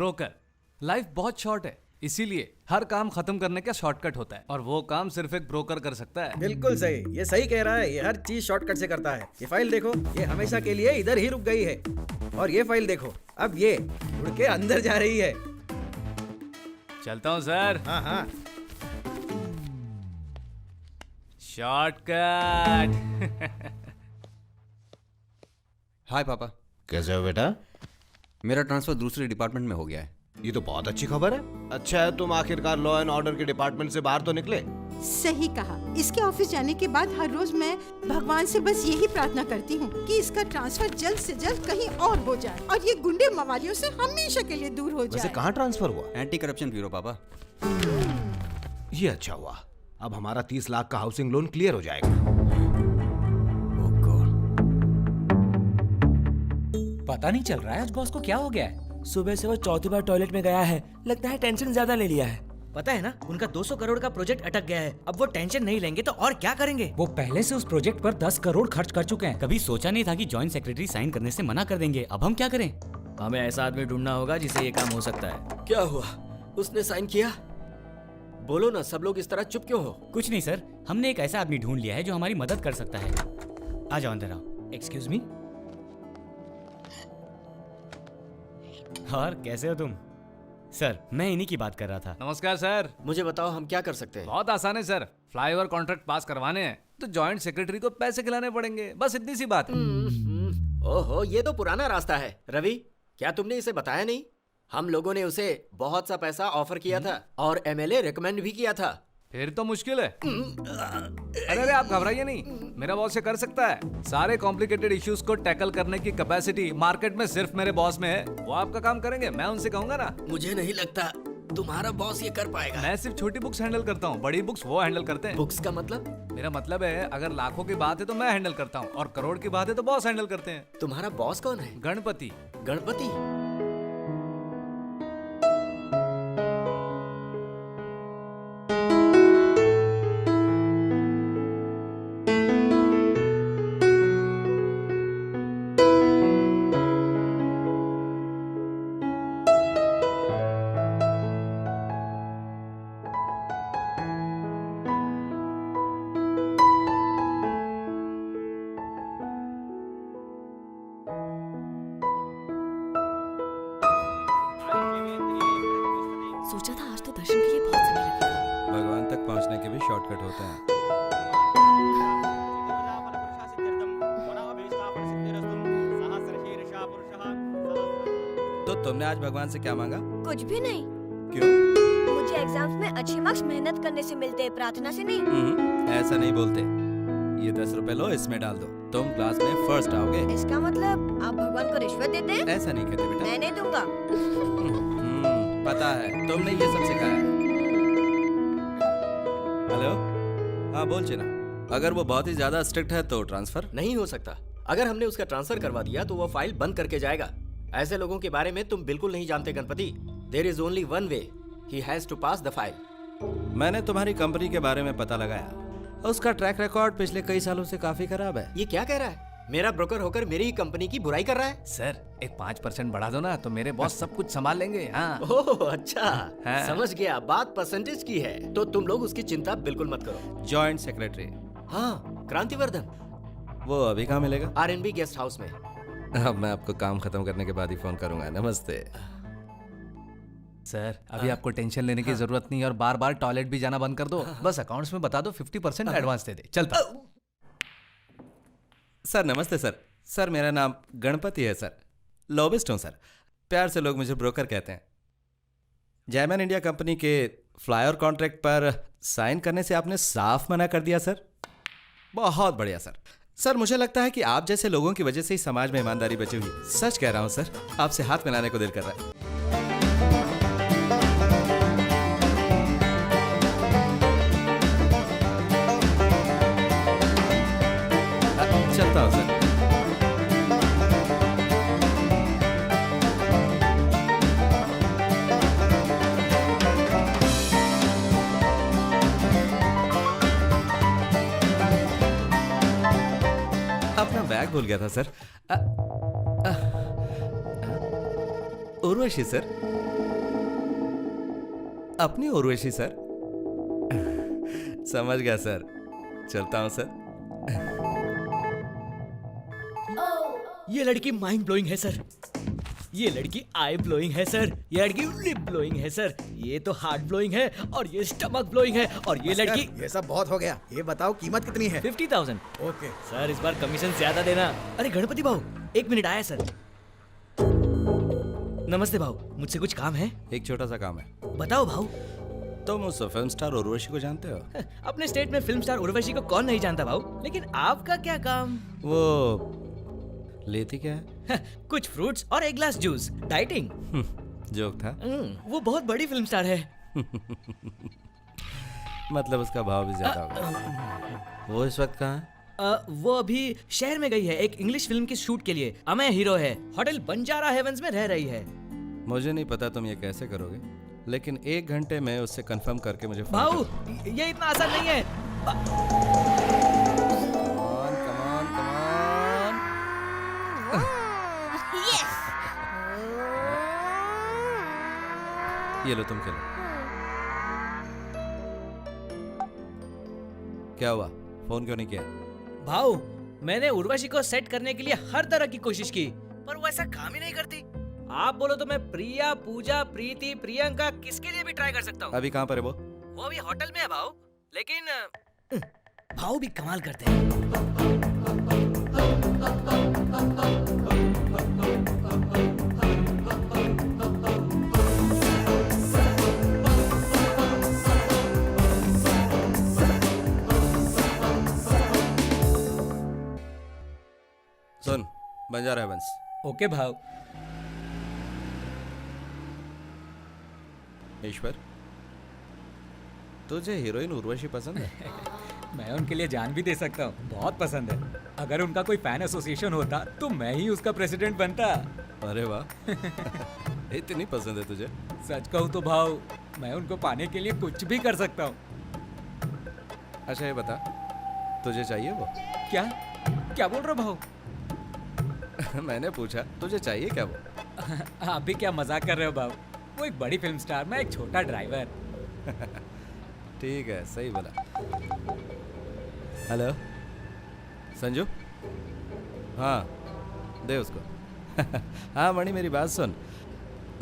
Broker. Life बहुत short है, इसीलिए हर काम खत्म करने का शॉर्टकट होता है और वो काम सिर्फ एक ब्रोकर कर सकता है। बिल्कुल सही, ये सही कह रहा है। ये हर चीज शॉर्टकट से करता है। ये फाइल देखो, ये हमेशा के लिए इधर ही रुक गई है। और ये फाइल देखो, अब ये उड़ के अंदर जा रही है। चलता हूँ सर। हाँ हाँ। शॉर्टकट। हाय पापा, कैसे हो बेटा? मेरा ट्रांसफर दूसरे डिपार्टमेंट में हो गया है। ये तो बहुत अच्छी खबर है। अच्छा है तुम आखिरकार लॉ एंड ऑर्डर के डिपार्टमेंट से बाहर तो निकले। सही कहा। इसके ऑफिस जाने के बाद हर रोज मैं भगवान से बस यही प्रार्थना करती हूँ कि इसका ट्रांसफर जल्द से जल्द कहीं और हो जाए और ये गुंडे मवालियों से हमेशा के लिए दूर हो वैसे जाए। कहाँ ट्रांसफर हुआ? एंटी करप्शन ब्यूरो पापा। ये अच्छा हुआ, अब हमारा 30 लाख का हाउसिंग लोन क्लियर हो जाएगा। ओह गॉड, पता नहीं चल रहा है आज बॉस को क्या हो गया है। सुबह से वो चौथी बार टॉयलेट में गया है, लगता है टेंशन ज्यादा ले लिया है। पता है ना, उनका 200 करोड़ का प्रोजेक्ट अटक गया है। अब वो टेंशन नहीं लेंगे तो और क्या करेंगे? वो पहले से उस प्रोजेक्ट पर 10 करोड़ खर्च कर चुके हैं। कभी सोचा नहीं था कि जॉइंट सेक्रेटरी साइन करने से मना कर देंगे। अब हम क्या करें? हमें ऐसा आदमी ढूंढना होगा जिसे ये काम हो सकता है। क्या हुआ? उसने साइन किया? बोलो ना, सब लोग इस तरह चुप क्यों हो? कुछ नहीं सर, हमने एक ऐसा आदमी ढूंढ लिया है जो हमारी मदद कर सकता है। आ जाओ अंदर आओ। Excuse me. और कैसे हो तुम? सर मैं इन्हीं की बात कर रहा था। नमस्कार सर। मुझे बताओ हम क्या कर सकते हैं? बहुत आसान है सर, फ्लाईओवर कॉन्ट्रैक्ट पास करवाने हैं तो जॉइंट सेक्रेटरी को पैसे खिलाने पड़ेंगे, बस इतनी सी बात है। ओहो, ये तो पुराना रास्ता है। रवि, क्या तुमने इसे बताया नहीं? हम लोगों ने उसे बहुत सा पैसा ऑफर किया था और एमएलए रिकमेंड भी किया था। फिर तो मुश्किल है। अरे आप घबराइए नहीं, मेरा बॉस ये कर सकता है। सारे कॉम्प्लिकेटेड इश्यूज को टैकल करने की कैपेसिटी मार्केट में सिर्फ मेरे बॉस में है। वो आपका काम करेंगे, मैं उनसे कहूंगा ना। मुझे नहीं लगता तुम्हारा बॉस ये कर पाएगा। मैं सिर्फ छोटी बुक्स हैंडल करता हूँ, बड़ी बुक्स वो हैंडल करते हैं। बुक्स का मतलब? मेरा मतलब है अगर लाखों की बात है तो मैं हैंडल करता हूँ और करोड़ की बात है तो बॉस हैंडल करते हैं। तुम्हारा बॉस कौन है? गणपति। गणपति? सोचा था आज तो दर्शन के लिए बहुत समय लगेगा। भगवान तक पहुंचने के भी शॉर्टकट होते हैं। तो तुमने आज भगवान से क्या मांगा? कुछ भी नहीं। क्यों? मुझे एग्जाम्स में अच्छे मार्क्स मेहनत करने से मिलते हैं, प्रार्थना से नहीं। ऐसा नहीं बोलते। ये 10 रुपए लो, इसमें डाल दो, तुम क्लास में फर्स्ट आओगे। इसका मतलब आप भगवान को रिश्वत देते हैं? ऐसा नहीं कहते बेटा। मैं नहीं दूंगा। पता है, तुमने ये सब सिखाया है। हेलो, हाँ बोल चेना। अगर वो बहुत ही ज्यादा स्ट्रिक्ट है तो ट्रांसफर नहीं हो सकता। अगर हमने उसका ट्रांसफर करवा दिया तो वो फाइल बंद करके जाएगा। ऐसे लोगों के बारे में तुम बिल्कुल नहीं जानते Ganpati. There is only one way, he has to pass the file. मैंने तुम्हारी कंपनी के बारे में पता लगाया, उसका ट्रैक रिकॉर्ड पिछले कई सालों से काफी खराब है। ये क्या कह रहा है? मेरा ब्रोकर होकर मेरी ही कंपनी की बुराई कर रहा है? सर एक 5% बढ़ा दो ना तो मेरे बॉस सब कुछ संभाल लेंगे। हाँ। ओह अच्छा, हाँ। समझ गया, बात परसेंटेज की है। तो तुम लोग उसकी चिंता बिल्कुल मत करो। Joint secretary? हाँ, क्रांतिवर्धन। वो अभी कहाँ मिलेगा? आरएनबी गेस्ट हाउस में। अब मैं आपको काम खत्म करने के बाद ही फोन करूंगा। नमस्ते सर, अभी आपको टेंशन लेने की जरूरत नहीं और बार बार टॉयलेट भी जाना बंद कर दो। बस अकाउंट्स में बता दो 50% एडवांस दे दे। चलता। सर नमस्ते सर। सर मेरा नाम गणपति है सर, लॉबिस्ट हूँ सर। प्यार से लोग मुझे ब्रोकर कहते हैं। जैमन इंडिया कंपनी के फ्लाईओवर कॉन्ट्रैक्ट पर साइन करने से आपने साफ मना कर दिया सर। बहुत बढ़िया सर। सर मुझे लगता है कि आप जैसे लोगों की वजह से ही समाज में ईमानदारी बची हुई। सच कह रहा हूँ सर, आपसे हाथ मिलाने को दिल कर रहा है। चलता हूँ सर। अपना बैग भूल गया था सर। उर्वशी सर। अपनी उर्वशी सर। समझ गया सर, चलता हूँ सर। ये लड़की माइंड ब्लोइंग है सर, ये लड़की आई ब्लोइंग है सर, ये लड़की लिप ब्लोइंग है सर, ये तो हार्ट ब्लोइंग है, और ये स्टमक ब्लोइंग है, और ये लड़की। ये सब बहुत हो गया, ये बताओ कीमत कितनी है? 50,000। ओके सर इस बार कमीशन ज्यादा देना। अरे गणपति भाऊ, 1 मिनट आया सर। नमस्ते भाऊ, मुझसे कुछ काम है? एक छोटा सा काम है। बताओ भाऊ। तुम उस फिल्म स्टार उर्वशी को जानते हो? अपने स्टेट में फिल्म स्टार उर्वशी को कौन नहीं जानता भाऊ, लेकिन आपका क्या काम? वो लेती क्या है? कुछ फ्रूट्स और एक ग्लास जूस। डाइटिंग। जोक था। वो बहुत बड़ी फिल्म स्टार है। मतलब उसका भाव भी ज्यादा होगा। वो इस वक्त कहाँ है? वो अभी शहर में गई है एक इंग्लिश फिल्म की शूट के लिए। अमय हीरो है, होटल बंजारा हेवंस में रह रही है। मुझे नहीं पता तुम ये कैसे करोगे, लेकिन 1 घंटे में उससे कंफर्म करके मुझे फोन भाऊ करो। ये इतना आसान नहीं है। ये लो तुम खेलो। क्या हुआ, फोन क्यों नहीं किया? भाऊ मैंने उर्वशी को सेट करने के लिए हर तरह की कोशिश की, पर वो ऐसा काम ही नहीं करती। आप बोलो तो मैं प्रिया, पूजा, प्रीति, प्रियंका किसके लिए भी ट्राई कर सकता हूँ। अभी कहाँ पर है वो? वो भी होटल में है भाऊ, लेकिन भाऊ भी कमाल करते हैं। सुन, बंजारा हेवंस। ओके भाव। ईश्वर, तुझे हीरोइन उर्वशी पसंद है? मैं उनके लिए जान भी दे सकता हूँ, बहुत पसंद है। अगर उनका कोई फैन एसोसिएशन होता तो मैं ही उसका प्रेसिडेंट बनता। अरे वाह, इतनी पसंद है तुझे? सच कहूँ तो भाव, मैं उनको पाने के लिए कुछ भी कर सकता हूँ। अच्छा ये बता, तुझे चाहिए वो? क्या क्या बोल रहे हो भाव? मैंने पूछा तुझे चाहिए क्या वो? आप भी क्या मजाक कर रहे हो भाव? वो एक बड़ी फिल्म स्टार, मैं एक छोटा ड्राइवर। ठीक है, सही बोला। हेलो संजू? हाँ दे उसको। हाँ मणि, मेरी बात सुन।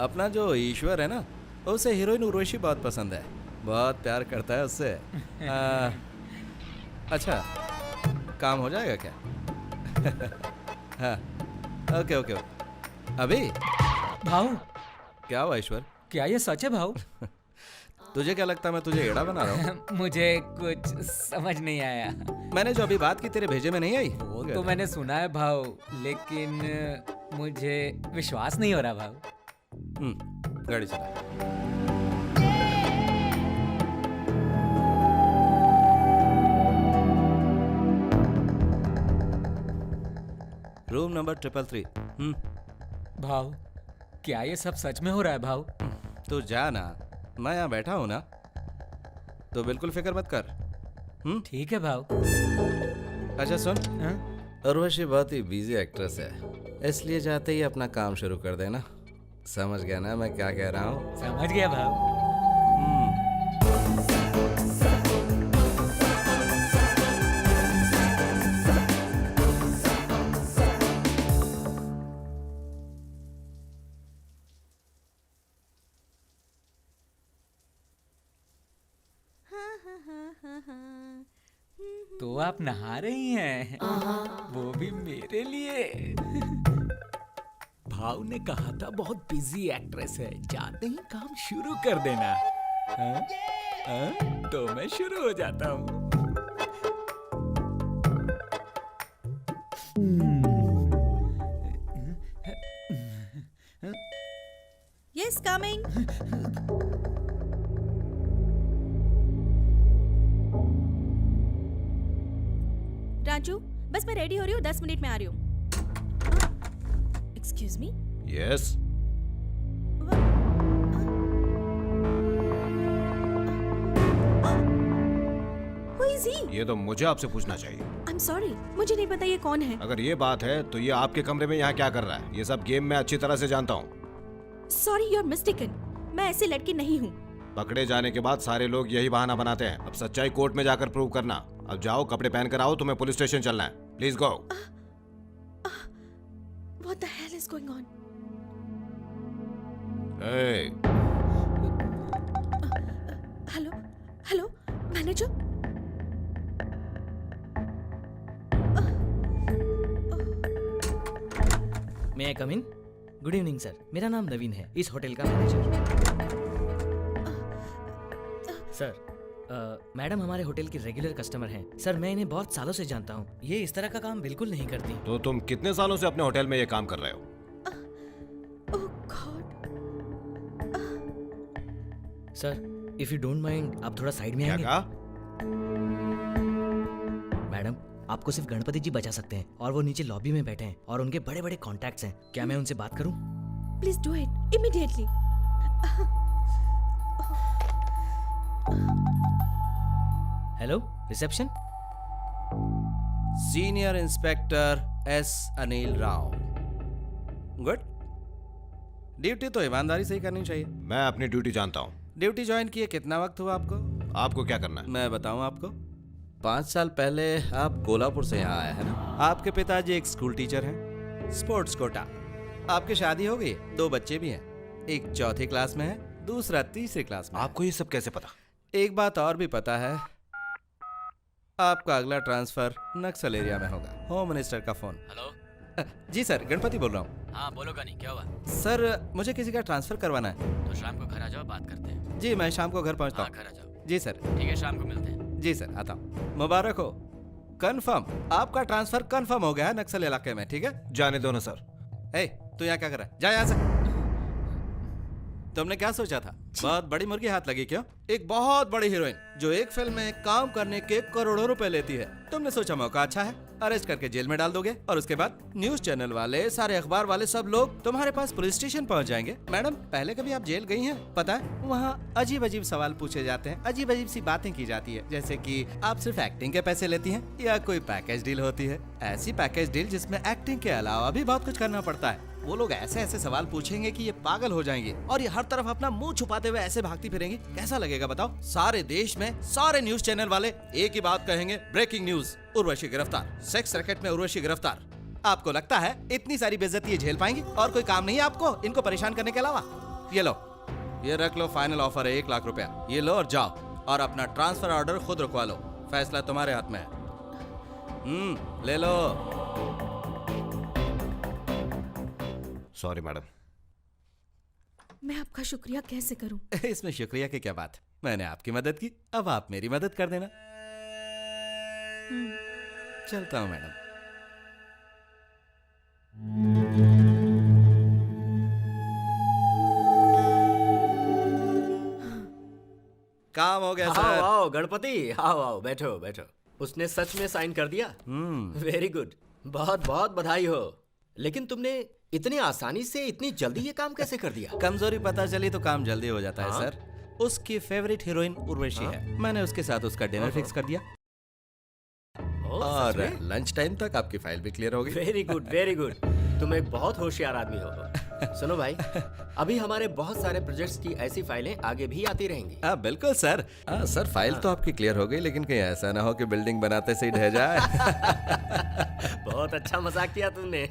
अपना जो ईश्वर है ना, उसे हीरोइन उर्वशी बहुत पसंद है, बहुत प्यार करता है उससे। अच्छा, काम हो जाएगा क्या? हाँ ओके ओके ओके। अभी भाव क्या हुआ ईश्वर? क्या ये सच है भाव? तुझे क्या लगता है मैं तुझे एड़ा बना रहा हूँ? मुझे कुछ समझ नहीं आया। मैंने जो अभी बात की तेरे भेजे में नहीं आई? वो तो मैंने सुना है भाव, लेकिन मुझे विश्वास नहीं हो रहा भाव। गाड़ी चला। Room number 333। भाव क्या ये सब सच में हो रहा है भाव? तो जा ना, मैं यहाँ बैठा हूँ ना, तो बिल्कुल फिक्र मत कर। ठीक है भाव। अच्छा सुन, हाँ? उर्वशी बहुत ही बिजी एक्ट्रेस है, इसलिए जाते ही अपना काम शुरू कर देना। समझ गया ना मैं क्या कह रहा हूँ? समझ गया भाव। तो आप नहा रही हैं? वो भी मेरे लिए? भाव ने कहा था बहुत बिजी एक्ट्रेस है, जाते ही काम शुरू कर देना। हाँ? हाँ? तो मैं शुरू हो जाता हूँ। Yes, coming. राजू, बस मैं रेडी हो रही हूँ, 10 मिनट में आ रही हूँ। Excuse me. Yes. Who is he? ये तो मुझे आपसे पूछना चाहिए। I'm sorry, मुझे नहीं पता ये कौन है। अगर ये बात है तो ये आपके कमरे में यहाँ क्या कर रहा है? ये सब गेम मैं अच्छी तरह से जानता हूँ। Sorry, you're mistaken. मैं ऐसी लड़की नहीं हूँ। पकड़े जाने के बाद सारे लोग यही बहाना बनाते हैं। अब सच्चाई कोर्ट में जाकर प्रूव करना। अब जाओ, कपड़े पहन कर आओ, तुम्हें पुलिस स्टेशन चलना है। Please go. What the hell is going on? Hello hello manager. May I come in? Good evening sir, मेरा नाम नवीन है, इस होटल का मैनेजर। सर मैडम हमारे होटल की रेगुलर कस्टमर हैं। सर मैं इन्हें बहुत सालों से जानता हूँ, ये इस तरह का काम बिल्कुल नहीं करती। तो तुम कितने सालों से अपने होटल में ये काम कर रहे हो? Oh God. Sir if you don't mind आप थोड़ा साइड में आएंगे? मैडम आपको सिर्फ गणपति जी बचा सकते हैं और वो नीचे लॉबी में बैठे हैं और उनके बड़े बड़े कॉन्टैक्ट्स हैं। क्या मैं उनसे बात करूं? Please do it immediately. Hello reception. Senior inspector S Anil Rao. Good. Duty तो ईमानदारी से ही करनी चाहिए। मैं अपनी ड्यूटी जानता हूँ। ड्यूटी ज्वाइन किए कितना वक्त हुआ आपको? आपको क्या करना है? मैं बताऊं आपको। 5 साल पहले आप कोल्हापुर से यहाँ आए हैं ना? आपके पिताजी एक स्कूल टीचर हैं, स्पोर्ट्स कोटा। आपकी शादी हो गई, 2 बच्चे भी हैं। एक 4th क्लास में है, दूसरा 3री क्लास में। आपको ये सब कैसे पता? एक बात और भी पता है, आपका अगला ट्रांसफर नक्सल एरिया में होगा। होम मिनिस्टर का फोन। हेलो जी सर, गणपति बोल रहा हूँ। हाँ बोलो गनी, क्या हुआ? सर मुझे किसी का ट्रांसफर करवाना है। तो शाम को घर आ जाओ, बात करते हैं। जी मैं शाम को घर पहुँचता हाँ हूँ। घर आ जाओ। जी सर। ठीक है, शाम को मिलते हैं। जी सर, आता हूँ। मुबारक हो। कंफर्म, आपका ट्रांसफर कंफर्म हो गया है नक्सल इलाके में। ठीक है, जाने दो ना सर। ए, तू यहाँ क्या कर रहा है? जा यहाँ से। तुमने क्या सोचा था? बहुत बड़ी मुर्गी हाथ लगी क्यों? एक बहुत बड़ी हीरोइन जो एक फिल्म में काम करने के करोड़ों रुपए लेती है। तुमने सोचा मौका अच्छा है, अरेस्ट करके जेल में डाल दोगे और उसके बाद न्यूज चैनल वाले, सारे अखबार वाले, सब लोग तुम्हारे पास पुलिस स्टेशन पहुंच जाएंगे। मैडम पहले कभी आप जेल गई हैं? पता है वहाँ अजीब अजीब सवाल पूछे जाते हैं, अजीब अजीब सी बातें की जाती है, जैसे कि आप सिर्फ एक्टिंग के पैसे लेती हैं या कोई पैकेज डील होती है। ऐसी पैकेज डील जिसमें एक्टिंग के अलावा भी बहुत कुछ करना पड़ता है। वो लोग ऐसे ऐसे सवाल पूछेंगे कि ये पागल हो जाएंगे और ये हर तरफ अपना मुंह छुपाते हुए ऐसे भागती फिरेंगी। कैसा लगेगा बताओ? सारे देश में सारे न्यूज चैनल वाले एक ही बात कहेंगे, ब्रेकिंग न्यूज, उर्वशी गिरफ्तार, सेक्स रैकेट में उर्वशी गिरफ्तार। आपको लगता है इतनी सारी बेइज्जती ये झेल पाएंगी और कोई काम नहीं है आपको इनको परेशान करने के अलावा? ये लो, ये रख लो, फाइनल ऑफर है 1 लाख रुपया। ये लो और जाओ और अपना ट्रांसफर ऑर्डर खुद रुकवा लो। फैसला तुम्हारे हाथ में है। ले लो। Sorry madam. मैं आपका शुक्रिया कैसे करूं? इसमें शुक्रिया की क्या बात? मैंने आपकी मदद की, अब आप मेरी मदद कर देना। चलता हूँ मैडम। काम हो गया आओ सर। आओ गणपति, आओ आओ, बैठो बैठो। उसने सच में साइन कर दिया? वेरी गुड, बहुत बहुत बधाई हो। लेकिन तुमने इतनी आसानी से इतनी जल्दी ये काम कैसे कर दिया? कमजोरी पता चली तो काम जल्दी हो जाता है हाँ? सर। उसकी फेवरेट हीरोइन उर्वशी है, मैंने उसके साथ उसका डिनर फिक्स कर दिया और लंच टाइम तक आपकी फाइल भी क्लियर हो गई। वेरी गुड वेरी गुड, तुम एक बहुत होशियार आदमी हो। सुनो भाई, अभी हमारे बहुत सारे प्रोजेक्ट्स की ऐसी फाइलें आगे भी आती रहेंगी। हाँ बिल्कुल सर। हाँ सर, फाइल तो आपकी क्लियर हो गई, लेकिन कहीं ऐसा ना हो कि बिल्डिंग बनाते से ही ढह जाए। बहुत अच्छा मजाक किया तुमने।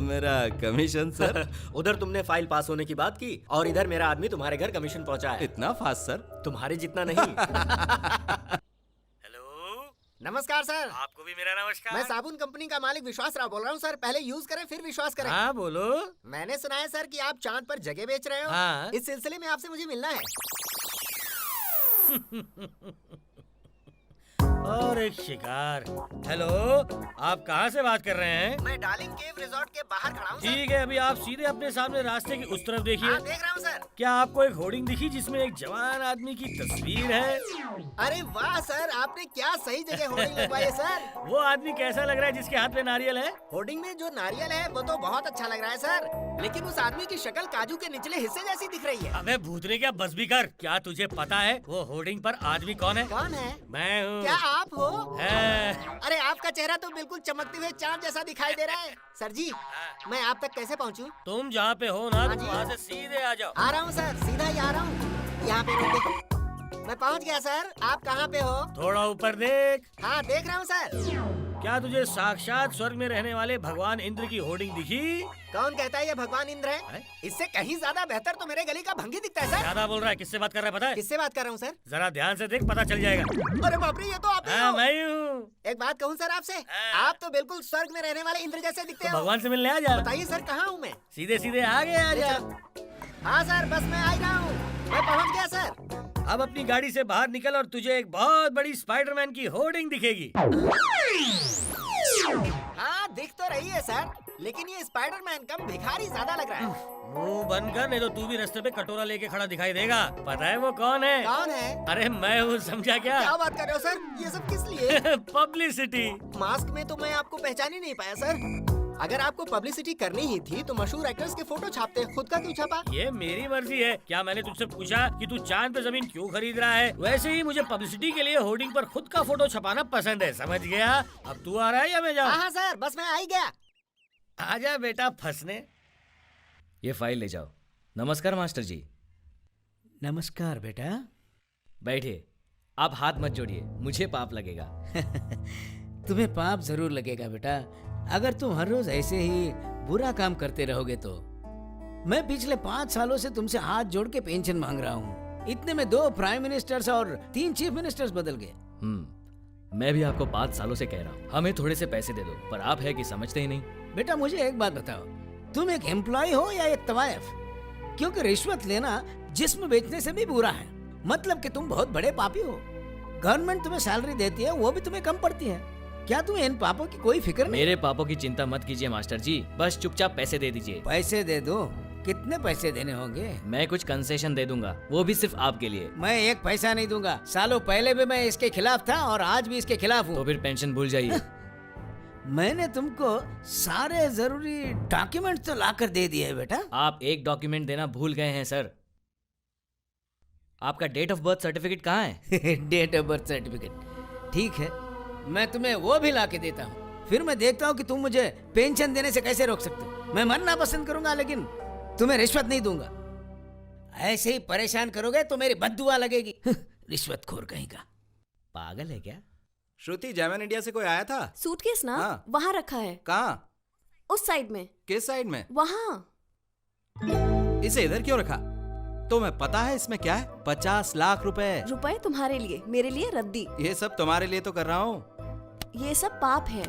मेरा कमीशन सर। उधर तुमने फाइल पास होने की बात की और इधर मेरा आदमी तुम्हारे घर कमीशन पहुंचा है। इतना फास्ट सर? तुम्हारे जितना नहीं। नमस्कार सर। आपको भी मेरा नमस्कार। मैं साबुन कंपनी का मालिक विश्वास राव बोल रहा हूँ सर। पहले यूज करें फिर विश्वास करें। हाँ बोलो। मैंने सुना है सर कि आप चांद पर जगह बेच रहे हो। हाँ। इस सिलसिले में आपसे मुझे मिलना है। और एक शिकार। हेलो, आप कहाँ से बात कर रहे हैं? मैं डार्लिंग केव रिजॉर्ट के बाहर खड़ा हूँ सर। ठीक है, अभी आप सीधे अपने सामने रास्ते की उस तरफ देखिए। हाँ, देख रहा हूँ सर। क्या आपको एक होर्डिंग दिखी जिसमें एक जवान आदमी की तस्वीर है? अरे वाह सर, आपने क्या सही जगह होर्डिंग लगवाई है सर। वो आदमी कैसा लग रहा है जिसके हाथ में नारियल है? होर्डिंग में जो नारियल है वो तो बहुत अच्छा लग रहा है सर, लेकिन उस आदमी की शक्ल काजू के निचले हिस्से जैसी दिख रही है। अबे भूतने, क्या बस भी कर। क्या तुझे पता है वो होर्डिंग पर आदमी कौन है? कौन है? मैं हूँ। क्या आप हो? अरे आपका चेहरा तो बिल्कुल चमकते हुए चांद जैसा दिखाई दे रहा है। सर जी, मैं आप तक कैसे पहुंचूं? तुम जहाँ पे हो ना, हाँ तुम जी। वहाँ से सीधे आ जाओ। आ रहा हूँ सर, सीधा ही आ रहा हूँ। यहाँ पे रोक दे। मैं पहुँच गया सर, आप कहाँ पे हो? थोड़ा ऊपर देख। हाँ देख रहा हूँ सर। क्या तुझे साक्षात स्वर्ग में रहने वाले भगवान इंद्र की होर्डिंग दिखी? कौन कहता है ये भगवान इंद्र है? इससे कहीं ज्यादा बेहतर तो मेरे गली का भंगी दिखता है सर। ज्यादा बोल रहा है, किससे बात कर रहा है पता है? किससे बात कर रहा हूँ सर? जरा ध्यान से देख, पता चल जाएगा। अरे बाप रे, ये तो आप ही हाँ, हो। मैं ही हूँ। एक बात कहूँ सर आपसे, आप तो बिल्कुल स्वर्ग में रहने वाले इंद्र जैसे दिखते तो हो। भगवान से मिलने आ जा। बताइए सर, कहाँ हूँ मैं? सीधे सीधे आगे आ जा। हाँ सर, बस मैं आ ही रहा हूँ, मैं पहुँच गया सर। अब अपनी गाड़ी से बाहर निकल और तुझे एक बहुत बड़ी स्पाइडरमैन की होर्डिंग दिखेगी। हाँ दिख तो रही है सर, लेकिन ये स्पाइडरमैन कम भिखारी ज्यादा लग रहा है। मुंह बंद कर, नहीं तो तू भी रास्ते पे कटोरा लेके खड़ा दिखाई देगा। पता है वो कौन है? कौन है? अरे मैं हूँ, समझा क्या? क्या बात कर रहे हो सर? ये सब किस लिए? पब्लिसिटी। मास्क में तो मैं आपको पहचान ही नहीं पाया सर। अगर आपको पब्लिसिटी करनी ही थी तो मशहूर एक्टर्स के फोटो छापते, खुद का क्यों छापा? ये मेरी मर्जी है। क्या मैंने तुझसे पूछा कि तू चांद पे जमीन क्यों खरीद रहा है? वैसे ही मुझे पब्लिसिटी के लिए होर्डिंग पर खुद का फोटो छपाना पसंद है, समझ गया? अब तू आ रहा है या मैं जाऊँ? हाँ सर, बस मैं आ ही गया। आजा बेटा फंसने। ये फाइल ले जाओ। नमस्कार मास्टर जी। नमस्कार बेटा। बैठिए। आप हाथ मत जोड़िए, मुझे पाप लगेगा। तुम्हें पाप जरूर लगेगा बेटा, अगर तुम हर रोज ऐसे ही बुरा काम करते रहोगे तो। मैं पिछले 5 सालों से तुमसे हाथ जोड़ के पेंशन मांग रहा हूँ। इतने में 2 प्राइम मिनिस्टर्स और 3 चीफ मिनिस्टर्स बदल गए। मैं भी आपको 5 सालों से कह रहा हूँ, हमें थोड़े से पैसे दे दो, पर आप है कि समझते ही नहीं। बेटा मुझे एक बात बताओ, तुम एक एम्प्लॉय हो या एक तवायफ? क्योंकि रिश्वत लेना जिस्म बेचने से भी बुरा है। मतलब कि तुम बहुत बड़े पापी हो। गवर्नमेंट तुम्हें सैलरी देती है, वो भी तुम्हें कम पड़ती है। क्या तुम्हें इन पापों की कोई फिक्र नहीं? मेरे पापों की चिंता मत कीजिए मास्टर जी, बस चुपचाप पैसे दे दीजिए। पैसे दे दो? कितने पैसे देने होंगे? मैं कुछ कंसेशन दे दूंगा, वो भी सिर्फ आपके लिए। मैं 1 पैसा नहीं दूंगा। सालों पहले भी मैं इसके खिलाफ था और आज भी इसके खिलाफ हूँ। तो फिर पेंशन भूल जाइए। मैंने तुमको सारे जरूरी डॉक्यूमेंट तो लाकर दे दिए है बेटा। आप एक डॉक्यूमेंट देना भूल गए हैं सर। आपका डेट ऑफ बर्थ सर्टिफिकेट कहाँ है? डेट ऑफ बर्थ सर्टिफिकेट ठीक है, मैं तुम्हें वो भी ला के देता हूँ। फिर मैं देखता हूँ कि तुम मुझे पेंशन देने से कैसे रोक सकते हो। मैं मरना पसंद करूंगा, लेकिन तुम्हें रिश्वत नहीं दूंगा। ऐसे ही परेशान करोगे तो मेरी बद्दुआ लगेगी। रिश्वतखोर कहीं का। पागल है क्या? श्रुति, जैमन इंडिया से कोई आया था? सूटकेस ना हाँ। वहाँ रखा है, कहाँ? उस साइड में। किस साइड में? वहाँ। इसे इधर क्यों रखा? तुम्हें पता है इसमें क्या है? 50 लाख रुपए। रुपए तुम्हारे लिए, मेरे लिए रद्दी। ये सब तुम्हारे लिए तो कर रहा हूँ। ये सब पाप है।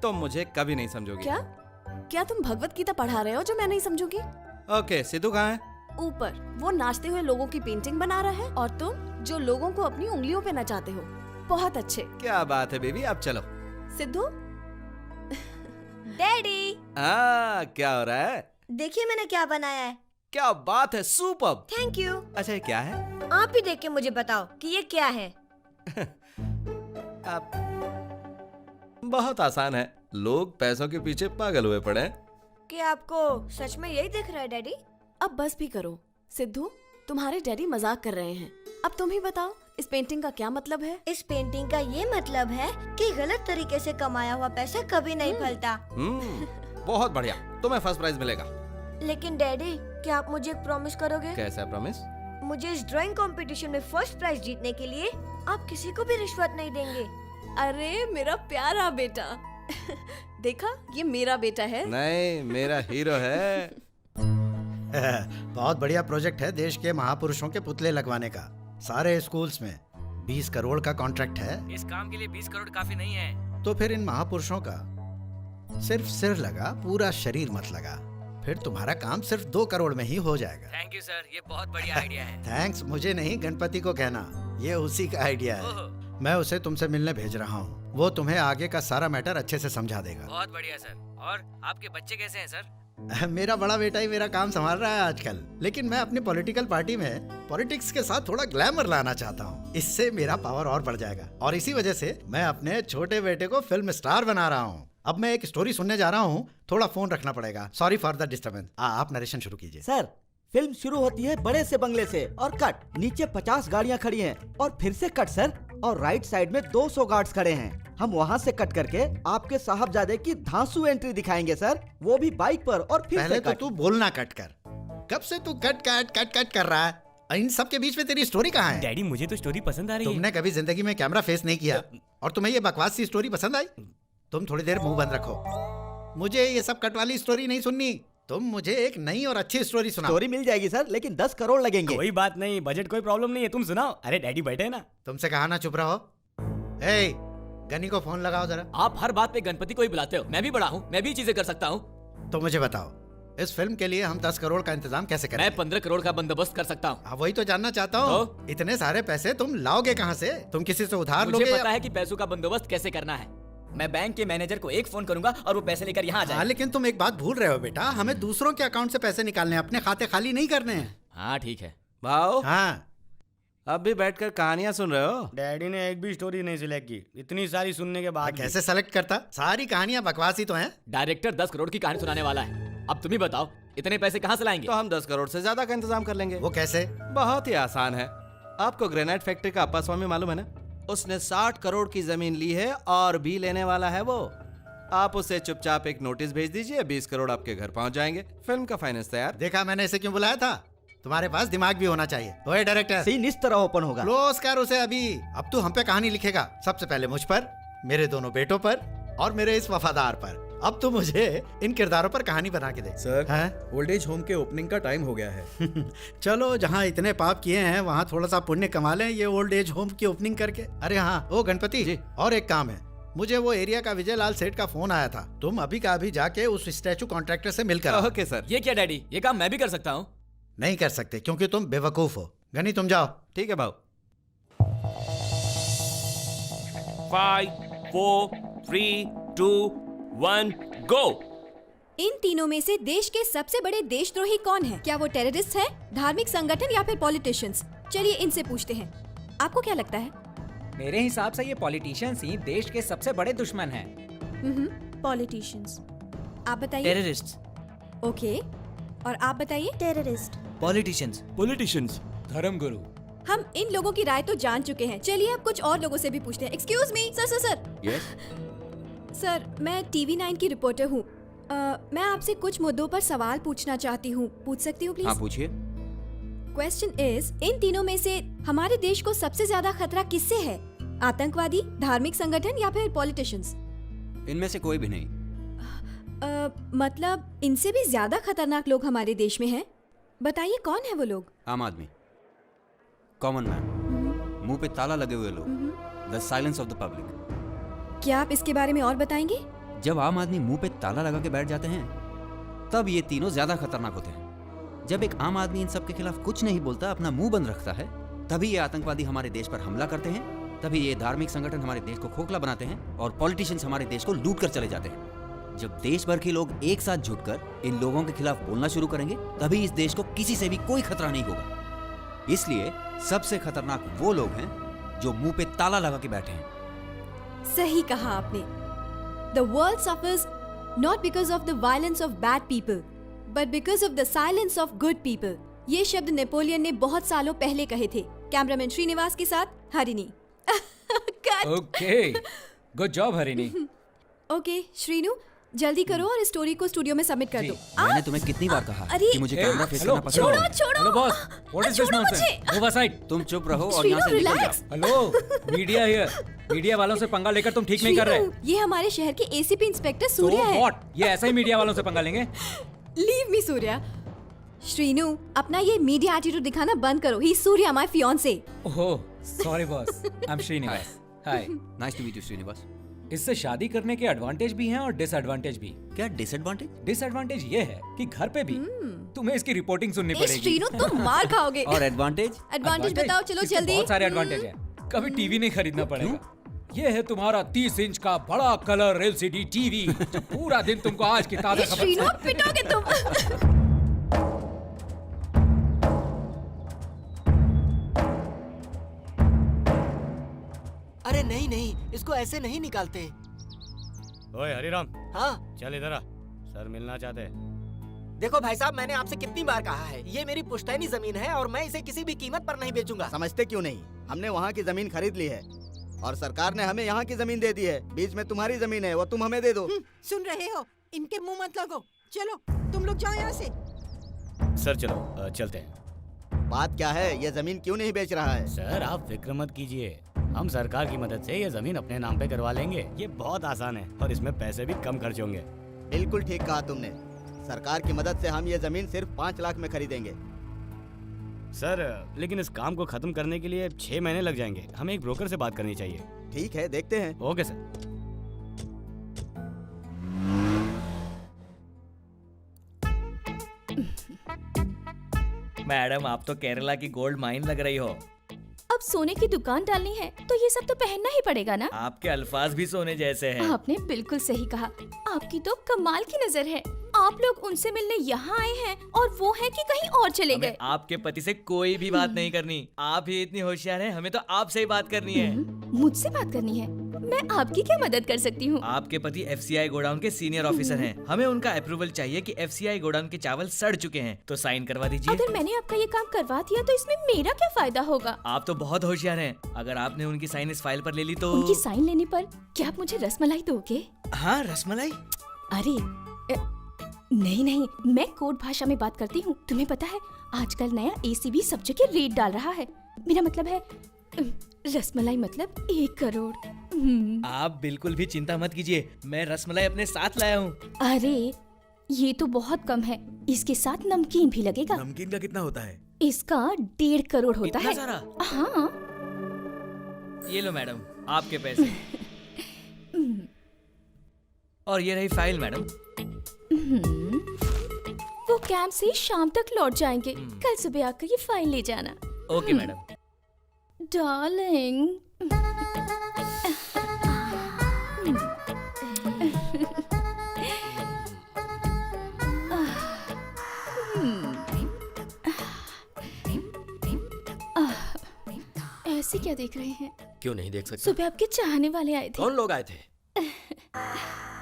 तुम मुझे कभी नहीं समझोगी। क्या? क्या तुम भगवत गीता पढ़ा रहे हो जो मैं नहीं समझूंगी? ओके, सिद्धू कहाँ है? ऊपर, वो नाचते हुए लोगों की पेंटिंग बना रहा है, और तुम जो लोगों को अपनी उंगलियों पे नचाते हो। बहुत अच्छे। क्या बात है बेबी, अब चलो। सिद्धू। डैडी। क्या हो रहा है? देखिए मैंने क्या बनाया है। क्या बात है, सुपर्ब। Thank you. अच्छा ये क्या है? आप ही देख के मुझे बताओ कि ये क्या है। बहुत आसान है, लोग पैसों के पीछे पागल हुए पड़े हैं। क्या आपको सच में यही दिख रहा है डैडी? अब बस भी करो सिद्धू, तुम्हारे डैडी मजाक कर रहे हैं। अब तुम ही बताओ, इस पेंटिंग का क्या मतलब है? इस पेंटिंग का ये मतलब है कि गलत तरीके से कमाया हुआ पैसा कभी नहीं फलता। बहुत बढ़िया, तुम्हें फर्स्ट प्राइज मिलेगा। लेकिन डैडी, क्या आप मुझे एक प्रॉमिस करोगे? कैसा प्रॉमिस? मुझे इस ड्राइंग कंपटीशन में फर्स्ट प्राइज जीतने के लिए आप किसी को भी रिश्वत नहीं देंगे। अरे मेरा प्यारा बेटा। देखा, ये मेरा बेटा है। नहीं, मेरा हीरो है। बहुत बढ़िया प्रोजेक्ट है देश के महापुरुषों के पुतले लगवाने का। सारे स्कूल्स में 20 करोड़ का कॉन्ट्रैक्ट है। इस काम के लिए 20 करोड़ काफी नहीं है। तो फिर इन महापुरुषों का सिर्फ सिर लगा, पूरा शरीर मत लगा। फिर तुम्हारा काम सिर्फ 2 करोड़ में ही हो जाएगा। थैंक यू सर, ये बहुत बढ़िया आइडिया है। थैंक्स मुझे नहीं, गणपति को कहना, ये उसी का आइडिया है। मैं उसे तुमसे मिलने भेज रहा हूँ, वो तुम्हें आगे का सारा मैटर अच्छे से समझा देगा। बहुत बढ़िया सर। और आपके बच्चे कैसे हैं सर? मेरा बड़ा बेटा ही मेरा काम संभाल रहा है आजकल, लेकिन मैं अपनी पॉलिटिकल पार्टी में पॉलिटिक्स के साथ थोड़ा ग्लैमर लाना चाहता हूँ। इससे मेरा पावर और बढ़ जाएगा, और इसी वजह से मैं अपने छोटे बेटे को फिल्म स्टार बना रहा हूँ। अब मैं एक स्टोरी सुनने जा रहा हूँ, थोड़ा फोन रखना पड़ेगा। Sorry for the disturbance. आप नरेशन शुरू कीजिए। सर, फिल्म शुरू होती है बड़े से बंगले से, और कट नीचे 50 गाड़ियाँ खड़ी हैं, और फिर से कट सर, और राइट साइड में 200 गार्ड्स खड़े हैं। हम वहाँ से कट करके आपके साहबजादे की धांसू एंट्री दिखाएंगे सर, वो भी बाइक पर, और फिर पहले से तो कट। तू बोलना कट कर। कब से तू कट कट कट कट कर रहा है? इन सब के बीच में तेरी स्टोरी कहाँ है? डैडी मुझे तो स्टोरी पसंद आ रही है। तुमने कभी जिंदगी में कैमरा फेस नहीं किया और तुम्हें ये बकवास सी स्टोरी पसंद आई? तुम थोड़ी देर मुंह बंद रखो, मुझे ये सब कट वाली स्टोरी नहीं सुननी। तुम मुझे एक नई और अच्छी स्टोरी सुनाओ। स्टोरी मिल जाएगी सर, लेकिन 10 करोड़ लगेंगे। कोई बात नहीं, बजट कोई प्रॉब्लम नहीं है, तुम सुनाओ। अरे डैडी बैठे हैं ना। तुमसे कहा ना चुप रहो। ए, गनी को फोन लगाओ जरा। आप हर बात पे गणपति को ही बुलाते हो। मैं भी बड़ा हूँ, मैं भी चीजें कर सकता हूँ। तो मुझे बताओ, इस फिल्म के लिए हम 10 करोड़ का इंतजाम कैसे करें? मैं 15 करोड़ का बंदोबस्त कर सकता हूँ। हाँ, वही तो जानना चाहता हूँ। इतने सारे पैसे तुम लाओगे कहाँ से? तुम किसी से उधार मुझे लोगे? पता है कि पैसों का बंदोबस्त कैसे करना है। मैं बैंक के मैनेजर को एक फोन करूंगा और वो पैसे लेकर यहाँ आ जाएगा। हाँ, लेकिन तुम एक बात भूल रहे हो बेटा, हमें दूसरों के अकाउंट से पैसे निकालने हैं, अपने खाते खाली नहीं करने हैं। हाँ ठीक है। भाव, हाँ, अब भी बैठकर कहानियां सुन रहे हो? डैडी ने एक भी स्टोरी नहीं सिलेक्ट की, इतनी सारी सुनने के बाद। कैसे सेलेक्ट करता? सारी कहानियां बकवास ही तो हैं। डायरेक्टर 10 करोड़ की कहानी सुनाने वाला है। अब तुम ही बताओ, इतने पैसे कहाँ से लाएंगे? तो हम 10 करोड़ से ज्यादा का इंतजाम कर लेंगे। वो कैसे? बहुत ही आसान है। आपको ग्रेनाइट फैक्ट्री का अप्पा स्वामी मालूम है ना? उसने 60 करोड़ की जमीन ली है और भी लेने वाला है वो। आप उसे चुपचाप एक नोटिस भेज दीजिए, 20 करोड़ आपके घर पहुंच जाएंगे। फिल्म का फाइनेंस तैयार। देखा मैंने इसे क्यों बुलाया था? तुम्हारे पास दिमाग भी होना चाहिए। ओए डायरेक्टर, सीन इस तरह ओपन होगा। क्लोज कर उसे अभी। अब तू हम पे कहानी लिखेगा, सबसे पहले मुझ पर, मेरे दोनों बेटों पर और मेरे इस वफादार पर। अब तू मुझे इन किरदारों पर कहानी बना के दे। सर, हैं? ओल्ड एज होम के ओपनिंग का टाइम हो गया है। चलो, जहाँ इतने पाप किए हैं वहाँ थोड़ा सा पुण्य कमा लें ये ओल्ड एज होम की ओपनिंग करके। अरे हाँ, ओ गणपति जी, और एक काम है, मुझे वो एरिया का विजय लाल सेठ का फोन आया था। तुम अभी का अभी जाके उस स्टैचू कॉन्ट्रैक्टर से मिलकर आओ। Okay sir. ये क्या डैडी, ये काम मैं भी कर सकता हूँ? नहीं कर सकते क्योंकि तुम बेवकूफ हो। गनी तुम जाओ। ठीक है भाव। 5, 4, 3, 2, 1, गो। इन तीनों में से देश के सबसे बड़े देशद्रोही कौन है? क्या वो टेररिस्ट है, धार्मिक संगठन या फिर पॉलिटिशियंस? चलिए इनसे पूछते हैं, आपको क्या लगता है? मेरे हिसाब से ये पॉलिटिशियंस ही देश के सबसे बड़े दुश्मन हैं। पॉलिटिशियंस। आप बताइए। टेररिस्ट। ओके, और आप बताइए। टेररिस्ट। पॉलिटिशियंस। पॉलिटिशियंस। धर्मगुरु। हम इन लोगों की राय तो जान चुके हैं, चलिए अब कुछ और लोगों से भी पूछते हैं। Excuse me sir. Yes. Sir, मैं टीवी 9 की रिपोर्टर हूँ। मैं आपसे कुछ मुद्दों पर सवाल पूछना चाहती हूँ, पूछ सकती हूँ प्लीज? हाँ पूछिए। क्वेश्चन इज, इन तीनों में से हमारे देश को सबसे ज्यादा खतरा किससे है? आतंकवादी, धार्मिक संगठन या फिर पॉलिटिशियंस? इनमें से कोई भी नहीं। मतलब इनसे भी ज्यादा खतरनाक लोग हमारे देश में हैं। बताइए कौन है वो लोग? आम आदमी, कॉमन मैन, मुंह पे ताला लगे हुए लोग, the silence of the public. क्या आप इसके बारे में और बताएंगे? जब आम आदमी मुंह पे ताला लगा के बैठ जाते हैं तब ये तीनों ज्यादा खतरनाक होते हैं। जब एक आम आदमी इन सब के खिलाफ कुछ नहीं बोलता, अपना मुंह बंद रखता है, तभी ये आतंकवादी हमारे देश पर हमला करते हैं, तभी ये धार्मिक संगठन हमारे देश को खोखला बनाते हैं और पॉलिटिशियंस हमारे देश को लूट कर चले जाते हैं। जब देश भर के लोग एक साथ जुटकर इन लोगों के खिलाफ बोलना शुरू करेंगे, तभी इस देश को किसी से भी कोई खतरा नहीं होगा। इसलिए सबसे खतरनाक वो लोग हैं जो मुंह पे ताला लगा के बैठे हैं। सही कहा आपने। The world suffers not because of the violence of bad people, but because of the silence of good people. ये शब्द नेपोलियन ने बहुत सालों पहले कहे थे। कैमरामैन श्रीनिवास के साथ हरिणी। ओके, गुड जॉब हरिणी। ओके श्रीनु, जल्दी करो और इस स्टोरी को स्टूडियो में सबमिट कर दो। मैंने तुम्हें कितनी बार कहा है अरे, कि मुझे कैमरा फेस करना पसंद छोड़ो है। छोड़ो। Hello boss, what is this छोड़ो नॉनसेंस? मुझे। Move aside. तुम चुप रहो और श्रीनु, यहाँ से निकल रिलैक्स। जाओ। Hello, media here. मीडिया वालों से पंगा लेकर तुम ठीक नहीं कर रहे। श्रीनु, ये हमारे शहर के एसीपी इंस्पेक्टर So सूर्या है। what? ये ऐसा ही मीडिया वालों से पंगा लेंगे? Leave me Surya. श्रीनु, अपना ये मीडिया एटीट्यूड दिखाना बंद करो। He Surya my fiance. Oh, sorry boss, I am Srinivas. Hi, nice to meet you Srinivas. इससे शादी करने के एडवांटेज भी हैं और डिसएडवांटेज भी। क्या डिसएडवांटेज? डिसएडवांटेज ये है कि घर पे भी तुम्हें इसकी रिपोर्टिंग सुननी पड़ेगी। श्रीनु, तुम मार खाओगे। और एडवांटेज? एडवांटेज बताओ, चलो इसके जल्दी। बहुत सारे एडवांटेज हैं। कभी टीवी नहीं खरीदना पड़ेगा। ये है तुम्हारा 30 इंच का बड़ा कलर एलसीडी टीवी जो पूरा दिन तुमको आज की ताजा खबर। श्रीनु, पिटोगे तुम। अरे नहीं नहीं, इसको ऐसे नहीं निकालते। ओए हरिराम, हाँ चल इधर आ, सर मिलना चाहते हैं। देखो भाई साहब, मैंने आपसे कितनी बार कहा है, ये मेरी पुश्तैनी जमीन है और मैं इसे किसी भी कीमत पर नहीं बेचूंगा। समझते क्यों नहीं? हमने वहाँ की जमीन खरीद ली है और सरकार ने हमें यहाँ की जमीन दे दी है। बीच में तुम्हारी जमीन है, वो तुम हमें दे दो। सुन रहे हो? इनके मुंह मत लगो। चलो तुम लोग जाओ यहाँ से। सर चलो चलते हैं। बात क्या है? ये जमीन क्यों नहीं बेच रहा है? सर आप फिक्र मत कीजिए, हम सरकार की मदद से ये जमीन अपने नाम पे करवा लेंगे। ये बहुत आसान है और इसमें पैसे भी कम खर्च होंगे। बिल्कुल ठीक कहा तुमने। सरकार की मदद से हम ये जमीन सिर्फ 5 लाख में खरीदेंगे। सर लेकिन इस काम को खत्म करने के लिए 6 महीने लग जाएंगे। हमें एक ब्रोकर से बात करनी चाहिए। ठीक है, देखते हैं। Okay sir. मैडम आप तो केरला की गोल्ड माइन लग रही हो। अब सोने की दुकान डालनी है तो ये सब तो पहनना ही पड़ेगा ना। आपके अल्फाज भी सोने जैसे हैं। आपने बिल्कुल सही कहा। आपकी तो कमाल की नजर है। आप लोग उनसे मिलने यहाँ आए हैं और वो है कि कहीं और चले गए। आपके पति से कोई भी बात नहीं करनी। आप ही इतनी होशियार हैं, हमें तो आपसे ही बात करनी है। मुझसे बात करनी है? मैं आपकी क्या मदद कर सकती हूँ? आपके पति FCI गोडाउन के सीनियर ऑफिसर हैं। हमें उनका अप्रूवल चाहिए कि FCI गोडाउन के चावल सड़ चुके हैं, तो साइन करवा दीजिए। अगर मैंने आपका ये काम करवा दिया तो इसमें मेरा क्या फायदा होगा? आप तो बहुत होशियार हैं। अगर आपने उनकी साइन इस फाइल पर ले ली तो उनकी साइन लेने पर क्या आप मुझे रसमलाई दोगे? हाँ, रसमलाई। अरे नहीं, मैं कोड भाषा में बात करती हूँ। तुम्हें पता है आजकल नया ACB सब जगह रेट डाल रहा है। मेरा मतलब है रसमलाई मतलब 1 करोड़। आप बिल्कुल भी चिंता मत कीजिए, मैं रसमलाई अपने साथ लाया हूँ। अरे ये तो बहुत कम है, इसके साथ नमकीन भी लगेगा। नमकीन का कितना होता है? इसका 1.5 करोड़ होता इतना है। सारा? हाँ। ये लो मैडम आपके पैसे। और ये रही फाइल मैडम। वो कैंप से शाम तक लौट जाएंगे। कल सुबह आकर ये फाइल ले जाना। Okay madam. डार्लिंग। ऐसे क्या देख रहे हैं? क्यों नहीं देख सकते? सुबह आपके चाहने वाले आए थे। कौन लोग आए थे?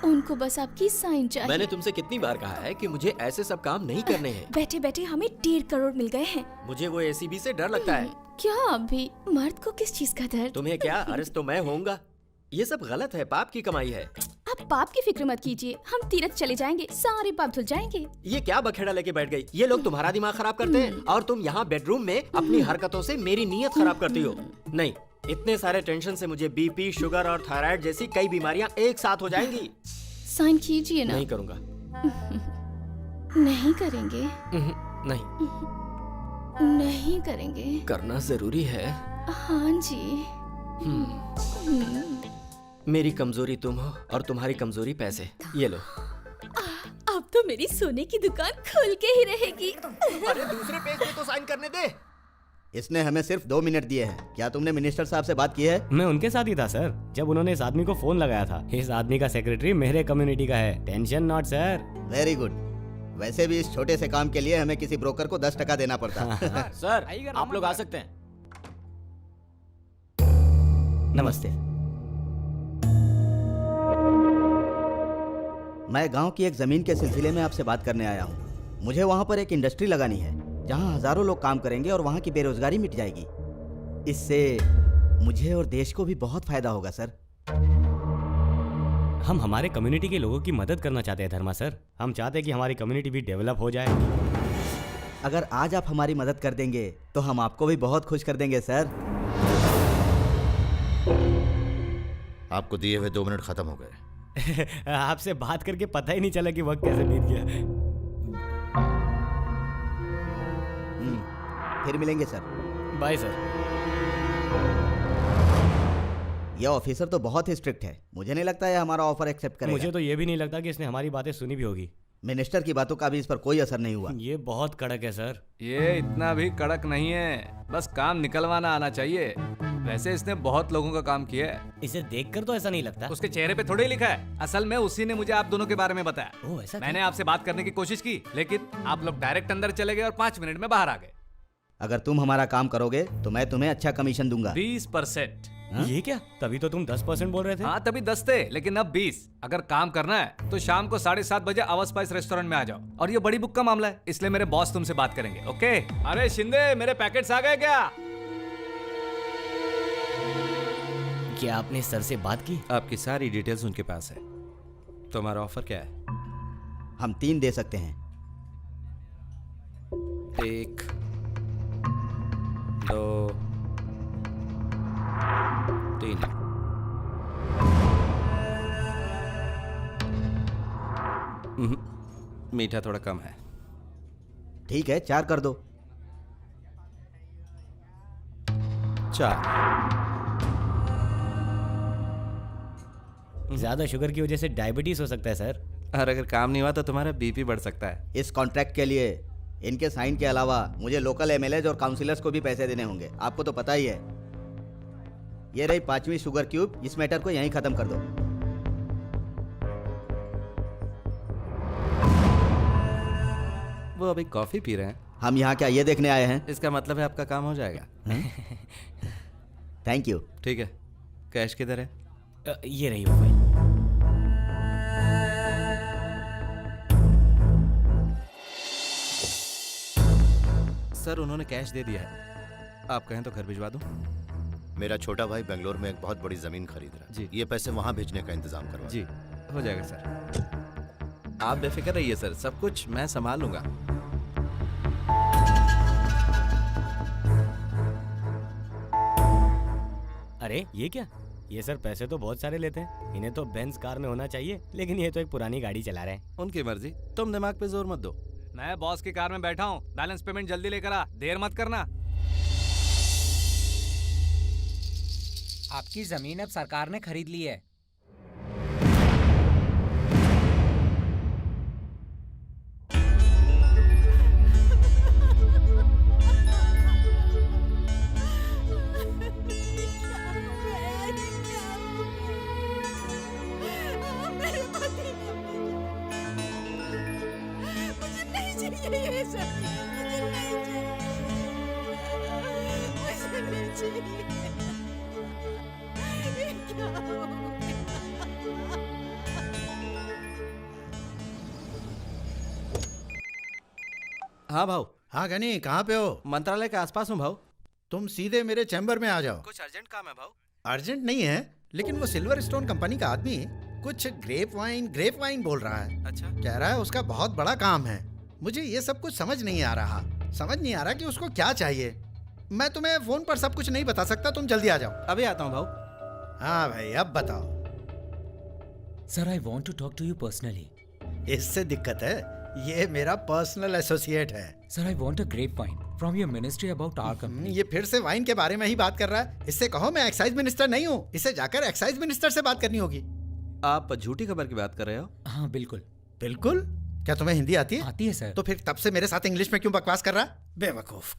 उनको बस आपकी साइन चाहिए। मैंने तुमसे कितनी बार कहा है कि मुझे ऐसे सब काम नहीं करने हैं। बैठे बैठे हमें 1.5 करोड़ मिल गए हैं। मुझे वो ACB से डर लगता है। क्या अभी मर्द को किस चीज का दर्द? तुम्हें क्या, अरेस्ट तो मैं होऊंगा। ये सब गलत है, पाप की कमाई है। आप पाप की फिक्र मत कीजिए, हम तीरथ चले जाएंगे, सारे पाप धुल जाएंगे। ये क्या बखेड़ा लेके बैठ गई? ये लोग तुम्हारा दिमाग खराब करते हैं और तुम यहाँ बेडरूम में अपनी हरकतों से मेरी नीयत खराब करती हो। नहीं, इतने सारे टेंशन से मुझे BP, शुगर और थायराइड जैसी कई बीमारियाँ एक साथ हो जाएंगी। साइन कीजिए ना। नहीं करूँगा। नहीं करेंगे? नहीं। नहीं करेंगे? करना जरूरी है। हाँ जी। मेरी कमजोरी तुम हो और तुम्हारी कमजोरी पैसे। ये लो। अब तो मेरी सोने की दुकान खुल के ही रहेगी। अरे दूसरे पेज पे तो साइन करने दे। इसने हमें सिर्फ 2 मिनट दिए हैं। क्या तुमने मिनिस्टर साहब से बात की है? मैं उनके साथ ही था सर, जब उन्होंने इस आदमी को फोन लगाया था। इस आदमी का सेक्रेटरी मेरे कम्युनिटी का है। Tension not sir. Very good. वैसे भी इस छोटे से काम के लिए हमें किसी ब्रोकर को 10% देना पड़ता है। सर आप लोग आ सकते हैं। नमस्ते। मैं गांव की एक जमीन के सिलसिले में आपसे बात करने आया हूं। मुझे वहां पर एक इंडस्ट्री लगानी है जहां हजारों लोग काम करेंगे और वहां की बेरोजगारी मिट जाएगी। इससे मुझे और देश को भी बहुत फायदा होगा सर। हम हमारे कम्युनिटी के लोगों की मदद करना चाहते हैं धर्मा सर। हम चाहते हैं कि हमारी कम्युनिटी भी डेवलप हो जाए। अगर आज आप हमारी मदद कर देंगे तो हम आपको भी बहुत खुश कर देंगे सर। आपको दिए हुए 2 मिनट खत्म हो गए। आपसे बात करके पता ही नहीं चला कि वक्त कैसे बीत गया। फिर मिलेंगे सर। Bye sir. यह ऑफिसर तो बहुत ही स्ट्रिक्ट है। मुझे नहीं लगता है हमारा ऑफर एक्सेप्ट करेगा। मुझे तो ये भी नहीं लगता कि इसने हमारी बातें सुनी भी होगी। मिनिस्टर की बातों का भी इस पर कोई असर नहीं हुआ। ये बहुत कड़क है सर। ये इतना भी कड़क नहीं है, बस काम निकलवाना आना चाहिए। वैसे इसने बहुत लोगों का काम किया है। इसे देखकर तो ऐसा नहीं लगता। उसके चेहरे पे थोड़ी लिखा है। असल में उसी ने मुझे आप दोनों के बारे में बताया। ओह, ऐसा मैंने आपसे बात करने की कोशिश की, लेकिन आप लोग डायरेक्ट अंदर चले गए और 5 मिनट में बाहर आ गए। अगर तुम हमारा काम करोगे तो मैं तुम्हें अच्छा कमीशन दूंगा। 20%। ये क्या? तभी तो तुम 10% बोल रहे थे। हाँ तभी 10 थे, लेकिन अब 20। अगर काम करना है तो शाम को 7:30 बजे आवर स्पाइस रेस्टोरेंट में आ जाओ। और ये बड़ी बुक का मामला है, इसलिए मेरे बॉस तुमसे बात करेंगे। ओके? अरे शिंदे, मेरे पैकेट्स आ गए क्या? क्या आपने सर से बात की? आपकी सारी डिटेल्स उनके पास है। तो हमारा ऑफर क्या है? हम 3 दे सकते हैं। 1, 2 3 मीठा थोड़ा कम है। ठीक है 4 कर दो। 4। ज्यादा शुगर की वजह से डायबिटीज हो सकता है सर। और अगर काम नहीं हुआ तो तुम्हारा बीपी बढ़ सकता है। इस कॉन्ट्रैक्ट के लिए इनके साइन के अलावा मुझे लोकल एमएलएज और काउंसिलर्स को भी पैसे देने होंगे, आपको तो पता ही है। ये रही 5वीं शुगर क्यूब, इस मैटर को यहीं खत्म कर दो। वो अभी कॉफी पी रहे हैं। हम यहाँ क्या ये देखने आए हैं? इसका मतलब है आपका काम हो जाएगा। Thank you. ठीक है, कैश किधर है? ये रही वो फाइल। सर उन्होंने कैश दे दिया है, आप कहें तो घर भिजवा दूं? मेरा छोटा भाई बेंगलोर में एक बहुत बड़ी जमीन खरीद रहा है जी। ये पैसे वहां भेजने का इंतजाम करवा जी हो जाएगा सर, आप बेफिक्र रहिए सर, सब कुछ मैं संभाल लूंगा। अरे ये क्या, ये सर पैसे तो बहुत सारे लेते हैं, इन्हें तो बेंज कार में होना चाहिए, लेकिन ये तो एक पुरानी गाड़ी चला रहे हैं। उनकी मर्जी, तुम दिमाग पे जोर मत दो। मैं बॉस की कार में बैठा हूँ, बैलेंस पेमेंट जल्दी लेकर आ, देर मत करना। आपकी जमीन अब सरकार ने खरीद ली है। हाँ भाऊ। हाँ गनी, कहाँ पे हो? मंत्रालय के आसपास हूँ भाऊ। तुम सीधे मेरे चैम्बर में आ जाओ। कुछ अर्जेंट काम है भाऊ। अर्जेंट नहीं है, लेकिन वो सिल्वर स्टोन कंपनी का आदमी कुछ ग्रेप वाइन बोल रहा है। अच्छा। कह रहा है उसका बहुत बड़ा काम है। मुझे ये सब कुछ समझ नहीं आ रहा कि उसको क्या चाहिए। मैं तुम्हें फोन पर सब कुछ नहीं बता सकता, तुम जल्दी आ जाओ। अभी आता हूँ भाऊ। हाँ भाई, अब बताओ। Sir I want to talk to you personally. इससे दिक्कत है, ये मेरा पर्सनल एसोसिएट है। Sir I want a grape wine from your ministry about our company. ये फिर से वाइन के बारे में ही बात कर रहा है। इससे कहो मैं एक्साइज मिनिस्टर नहीं हूँ, इसे जाकर एक्साइज मिनिस्टर से बात करनी होगी। आप झूठी खबर की बात कर रहे हो? हाँ बिल्कुल। बिल्कुल? क्या तुम्हें हिंदी आती है? आती है सर। तो फिर तब से मेरे साथ इंग्लिश में क्यों बकवास कर रहा? बेवकूफ।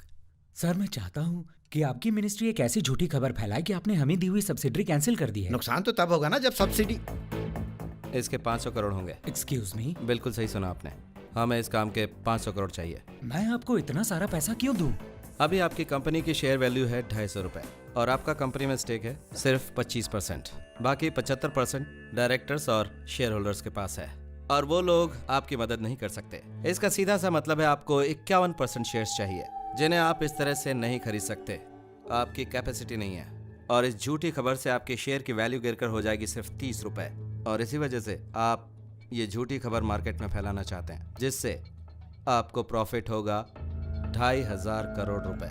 सर मैं चाहता हूँ कि आपकी मिनिस्ट्री एक ऐसी झूठी खबर फैलाए कि आपने हमें दी हुई सब्सिडी कैंसिल कर दी है। नुकसान तो तब होगा ना जब सब्सिडी। इसके 500 करोड़ होंगे। Excuse me? बिल्कुल सही सुना आपने, हमें इस काम के 500 करोड़ चाहिए। मैं आपको इतना सारा पैसा क्यों दूं? अभी आपकी कंपनी की शेयर वैल्यू है 250 रुपए और आपका कंपनी में स्टेक है सिर्फ 25%। बाकी 75% डायरेक्टर्स और शेयर होल्डर्स के पास है और वो लोग आपकी मदद नहीं कर सकते। इसका सीधा सा मतलब है आपको 51% शेयर्स चाहिए जिन्हें आप इस तरह से नहीं खरीद सकते। आपकी कैपेसिटी नहीं है और इस झूठी खबर से आपके शेयर की वैल्यू गिरकर हो जाएगी सिर्फ 30 रुपए और इसी वजह से आप ये झूठी खबर मार्केट में फैलाना चाहते हैं जिससे आपको प्रॉफिट होगा 2500 करोड़ रुपए।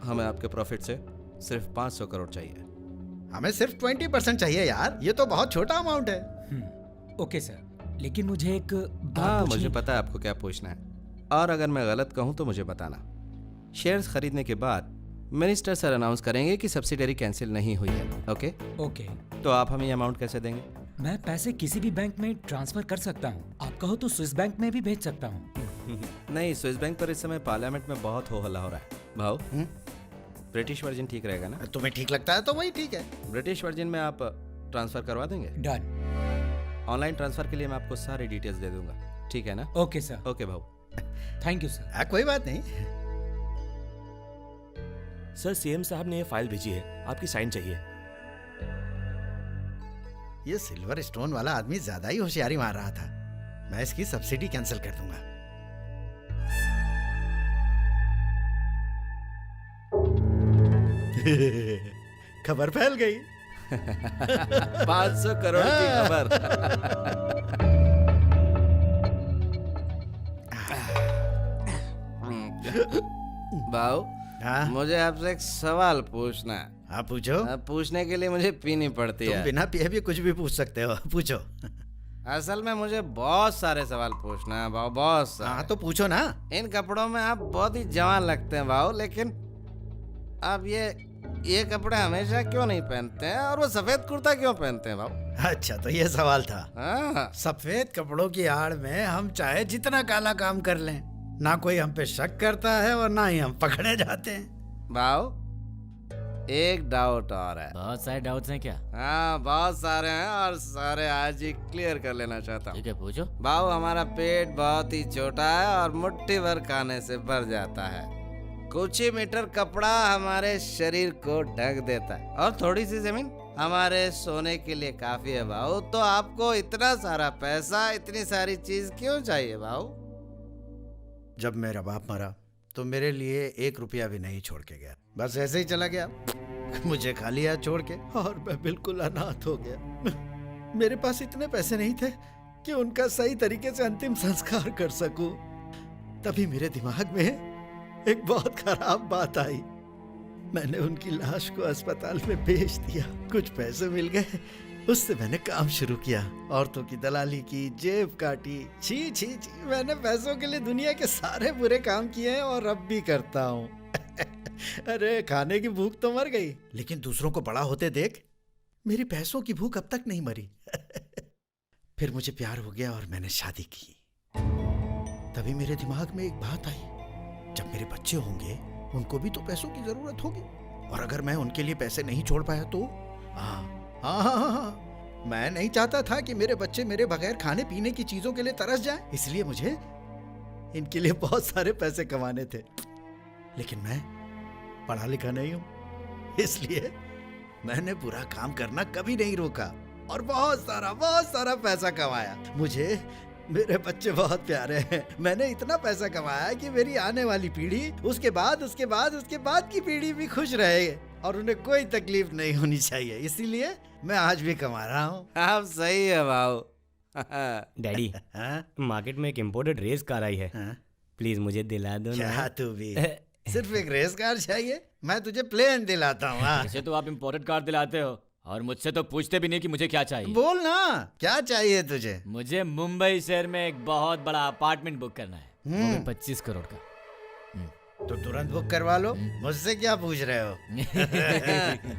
हमें आपके प्रॉफिट से सिर्फ 500 करोड़ चाहिए। हमें सिर्फ 20% चाहिए यार, ये तो बहुत छोटा अमाउंट है। ओके सर, लेकिन मुझे एक हाँ मुझे पता है आपको क्या पूछना है और अगर मैं गलत कहूँ तो मुझे बताना। शेयर्स खरीदने के बाद मिनिस्टर सर अनाउंस करेंगे कि सब्सिडरी कैंसिल नहीं हुई है। Okay okay. तो आप हमें ये अमाउंट कैसे देंगे? मैं पैसे किसी भी बैंक में ट्रांसफर कर सकता हूँ, आप कहो तो स्विस बैंक में भी भेज सकता हूँ। नहीं, स्विस बैंक पर इस समय पार्लियामेंट में बहुत हो हल्ला हो रहा है भाव। ब्रिटिश वर्जिन ठीक रहेगा ना? तुम्हें ठीक लगता है तो वही ठीक है। ब्रिटिश वर्जिन में आप ट्रांसफर करवा देंगे? डन। ऑनलाइन ट्रांसफर के लिए मैं आपको सारी डिटेल्स दे दूंगा, ठीक है ना? Okay sir. ओके भाव। Thank you sir. कोई बात नहीं सर, सीएम साहब ने ये फाइल भेजी है, आपकी साइन चाहिए। ये सिल्वर स्टोन वाला आदमी ज्यादा ही होशियारी मार रहा था। मैं इसकी सब्सिडी कैंसिल कर दूंगा। खबर फैल गई। 500 करोड़ की खबर। भाव हाँ? मुझे आपसे एक सवाल पूछना है। हाँ पूछो। पूछने के लिए मुझे पीनी पड़ती तुम है। बिना पिए भी कुछ भी पूछ सकते हो, पूछो। असल में मुझे बहुत सारे सवाल पूछना है भाऊ, बहुत सारे। हाँ तो पूछो ना। इन कपड़ों में आप बहुत ही जवान लगते हैं भाऊ, लेकिन आप ये कपड़े हमेशा क्यों नहीं पहनते हैं, और वो सफेद कुर्ता क्यों पहनते हैं भाऊ? अच्छा तो ये सवाल था। हाँ। सफेद कपड़ों की आड़ में हम चाहे जितना काला काम कर लें, ना कोई हम पे शक करता है और ना ही हम पकड़े जाते हैं। भाऊ एक डाउट और है। बहुत सारे डाउट्स हैं क्या? हाँ बहुत सारे हैं, और सारे आज ही क्लियर कर लेना चाहता हूँ। ठीक है, पूछो। भाऊ हमारा पेट बहुत ही छोटा है और मुट्ठी भर खाने से भर जाता है। कुछ ही मीटर कपड़ा हमारे शरीर को ढक देता है, और थोड़ी सी जमीन हमारे सोने के लिए काफी है भाऊ। तो आपको इतना सारा पैसा, इतनी सारी चीज क्यों चाहिए भाऊ? जब मेरा बाप मरा तो मेरे लिए 1 रुपया भी नहीं छोड़ के गया, बस ऐसे ही चला गया, मुझे खाली हाथ छोड़ के, और मैं बिल्कुल अनाथ हो गया। मेरे पास इतने पैसे नहीं थे कि उनका सही तरीके से अंतिम संस्कार कर सकूं। तभी मेरे दिमाग में एक बहुत खराब बात आई। मैंने उनकी लाश को अस्पताल में बेच दिया, कुछ पैसे मिल गए, उससे मैंने काम शुरू किया, औरतों की दलाली की, जेब काटी। छी छी छी, मैंने पैसों के लिए दुनिया के सारे बुरे काम किए हैं और अब भी करता हूँ। अरे खाने की भूख तो मर गई, लेकिन दूसरों को बड़ा होते देख मेरी पैसों की भूख अब तक नहीं मरी। फिर मुझे प्यार हो गया और मैंने शादी की। तभी मेरे दिमाग में एक बात आई, जब मेरे बच्चे होंगे उनको भी तो पैसों की जरूरत होगी, और अगर मैं उनके लिए पैसे नहीं छोड़ पाया तो हाँ, मैं नहीं चाहता था कि मेरे बच्चे मेरे बगैर खाने पीने की चीजों के लिए तरस जाएं, इसलिए मुझे इनके लिए बहुत सारे पैसे कमाने थे। लेकिन मैं पढ़ा लिखा नहीं हूं, इसलिए मैंने बुरा काम करना कभी नहीं रोका और बहुत सारा पैसा कमाया। मुझे मेरे बच्चे बहुत प्यारे हैं। मैंने इतना पैसा कमाया कि मेरी आने वाली पीढ़ी, उसके बाद की पीढ़ी भी खुश रहे और उन्हें कोई तकलीफ नहीं होनी चाहिए। इसीलिए मैं आज भी कमा रहा हूँ। आप सही है भाऊ। डैडी, मार्केट में एक इम्पोर्टेड रेस कार आई है, प्लीज मुझे दिला दो ना। क्या तू भी सिर्फ एक रेस कार चाहिए? मैं तुझे प्लेन दिलाता हूँ। वैसे तो आप इम्पोर्टेड कार दिलाते हो, और मुझसे तो पूछते भी नहीं कि मुझे क्या चाहिए। बोल ना, क्या चाहिए तुझे? मुझे मुंबई शहर में एक बहुत बड़ा अपार्टमेंट बुक करना है, वो भी 25 करोड़ का। तो तुरंत बुक करवा लो, मुझसे क्या पूछ रहे हो?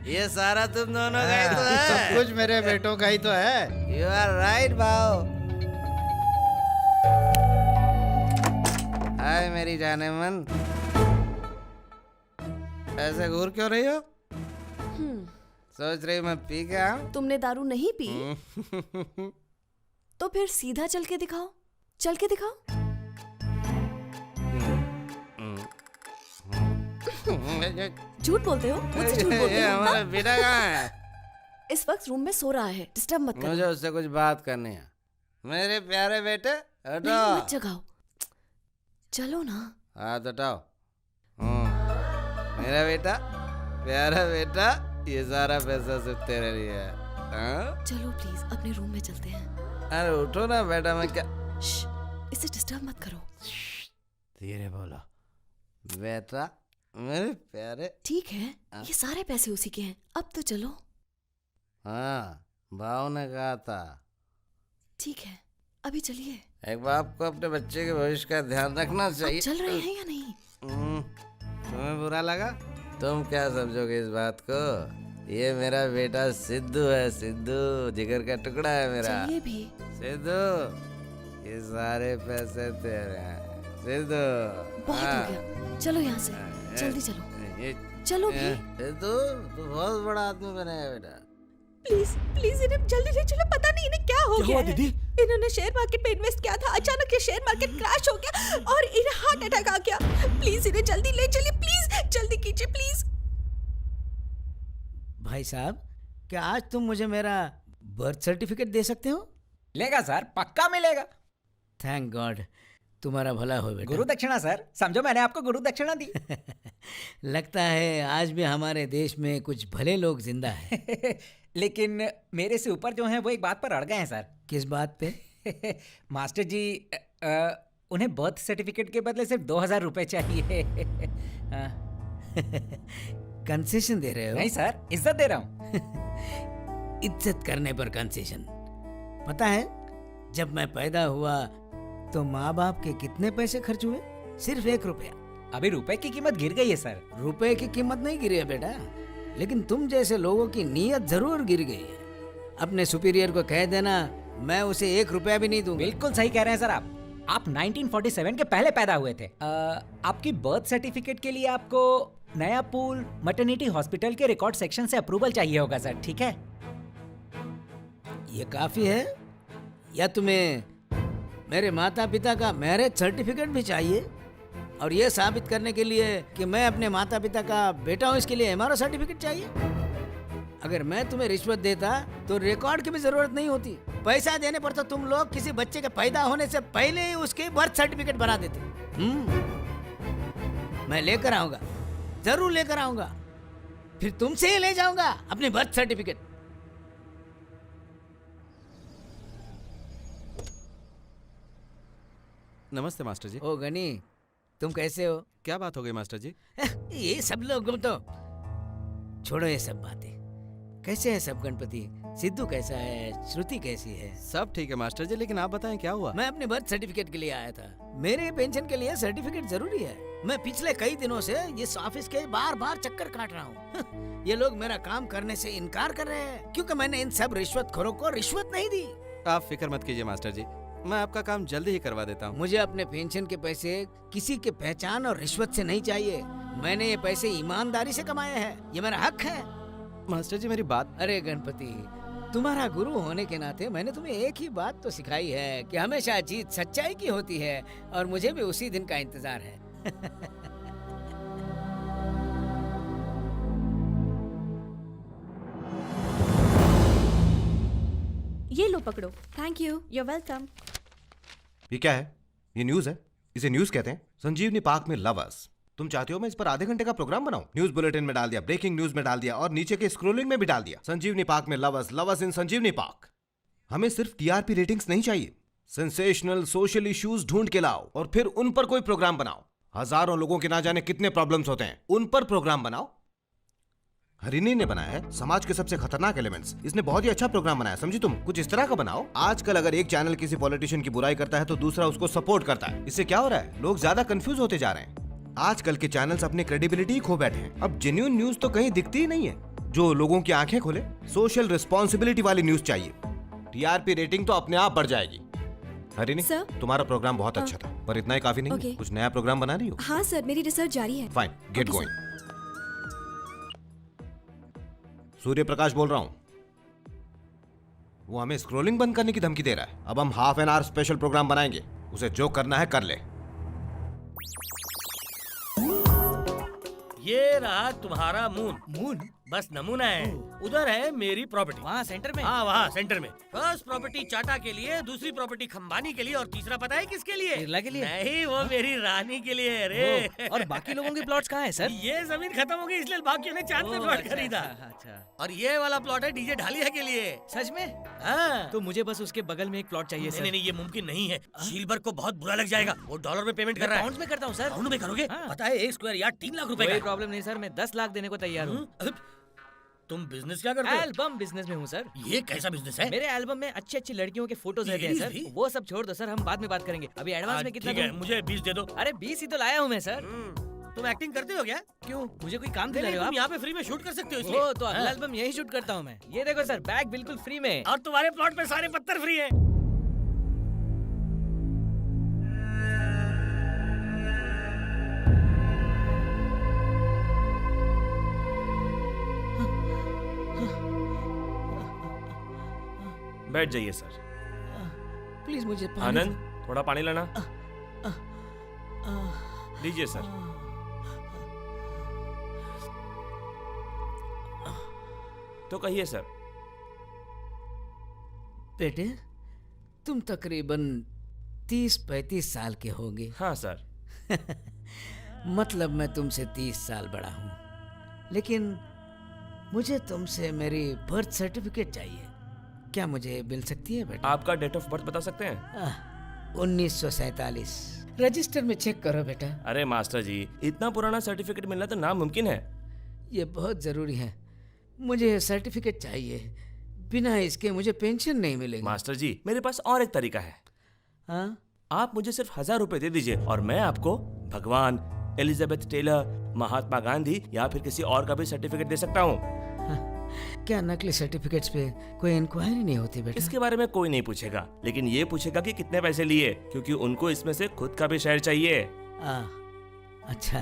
ये सारा तुम दोनों का ही तो है। सब कुछ मेरे बेटों का ही तो है। यू आर राइट भाऊ। हाय मेरी जाने मन, ऐसे घूर क्यों रही हो? सोच रही मैं पी के आऊं? तुमने दारू नहीं पी? तो फिर सीधा चल के दिखाओ, चल के दिखाओ। झूठ बोलते हो, मुझसे झूठ बोलते हो। हमारा बेटा कहाँ है? इस वक्त रूम में सो रहा है, डिस्टर्ब मत करो। मुझे उससे कुछ बात करनी है। मेरे प्यारे बेटे हटो। नहीं, मत जगाओ, चलो ना। हाथ हटाओ। मेरा बेटा, प्यारा बेटा, ये सारा पैसा सिर्फ तेरे लिए है। हाँ? चलो प्लीज अपने रूम में चलते हैं। अरे उठो ना बेटा, मैं क्या। इसे डिस्टर्ब मत करो। धीरे बोलो बेटा, मेरे प्यारे। ठीक है, ये सारे पैसे उसी के हैं, अब तो चलो। हाँ, भाव ने कहा था। ठीक है, अभी चलिए। एक बाप को अपने बच्चे के भविष्य का ध्यान रखना चाहिए। चल रहे हैं या नहीं? तुम्हें बुरा लगा? तुम क्या समझोगे इस बात को? ये मेरा बेटा सिद्धू है, सिद्धू, जिगर का टुकड़ा है मेरा। चलिए भी। सिद्धू, ये सारे पैसे तेरे हैं सिद्धू। बहुत हो गया, चलो यहाँ से, जल्दी चलो। चलो भी। सिद्धू, तू बहुत बड़ा आदमी बनेगा बेटा। प्लीज प्लीज इन्हें जल्दी ले चलो, पता नहीं इन्हें क्या हो गया है। दीदी, इन्होंने शेयर मार्केट पे इन्वेस्ट किया था, अचानक ये शेयर मार्केट क्रैश हो गया और इन्हें हार्ट अटैक आ गया। प्लीज इन्हें जल्दी ले चलिए, प्लीज जल्दी कीजिए प्लीज। भाई साहब, क्या आज तुम मुझे मेरा बर्थ सर्टिफिकेट दे सकते हो? लेगा सर, पक्का मिलेगा। थैंक गॉड, तुम्हारा भला हो बेटा। गुरु दक्षिणा सर, समझो मैंने आपको गुरु दक्षिणा दी। लगता है आज भी हमारे देश में कुछ भले लोग जिंदा हैं। लेकिन मेरे से ऊपर जो हैं वो एक बात पर अड़ गए हैं सर। किस बात पे? मास्टर जी, उन्हें बर्थ सर्टिफिकेट के बदले सिर्फ 2000 रुपए चाहिए। कंसेशन दे रहे हो? नहीं सर, इज्जत दे रहा हूँ। इज्जत करने पर कंसेशन। पता है, जब मैं पैदा हुआ तो माँ बाप के कितने पैसे खर्च हुए? सिर्फ 1 रुपया। अभी रुपए की कीमत गिर गई है सर। रुपए की कीमत नहीं गिरी है बेटा, लेकिन तुम जैसे लोगों की नीयत जरूर गिर गई है। अपने सुपीरियर को कह देना मैं उसे 1 रुपया भी नहीं दूंगा। बिल्कुल सही कह रहे हैं सर आप 1947 के पहले पैदा हुए थे। आपकी बर्थ सर्टिफिकेट के लिए आपको नया पूल मैटरनिटी हॉस्पिटल के रिकॉर्ड सेक्शन से अप्रूवल चाहिए होगा सर, ठीक है? ये काफी है या तुम्हें मेरे माता पिता का मैरिज सर्टिफिकेट भी चाहिए? और ये साबित करने के लिए कि मैं अपने माता पिता का बेटा हूँ, इसके लिए एमआरओ सर्टिफिकेट चाहिए? अगर मैं तुम्हें रिश्वत देता तो रिकॉर्ड की भी जरूरत नहीं होती। पैसा देने पर तो तुम लोग किसी बच्चे के पैदा होने से पहले ही उसके बर्थ सर्टिफिकेट बना देते। मैं लेकर आऊंगा, जरूर लेकर आऊंगा, फिर तुमसे ही ले जाऊंगा अपनी बर्थ सर्टिफिकेट। नमस्ते मास्टर जी। ओ गनी, तुम कैसे हो? क्या बात हो गई मास्टर जी? ये सब लोग तो छोड़ो ये सब बातें। कैसे है सब गणपति? सिद्धू कैसा है? श्रुति कैसी है? सब ठीक है मास्टर जी, लेकिन आप बताएं क्या हुआ? मैं अपने बर्थ सर्टिफिकेट के लिए आया था। मेरे पेंशन के लिए सर्टिफिकेट जरूरी है। मैं पिछले कई दिनों से इस ऑफिस के बार बार चक्कर काट रहा हूँ। ये लोग मेरा काम करने से इनकार कर रहे हैं क्योंकि मैंने इन सब रिश्वतखोरों को रिश्वत नहीं दी। आप फिक्र मत कीजिए मास्टर जी, मैं आपका काम जल्दी ही करवा देता हूँ। मुझे अपने पेंशन के पैसे किसी के पहचान और रिश्वत से नहीं चाहिए। मैंने ये पैसे ईमानदारी से कमाए हैं, ये मेरा हक है। मास्टर जी मेरी बात। अरे गणपति, तुम्हारा गुरु होने के नाते मैंने तुम्हें एक ही बात तो सिखाई है कि हमेशा जीत सच्चाई की होती है, और मुझे भी उसी दिन का इंतजार है। ये लो पकड़ो। Thank you. You're welcome. ये क्या है? ये न्यूज है? इसे न्यूज कहते हैं? संजीवनी पार्क में लवर्स। तुम चाहते हो मैं इस पर आधे घंटे का प्रोग्राम बनाऊं? न्यूज बुलेटिन में डाल दिया, ब्रेकिंग न्यूज में डाल दिया, और नीचे के स्क्रोलिंग में भी डाल दिया। संजीवनी पार्क में लवर्स, लवर्स इन संजीवनी पार्क। हमें सिर्फ टीआरपी रेटिंग्स नहीं चाहिए, सेंसेशनल सोशल इश्यूज ढूंढ के लाओ और फिर उन पर कोई प्रोग्राम बनाओ। हजारों लोगों के ना जाने कितने प्रॉब्लम्स होते हैं, उन पर प्रोग्राम बनाओ। हरिनी ने बनाया है समाज के सबसे खतरनाक एलिमेंट्स। इसने बहुत ही अच्छा प्रोग्राम बनाया, समझी तुम? कुछ इस तरह का बनाओ। आजकल अगर एक चैनल किसी पॉलिटिशियन की बुराई करता है तो दूसरा उसको सपोर्ट करता है। इससे क्या हो रहा है? लोग ज्यादा कंफ्यूज होते जा रहे हैं। आजकल के चैनल्स अपनी क्रेडिबिलिटी खो बैठे हैं। अब जेन्युइन न्यूज तो कहीं दिखती ही नहीं है जो लोगों की आंखें खोले। सोशल रिस्पॉन्सिबिलिटी वाली न्यूज चाहिए। टीआरपी रेटिंग तो अपने आप बढ़ जाएगी। हरिनी, तुम्हारा प्रोग्राम बहुत अच्छा था, पर इतना ही काफी नहीं है। कुछ नया प्रोग्राम बना रही हो? हाँ सर, मेरी रिसर्च जारी है। Fine, get going. Surya Prakash बोल रहा हूं। वो हमें स्क्रोलिंग बंद करने की धमकी दे रहा है। अब हम half an hour special programme बनाएंगे, उसे जो करना है कर ले। ये रहा तुम्हारा मून बस नमूना है। उधर है मेरी प्रॉपर्टी, वहाँ सेंटर में। हाँ वहाँ सेंटर में। फर्स्ट प्रॉपर्टी चाटा के लिए, दूसरी प्रॉपर्टी खंबानी के लिए, और तीसरा पता है किसके लिए? बिरला के लिए? नहीं, वो मेरी रानी के लिए। अरे और बाकी लोगों के प्लॉट्स कहाँ हैं सर? ये जमीन खत्म हो गई इसलिए बाकियों ने चांद में प्लॉट खरीदा। अच्छा। और ये वाला प्लॉट है डीजे ढालिया के लिए। सच में? हाँ। तो मुझे बस उसके बगल में एक प्लॉट चाहिए सर। नहीं, ये मुमकिन नहीं है। शीलबर्ग को बहुत बुरा लग जाएगा, वो डॉलर में पेमेंट कर रहा है। पाउंड में करता हूँ सर। पाउंड में करोगे? पता है 1 स्क्वायर यार्ड 3 लाख रुपए का। कोई प्रॉब्लम नहीं सर, मैं 10 लाख देने को तैयार हूँ। तुम बिजनेस क्या करते हो? एल्बम बिजनेस में हूँ सर। ये कैसा बिजनेस है? मेरे एल्बम में अच्छी अच्छी लड़कियों के फोटोज रहते हैं सर। वो सब छोड़ दो सर, हम बाद में बात करेंगे। अभी एडवांस में कितना? ठीक है, मुझे 20 दे दो। अरे 20 ही तो लाया हूँ मैं सर। तुम एक्टिंग करते हो क्या? क्यों, मुझे कोई काम दिला रहे हो आप? यहाँ पे फ्री में शूट कर सकते हो इसलिए। तो अगला एल्बम यही शूट करता हूँ मैं। ये देखो सर, बैग बिल्कुल फ्री में। और तुम्हारे प्लॉट पे सारे पत्थर फ्री है। बैठ जाइए सर। प्लीज मुझे पानी। आनंद, थोड़ा पानी लाना। लीजिए सर। तो कहिए सर। बेटे, तुम तकरीबन 30-35 साल के होंगे। हाँ सर। मतलब मैं तुमसे 30 साल बड़ा हूँ, लेकिन मुझे तुमसे मेरी बर्थ सर्टिफिकेट चाहिए। क्या मुझे मिल सकती है बेटा? आपका डेट ऑफ बर्थ बता सकते हैं? 1947। रजिस्टर में चेक करो बेटा। अरे मास्टर जी, इतना पुराना सर्टिफिकेट मिलना तो नामुमकिन है। ये बहुत जरूरी है, मुझे ये सर्टिफिकेट चाहिए, बिना इसके मुझे पेंशन नहीं मिलेगी। मास्टर जी, मेरे पास और एक तरीका है। हाँ? आप मुझे सिर्फ 1000 रुपए दे दीजिए और मैं आपको भगवान, एलिजाबेथ टेलर, महात्मा गांधी या फिर किसी और का भी सर्टिफिकेट दे सकता हूँ। क्या नकली सर्टिफिकेट्स पे कोई इंक्वायरी नहीं होती बेटा? इसके बारे में कोई नहीं पूछेगा, लेकिन ये पूछेगा कि कितने पैसे लिए, क्योंकि उनको इसमें से खुद का भी शेयर चाहिए। अच्छा,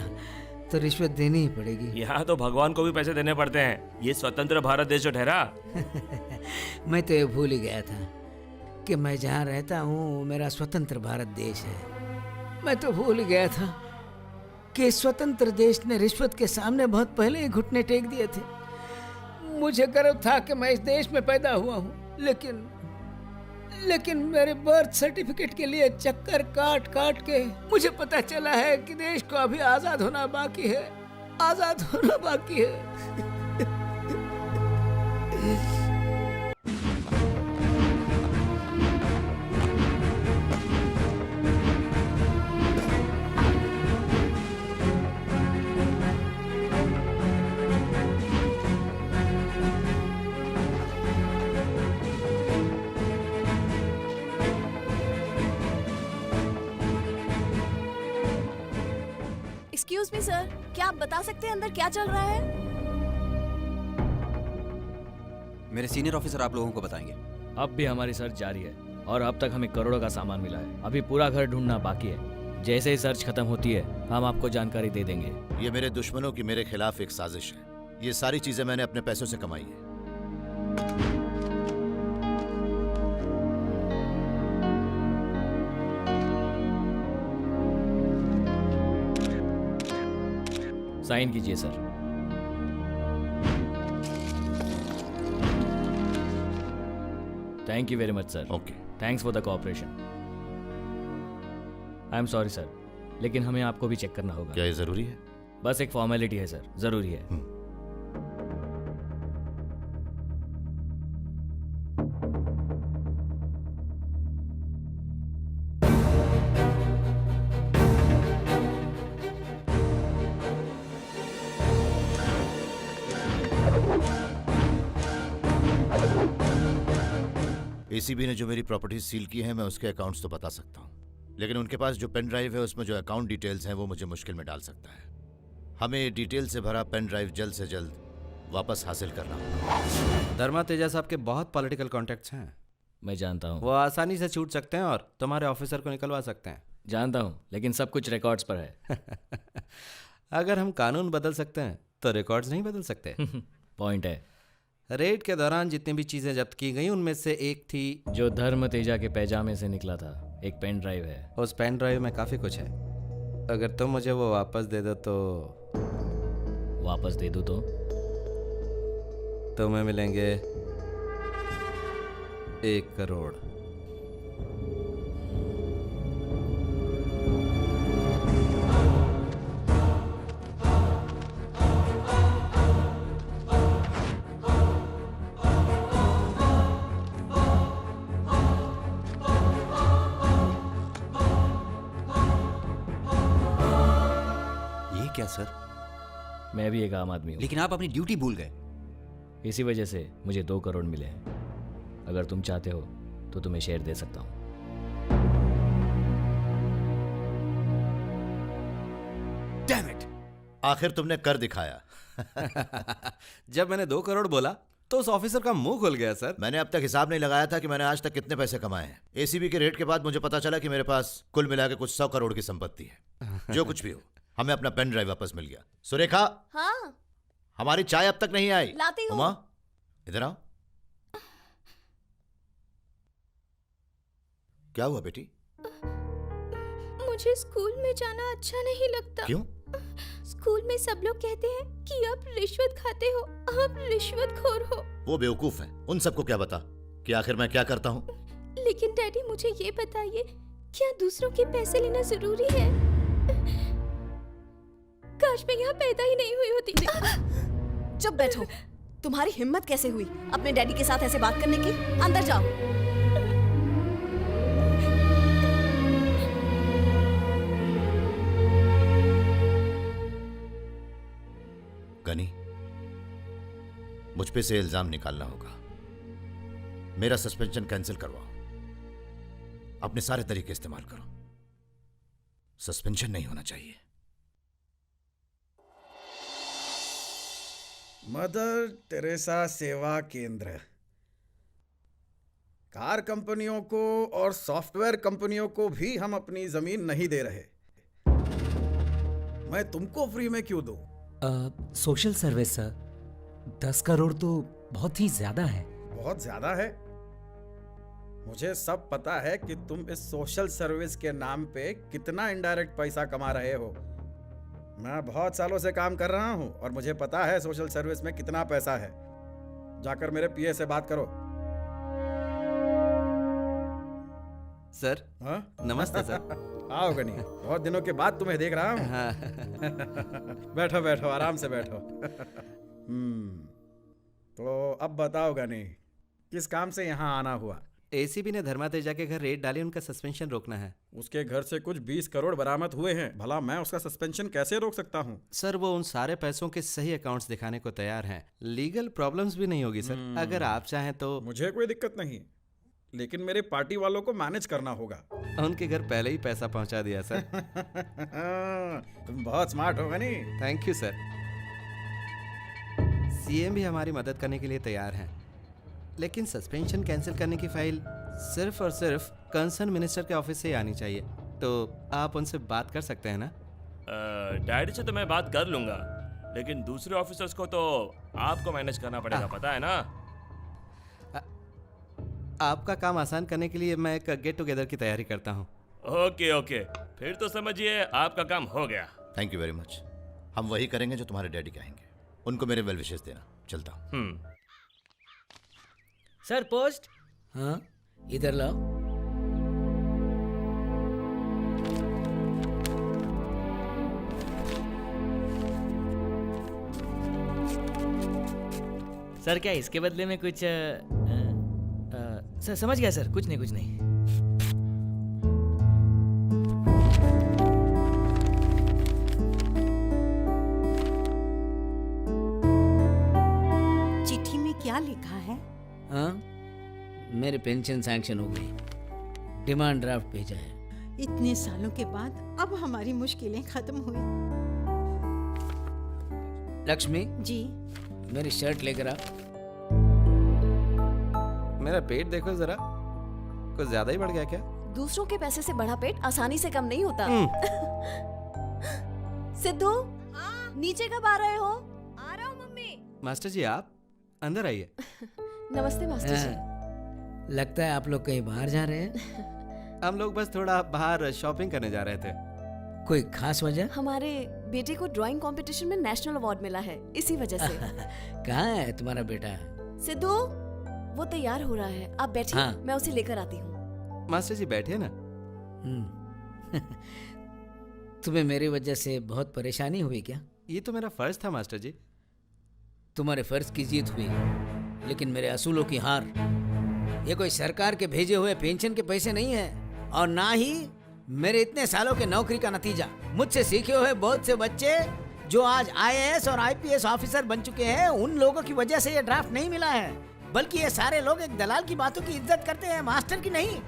तो रिश्वत देनी ही पड़ेगी। यहाँ तो भगवान को भी पैसे देने पड़ते हैं। ये स्वतंत्र भारत देश जो ठहरा। मैं तो ये भूल ही गया था कि मैं जहाँ रहता हूँ मेरा स्वतंत्र भारत देश है। मैं तो भूल ही गया था कि स्वतंत्र देश ने रिश्वत के सामने बहुत पहले ही घुटने टेक दिए थे। मुझे गर्व था कि मैं इस देश में पैदा हुआ हूँ, लेकिन मेरे बर्थ सर्टिफिकेट के लिए चक्कर काट काट के मुझे पता चला है कि देश को अभी आजाद होना बाकी है, आजाद होना बाकी है। एक्सक्यूज मी सर, क्या आप बता सकते हैं अंदर क्या चल रहा है? मेरे सीनियर ऑफिसर आप लोगों को बताएंगे। अब भी हमारी सर्च जारी है और अब तक हमें करोड़ों का सामान मिला है। अभी पूरा घर ढूंढना बाकी है। जैसे ही सर्च खत्म होती है हम आपको जानकारी दे देंगे। ये मेरे दुश्मनों की मेरे खिलाफ एक साजिश है। ये सारी चीजें मैंने अपने पैसों से कमाई है। साइन कीजिए sir. Thank you very much sir. Okay, thanks for the cooperation. I am sorry sir, लेकिन हमें आपको भी चेक करना होगा। क्या ये जरूरी है? बस एक फॉर्मेलिटी है सर, जरूरी है। एसीबी ने जो मेरी प्रॉपर्टी सील की है मैं उसके अकाउंट्स तो बता सकता हूँ, लेकिन उनके पास जो पेन ड्राइव है उसमें जो अकाउंट डिटेल्स हैं वो मुझे मुश्किल में डाल सकता है। हमें ये डिटेल से भरा पेन ड्राइव जल्द से जल्द वापस हासिल करना होगा। धर्मा तेजा साहब के बहुत पॉलिटिकल कॉन्टैक्ट्स हैं। मैं जानता हूँ। वो आसानी से छूट सकते हैं और तुम्हारे ऑफिसर को निकलवा सकते हैं। जानता हूँ, लेकिन सब कुछ रिकॉर्ड्स पर है। अगर हम कानून बदल सकते हैं तो रिकॉर्ड्स नहीं बदल सकते। पॉइंट है। रेड के दौरान जितनी भी चीजें जब्त की गई उनमें से एक थी जो धर्म तेजा के पैजामे से निकला था, एक पेन ड्राइव है। उस पेन ड्राइव में काफी कुछ है। अगर तुम मुझे वो वापस दे दो तो वापस दे दूं तो तुम्हें मिलेंगे 1 करोड़। क्या सर? मैं भी एक आम आदमी हूँ। लेकिन आप अपनी ड्यूटी भूल गए। इसी वजह से मुझे 2 करोड़ मिले हैं। अगर तुम चाहते हो तो तुम्हें शेयर दे सकता हूँ। Damn it! आखिर तुमने कर दिखाया। जब मैंने 2 करोड़ बोला तो उस ऑफिसर का मुंह खुल गया सर। मैंने अब तक हिसाब नहीं लगाया था कि मैंने आज तक कितने पैसे कमाए हैं। एसीबी के रेट के बाद मुझे पता चला कि मेरे पास कुल मिला के कुछ 100 करोड़ की संपत्ति है। जो कुछ भी हो, हमें अपना पेन ड्राइव वापस मिल गया। सुरेखा, हाँ, हमारी चाय अब तक नहीं आई। लाती हूँ। उमा, इधर आओ। क्या हुआ बेटी? मुझे स्कूल में जाना अच्छा नहीं लगता। क्यों? स्कूल में सब लोग कहते हैं कि आप रिश्वत खाते हो, आप रिश्वतखोर हो। वो बेवकूफ हैं। उन सबको क्या बता कि आखिर मैं क्या करता हूँ। लेकिन डैडी मुझे ये बताइए, क्या दूसरों के पैसे लेना जरूरी है? काश मैं यहाँ पैदा ही नहीं हुई होती। चुप बैठो। तुम्हारी हिम्मत कैसे हुई अपने डैडी के साथ ऐसे बात करने की? अंदर जाओ। मुझ पे से इल्जाम निकालना होगा। मेरा सस्पेंशन कैंसिल करवाओ, अपने सारे तरीके इस्तेमाल करो, सस्पेंशन नहीं होना चाहिए। मदर टेरेसा सेवा केंद्र। कार कंपनियों को और सॉफ्टवेयर कंपनियों को भी हम अपनी जमीन नहीं दे रहे। मैं तुमको फ्री में क्यों दूं? सोशल सर्विस सर, 10 करोड़ तो बहुत ही ज्यादा है। बहुत ज्यादा है? मुझे सब पता है कि तुम इस सोशल सर्विस के नाम पे कितना इनडायरेक्ट पैसा कमा रहे हो। मैं बहुत सालों से काम कर रहा हूं और मुझे पता है सोशल सर्विस में कितना पैसा है। जाकर मेरे पीए से बात करो। सर। हाँ? नमस्ते सर। आओ गनी, बहुत दिनों के बाद तुम्हें देख रहा हूँ। हाँ। बैठो बैठो, आराम से बैठो। तो अब बताओ गनी, किस काम से यहाँ आना हुआ? एसीबी ने धर्मा तेजा के घर रेड डाली, उनका सस्पेंशन रोकना है। उसके घर से कुछ 20 करोड़ बरामद हुए हैं, भला मैं उसका सस्पेंशन कैसे रोक सकता हूँ? सर वो उन सारे पैसों के सही अकाउंट्स दिखाने को तैयार हैं। लीगल प्रॉब्लम्स भी नहीं होगी सर, अगर आप चाहें तो। मुझे कोई दिक्कत नहीं, लेकिन मेरे पार्टी वालों को मैनेज करना होगा। उनके घर पहले ही पैसा पहुंचा दिया सर। तुम बहुत स्मार्ट हो Ghani. Thank you sir. CM भी हमारी मदद करने के लिए तैयार हैं, लेकिन सस्पेंशन कैंसिल करने की फाइल सिर्फ और सिर्फ कंसर्न मिनिस्टर के ऑफिस से ही आनी चाहिए। तो आप उनसे बात कर सकते हैं ना? डैडी से तो मैं बात कर लूंगा, लेकिन दूसरे ऑफिसर्स को तो आपको मैनेज करना पड़ेगा, पता है ना? आपका काम आसान करने के लिए मैं एक गेट टुगेदर की तैयारी करता हूँ। ओके ओके, फिर तो समझिए आपका काम हो गया। Thank you very much. हम वही करेंगे जो तुम्हारे डैडी कहेंगे। उनको मेरे वेल विशेस देना। चलता हूँ। Sir post. हाँ इधर लाओ। सर क्या इसके बदले में कुछ सर समझ गया सर, कुछ नहीं। चिट्ठी में क्या लिखा है? हाँ मेरे पेंशन सैंक्शन हो गई, डिमांड ड्राफ्ट भेजा है। इतने सालों के बाद अब हमारी मुश्किलें खत्म हुई। लक्ष्मी जी मेरी शर्ट लेकर आ। मेरा पेट देखो जरा, कुछ ज्यादा ही बढ़ गया क्या? दूसरों के पैसे से बड़ा पेट आसानी से कम नहीं होता। सिद्धू नीचे कब आ रहे हो? आ रहा हूँ मम्मी। मास्टर जी आप अंदर आइए। नमस्ते मास्टर जी। लगता है आप लोग कहीं बाहर जा रहे हैं। हम लोग बस थोड़ा बाहर शॉपिंग करने जा रहे थे। कोई खास वजह? हमारे बेटे को ड्राइंग कंपटीशन में नेशनल अवार्ड मिला है, इसी वजह से। कहाँ है तुम्हारा बेटा? सिद्धू वो तैयार हो रहा है, आप बैठिए। हाँ। मैं उसे लेकर आती हूँ। मास्टर जी बैठिए ना। तुम्हें मेरी वजह से बहुत परेशानी हुई क्या? ये तो मेरा फर्ज था मास्टर जी। तुम्हारे फर्ज की जीत हुई, लेकिन मेरे असूलों की हार। ये कोई सरकार के भेजे हुए पेंशन के पैसे नहीं है, और ना ही मेरे इतने सालों के नौकरी का नतीजा। मुझसे सीखे हुए बहुत से बच्चे जो आज IAS और IPS ऑफिसर बन चुके हैं, उन लोगों की वजह से ये ड्राफ्ट नहीं मिला है, बल्कि ये सारे लोग एक दलाल की बातों की इज्जत करते हैं, मास्टर की नहीं।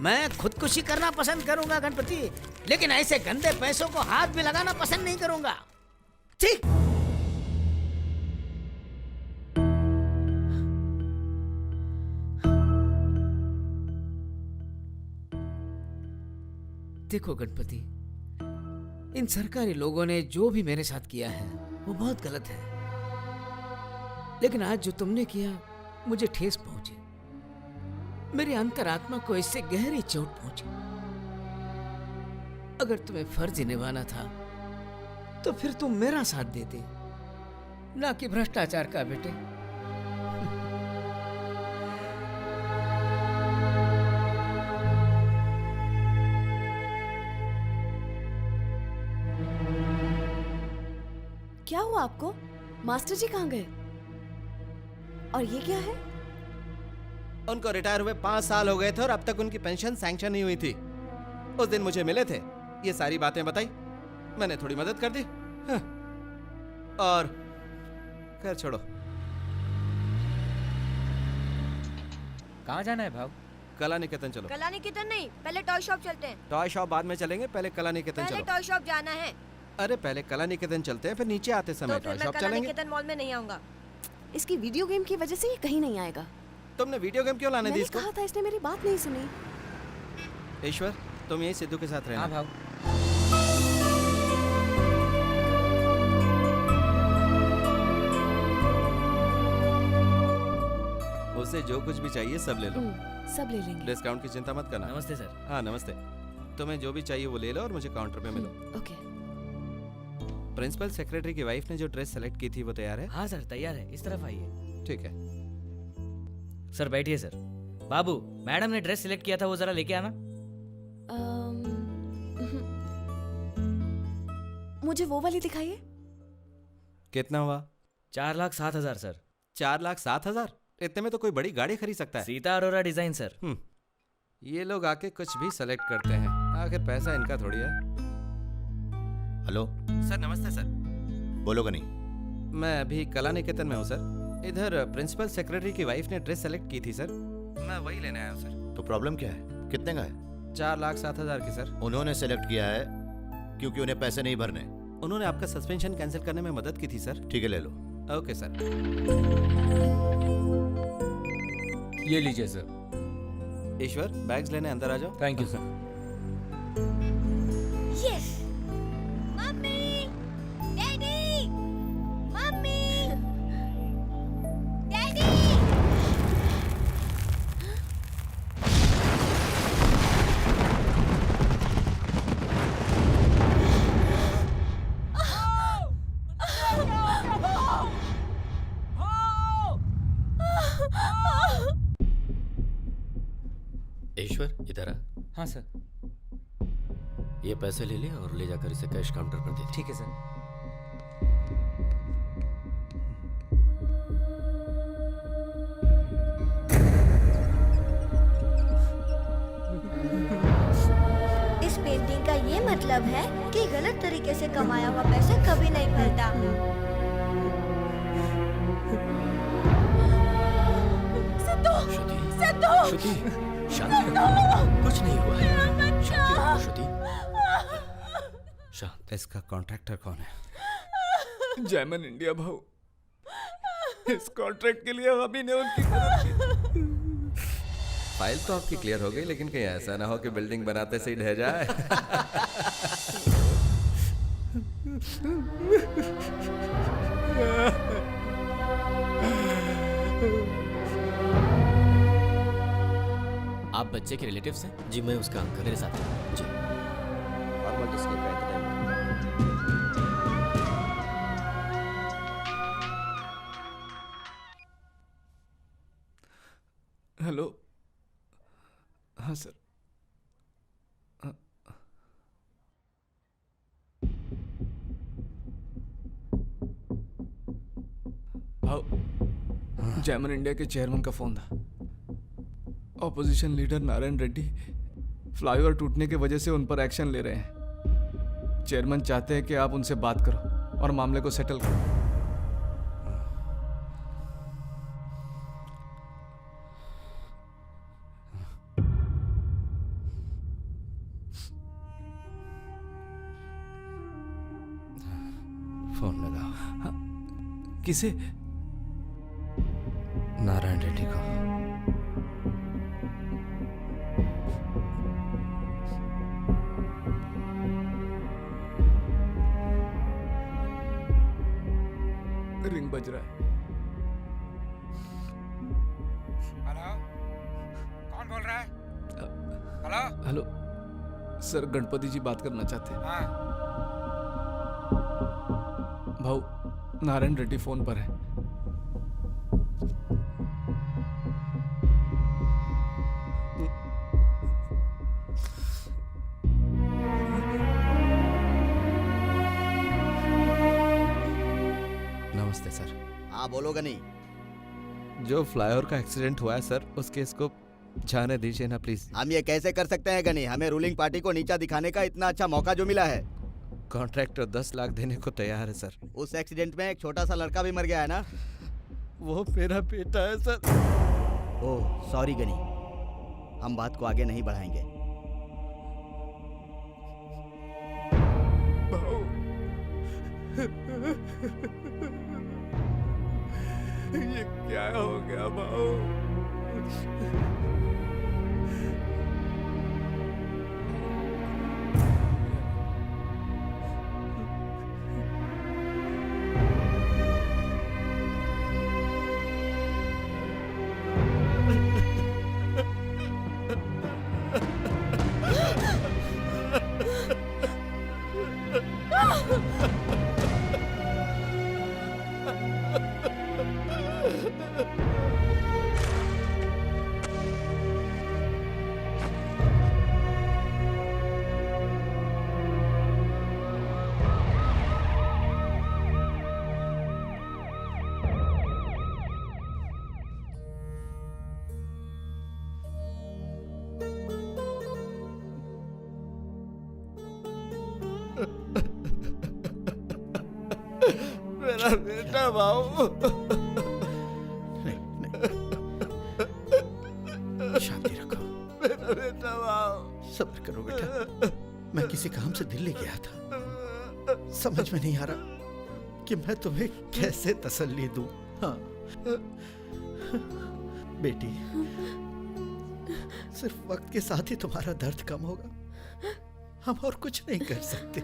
मैं खुदकुशी करना पसंद करूंगा गणपति, लेकिन ऐसे गंदे पैसों को हाथ भी लगाना पसंद नहीं करूंगा। ठीक? देखो गणपति, इन सरकारी लोगों ने जो भी मेरे साथ किया है वो बहुत गलत है, लेकिन आज जो तुमने किया मुझे ठेस पहुंची। मेरी अंतरात्मा को इससे गहरी चोट पहुंची। अगर तुम्हें फर्ज निभाना था तो फिर तुम मेरा साथ देते, ना कि भ्रष्टाचार का बेटे। क्या हुआ आपको? मास्टर जी कहाँ गए? और ये क्या है? उनको रिटायर हुए 5 साल हो गए थे और अब तक उनकी पेंशन सैंक्शन नहीं हुई थी। उस दिन मुझे मिले थे, ये सारी बातें बताई, मैंने थोड़ी मदद कर दी। हाँ। और खैर छोड़ो, कहाँ जाना है भाव? कला निकेतन चलो। कला निकेतन नहीं, पहले टॉय शॉप चलते हैं। टॉय शॉप बाद में चलेंगे, पहले कला निकेतन पहले चलो। टॉय शॉप जाना है। अरे पहले कला निकेतन चलते हैं, फिर नीचे आते तो समय फिर टॉय मैं शॉप कला चलेंगे। निकेतन मॉल में नहीं आऊंगा। इसकी वीडियो गेम की वजह से ये कहीं नहीं आएगा। तुमने वीडियो गेम क्यों लाने दी मैंने इसको? कहा था, इसने मेरी बात नहीं सुनी। ईश्वर तुम यही सिद्धू के साथ रहना। हाँ भाव। उसे जो कुछ भी चाहिए सब ले लो। सब ले लेंगे। डिस्काउंट की चिंता मत करना। नमस्ते सर। हाँ नमस्ते। तुम्हें जो भी चाहिए वो ले लो और मुझे काउंटर पे मिलो। ओके। प्रिंसिपल सेक्रेटरी की वाइफ ने जो ड्रेस सेलेक्ट की थी वो तैयार है? हाँ सर तैयार है, इस तरफ आइए। ठीक है सर बैठिए सर। बाबू मैडम ने ड्रेस सिलेक्ट किया था वो जरा लेके आना। मुझे वो वाली दिखाइए। कितना हुआ? 4,07,000 सर। 4,07,000? इतने में तो कोई बड़ी गाड़ी खरीद सकता है। Sita Arora design sir. ये लोग आके कुछ भी सेलेक्ट करते हैं, आखिर पैसा इनका थोड़ी है। हेलो सर नमस्ते सर। बोलो गनी। मैं अभी कला निकेतन में हूँ सर। इधर प्रिंसिपल सेक्रेटरी की वाइफ ने ड्रेस सेलेक्ट की थी सर, मैं वही लेने आया हूँ सर। तो प्रॉब्लम क्या है? कितने का है? 4,07,000 की सर। उन्होंने सेलेक्ट किया है क्योंकि उन्हें पैसे नहीं भरने। उन्होंने आपका सस्पेंशन कैंसिल करने में मदद की थी सर। ठीक है ले लो। Okay sir. ये लीजिए सर। ईश्वर बैग्स लेने अंदर आ जाओ। Thank you sir. Yes mummy, daddy, mummy, daddy. Ishwar इधर आ। हाँ सर। ये पैसे ले ले और ले जाकर इसे कैश काउंटर पर दे दे। ठीक है सर। इस पेंटिंग का ये मतलब है कि गलत तरीके से कमाया हुआ पैसा कभी नहीं फलता। श्रुति शांत रहो, कुछ नहीं हुआ है। शांति रहो श्रुति। शांत। इसका कॉन्ट्रैक्टर कौन है? जैमन इंडिया भाऊ। इस कॉन्ट्रैक्ट के लिए हम ही ने उनकी मदद की। फाइल तो आपकी क्लियर हो गई, लेकिन कहीं ऐसा ना हो कि बिल्डिंग बनाते से ही ढह जाए। आप बच्चे के रिलेटिव्स हैं? जी मैं उसका अंकल। मेरे साथ जी। हेलो। हाँ सर। भाव जैमन इंडिया के चेयरमैन का फोन था। Opposition leader Narayan Reddy flyover टूटने की वजह से उन पर एक्शन ले रहे हैं। चेयरमैन चाहते हैं कि आप उनसे बात करो और मामले को सेटल करो। फोन लगाओ। किसे? नारायण रेड्डी को। रिंग बज रहा है। हेलो, कौन बोल रहा है? हेलो। हेलो सर, गणपति जी बात करना चाहते हैं। हाँ। भाऊ नारायण रेड्डी फोन पर है। नमस्ते सर। हाँ बोलो गनी। जो फ्लाईओवर का एक्सीडेंट हुआ है सर, उस केस को जाने दीजिए ना प्लीज। हम ये कैसे कर सकते हैं गनी? हमें रूलिंग पार्टी को नीचा दिखाने का इतना अच्छा मौका जो मिला है। कॉन्ट्रैक्टर 10 लाख देने को तैयार है सर। उस एक्सीडेंट में एक छोटा सा लड़का भी मर गया है ना? वो मेरा बेटा है सर। ओह सॉरी गनी, हम बात को आगे नहीं बढ़ाएंगे। ये क्या हो गया भाऊ? मेरा बेटा बाबू। शांति रखो। मेरा बेटा बाबू। सब्र करो बेटा, मैं किसी काम से दिल्ली गया था, समझ में नहीं आ रहा कि मैं तुम्हें कैसे तसल्ली दूं। हाँ बेटी, सिर्फ वक्त के साथ ही तुम्हारा दर्द कम होगा, हम और कुछ नहीं कर सकते।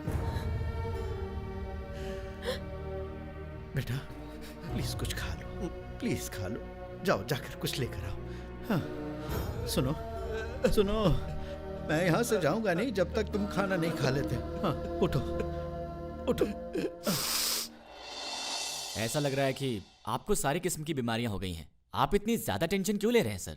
बेटा प्लीज कुछ खा लो, प्लीज खा लो, जाओ जाकर कुछ लेकर आओ। हाँ सुनो सुनो, मैं यहाँ से जाऊंगा नहीं जब तक तुम खाना नहीं खा लेते। हाँ उठो उठो। ऐसा लग रहा है कि आपको सारी किस्म की बीमारियां हो गई हैं। आप इतनी ज्यादा टेंशन क्यों ले रहे हैं सर?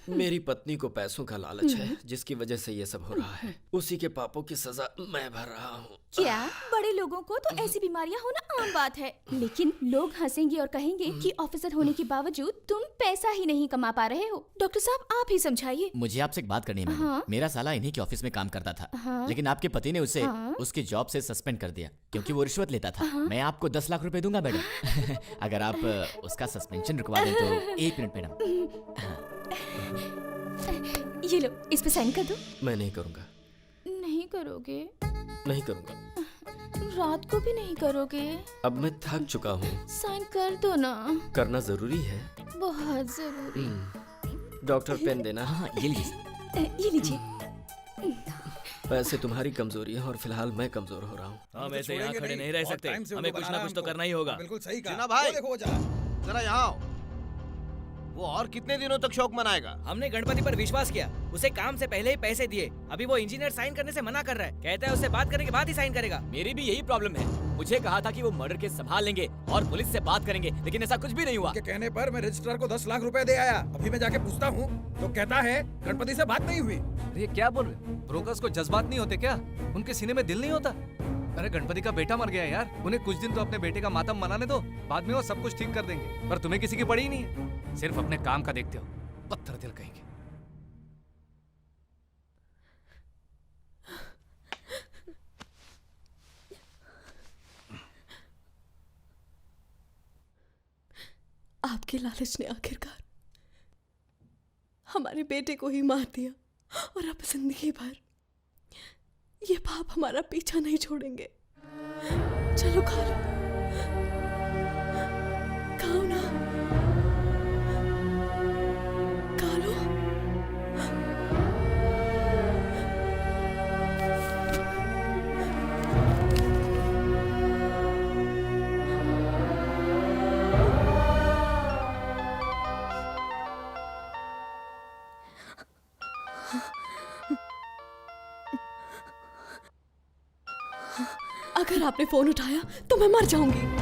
मेरी पत्नी को पैसों का लालच है, जिसकी वजह से ये सब हो रहा है। उसी के पापों की सजा मैं भर रहा हूँ। क्या बड़े लोगों को तो ऐसी बीमारियां होना आम बात है, लेकिन लोग हंसेंगे और कहेंगे कि ऑफिसर होने के बावजूद तुम पैसा ही नहीं कमा पा रहे हो। डॉक्टर साहब आप ही समझाइए। मुझे आपसे एक बात करनी है। हाँ? मेरा साला इन्हीं के ऑफिस में काम करता था। हाँ? लेकिन आपके पति ने उसे उसकी जॉब से सस्पेंड कर दिया क्योंकि वो रिश्वत लेता था। मैं आपको 10 लाख रुपए दूंगा मैडम। अगर आप उसका सस्पेंशन रुकवा दें तो। 1 मिनट मैडम। ये लो, इस पे साइन कर दो। मैं नहीं करूँगा। नहीं करोगे? नहीं करूँगा। रात को भी नहीं करोगे? अब मैं थक चुका हूँ। साइन कर दो ना। करना जरूरी है। बहुत जरूरी। डॉक्टर पेन देना। हाँ ये लीजिए। ये लीजिए। वैसे तुम्हारी कमजोरी है और फिलहाल मैं कमजोर हो रहा हूँ। हम ऐसे यहाँ खड़े नहीं रह सकते, हमें कुछ ना कुछ तो करना ही होगा। बिल्कुल सही कहा। जिना भाई, देखो जरा यहाँ आओ। वो और कितने दिनों तक शौक मनाएगा? हमने गणपति पर विश्वास किया, उसे काम से पहले ही पैसे दिए। अभी वो इंजीनियर साइन करने से मना कर रहा है, कहता है उससे बात करने के बाद ही साइन करेगा। मेरी भी यही प्रॉब्लम है। मुझे कहा था कि वो मर्डर केस संभाल लेंगे और पुलिस से बात करेंगे, लेकिन ऐसा कुछ भी नहीं हुआ। के कहने पर मैं रजिस्ट्रार को 10 लाख रुपए दे आया। अभी मैं जाके पूछता हूँ तो कहता है गणपति से बात नहीं हुई। ये क्या बोल रहे? ब्रोकर्स को जज्बात नहीं होते क्या? उनके सीने में दिल नहीं होता? अरे गणपति का बेटा मर गया यार, उन्हें कुछ दिन तो अपने बेटे का मातम मनाने दो, बाद में वो सब कुछ ठीक कर देंगे। पर तुम्हें किसी की पड़ी ही नहीं है, सिर्फ अपने काम का देखते हो। पत्थर दिल कहेंगे। आपके लालच ने आखिरकार हमारे बेटे को ही मार दिया, और अब जिंदगी भर ये पाप हमारा पीछा नहीं छोड़ेंगे। चलो खा लो, खाओ ना, खा लो। अगर आपने फोन उठाया तो मैं मर जाऊंगी।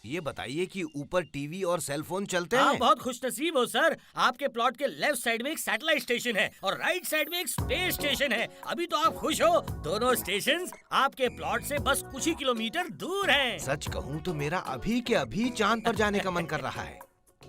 ये बताइए कि ऊपर टीवी और सेल फोन चलते आप हैं? बहुत खुशनसीब हो सर। आपके प्लॉट के लेफ्ट साइड में एक सैटेलाइट स्टेशन है और राइट साइड में एक स्पेस स्टेशन है। अभी तो आप खुश हो। दोनों स्टेशंस आपके प्लॉट से बस कुछ ही किलोमीटर दूर हैं। सच कहूँ तो मेरा अभी के अभी चांद पर जाने का मन कर रहा है।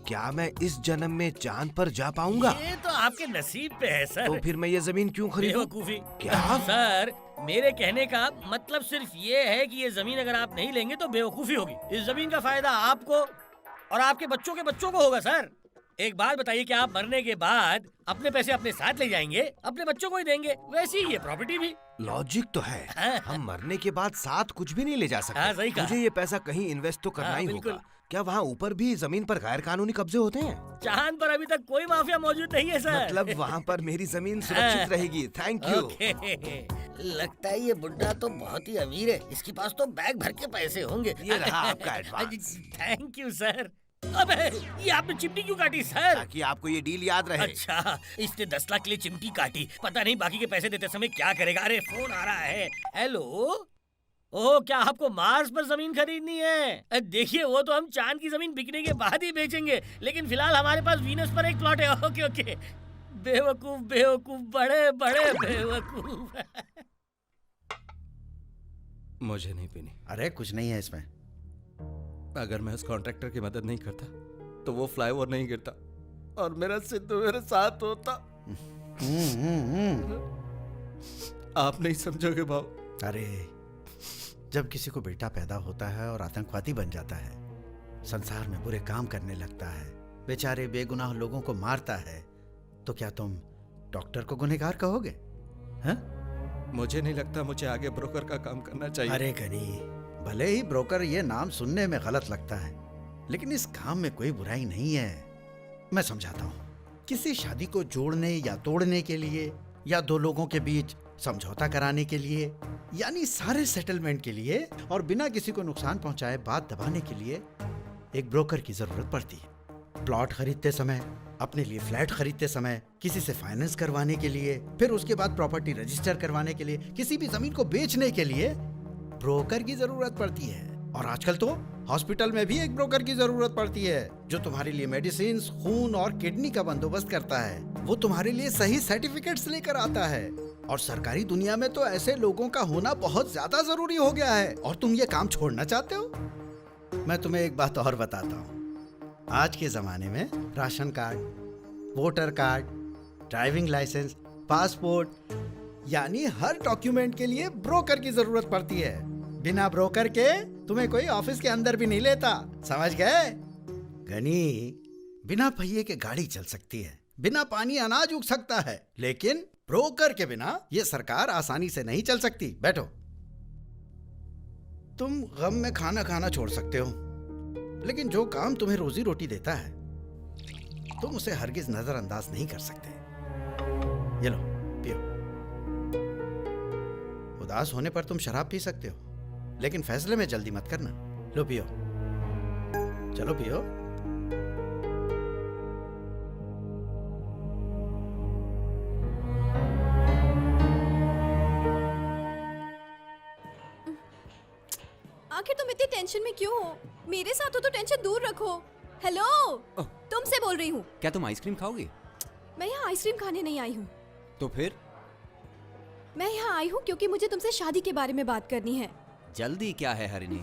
क्या मैं इस जन्म में चांद पर जा पाऊंगा? ये तो आपके नसीब पे है सर। तो फिर मैं ये जमीन क्यों खरीदूं? बेवकूफी। क्या? सर, मेरे कहने का मतलब सिर्फ ये है कि ये जमीन अगर आप नहीं लेंगे तो बेवकूफी होगी। इस जमीन का फायदा आपको और आपके बच्चों के बच्चों को होगा सर। एक बात बताइए कि आप मरने के बाद अपने पैसे अपने साथ ले जाएंगे, अपने बच्चों को ही देंगे, वैसे ही ये प्रॉपर्टी भी। लॉजिक तो है। हम मरने के बाद साथ कुछ भी नहीं ले जा सकते। हाँ, सही कहा। मुझे ये पैसा कहीं इन्वेस्ट तो करना हाँ, ही बिल्कुल। होगा। क्या वहाँ ऊपर भी जमीन पर गैर कानूनी कब्जे होते हैं? चांद पर अभी तक कोई माफिया मौजूद नहीं है सर। मतलब वहाँ पर मेरी जमीन सुरक्षित रहेगी। Thank you. लगता है ये बुड्ढा तो बहुत ही अमीर है। इसके पास तो बैग भर के पैसे होंगे। ये रहा आपका एडवांस। Thank you sir. अबे, ये आपने चिमटी क्यों काटी सर? ताकि आपको ये डील याद रहे। अच्छा, इसने 10 लाख के लिए चिमटी काटी। पता नहीं बाकी के पैसे देते समय क्या करेगा। अरे फोन आ रहा है। हेलो, ओह, क्या आपको मार्स पर जमीन खरीदनी है? देखिए, वो तो हम चांद की जमीन बिकने के बाद ही बेचेंगे, लेकिन फिलहाल हमारे पास वीनस पर एक प्लॉट है। Okay okay. बेवकूफ बेवकूफ, बड़े बड़े बेवकूफ। मुझे नहीं पीनी। अरे कुछ नहीं है इसमें। अगर मैं उस कॉन्ट्रैक्टर की मदद नहीं करता तो वो फ्लाईओवर नहीं गिरता और मेरा सिद्धू मेरे साथ होता। आप नहीं समझोगे भाव। अरे जब किसी को बेटा पैदा होता है और आतंकवादी बन जाता है, संसार में बुरे काम करने लगता है, बेचारे बेगुनाह लोगों को मारता है, तो क्या तुम डॉक्टर को गुनहगार कहोगे? हैं? मुझे नहीं लगता मुझे आगे ब्रोकर का काम करना चाहिए। अरे गनी, भले ही ब्रोकर ये नाम सुनने में गलत लगता है, लेकिन इस काम में कोई बुराई नहीं है। मैं समझाता हूँ। किसी शादी को जोड़ने या तोड़ने के लिए, या दो लोगों के बीच समझौता कराने के लिए, यानी सारे सेटलमेंट के लिए और बिना किसी को नुकसान पहुंचाए बात दबाने के लिए एक ब्रोकर की जरूरत पड़ती है। प्लॉट खरीदते समय, अपने लिए फ्लैट खरीदते समय, किसी से फाइनेंस करवाने के लिए, फिर उसके बाद प्रॉपर्टी रजिस्टर करवाने के लिए, किसी भी जमीन को बेचने के लिए ब्रोकर की जरूरत पड़ती है। और आजकल तो हॉस्पिटल में भी एक ब्रोकर की जरूरत पड़ती है, जो तुम्हारे लिए मेडिसिन, खून और किडनी का बंदोबस्त करता है। वो तुम्हारे लिए सही सर्टिफिकेट्स लेकर आता है। और सरकारी दुनिया में तो ऐसे लोगों का होना बहुत ज्यादा जरूरी हो गया है। और तुम ये काम छोड़ना चाहते हो? मैं तुम्हें एक बात और बताता हूँ। आज के जमाने में ration card, voter card, driving licence, passport, यानी हर डॉक्यूमेंट के लिए ब्रोकर की जरूरत पड़ती है। बिना ब्रोकर के तुम्हें कोई ऑफिस के अंदर भी नहीं लेता। समझ गए? गनी, बिना पहिए के गाड़ी चल सकती है, बिना पानी अनाज उग सकता है, लेकिन ब्रोकर के बिना ये सरकार आसानी से नहीं चल सकती। बैठो। तुम गम में खाना खाना छोड़ सकते हो, लेकिन जो काम तुम्हें रोजी रोटी देता है, तुम उसे हरगिज नजरअंदाज नहीं कर सकते। ये लो, पियो। उदास होने पर तुम शराब पी सकते हो, लेकिन फैसले में जल्दी मत करना। लो पियो, चलो पियो। आखिर तुम इतनी टेंशन में क्यों हो? मेरे साथ हो तो टेंशन दूर रखो। हेलो, तुमसे बोल रही हूँ। क्या तुम आइसक्रीम खाओगे? मैं यहाँ आइसक्रीम खाने नहीं आई हूँ। तो फिर? मैं यहाँ आई हूँ क्योंकि मुझे तुमसे शादी के बारे में बात करनी है। जल्दी क्या है हरिणी?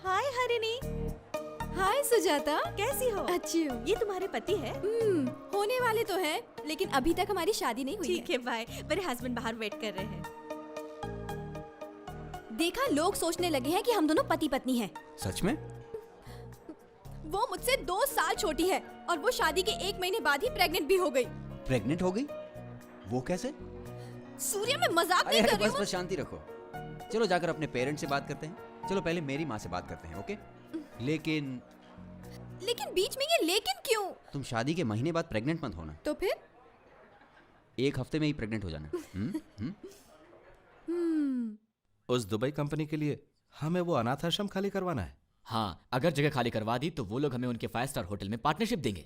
हाय हरिणी। हाय सुजाता, कैसी हो? अच्छी हूँ। ये तुम्हारे पति है? होने वाले तो हैं, लेकिन अभी तक हमारी शादी नहीं हुई ठीक है, बाय। मेरे हस्बैंड बाहर वेट कर रहे हैं। देखा, लोग सोचने लगे हैं कि हम दोनों पति पत्नी हैं। सच में? वो मुझसे 2 साल छोटी है और वो शादी के 1 महीने बाद ही प्रेग्नेंट भी हो गई। प्रेग्नेंट हो गई? वो कैसे? सूर्य, मैं मजाक नहीं कर रही हूँ। बस शांति रखो। चलो जाकर अपने पेरेंट्स से बात करते हैं। चलो पहले मेरी माँ से बात करते हैं, ओके? लेकिन बीच में ये लेकिन क्यों? तुम शादी के महीने बाद प्रेग्नेंट मत होना। तो फिर? 1 हफ्ते में ही प्रेग्नेंट हो जाना। उस दुबई कंपनी के लिए हमें वो अनाथ आश्रम खाली करवाना है। हाँ, अगर जगह खाली करवा दी तो वो लोग हमें उनके 5 स्टार होटल में पार्टनरशिप देंगे।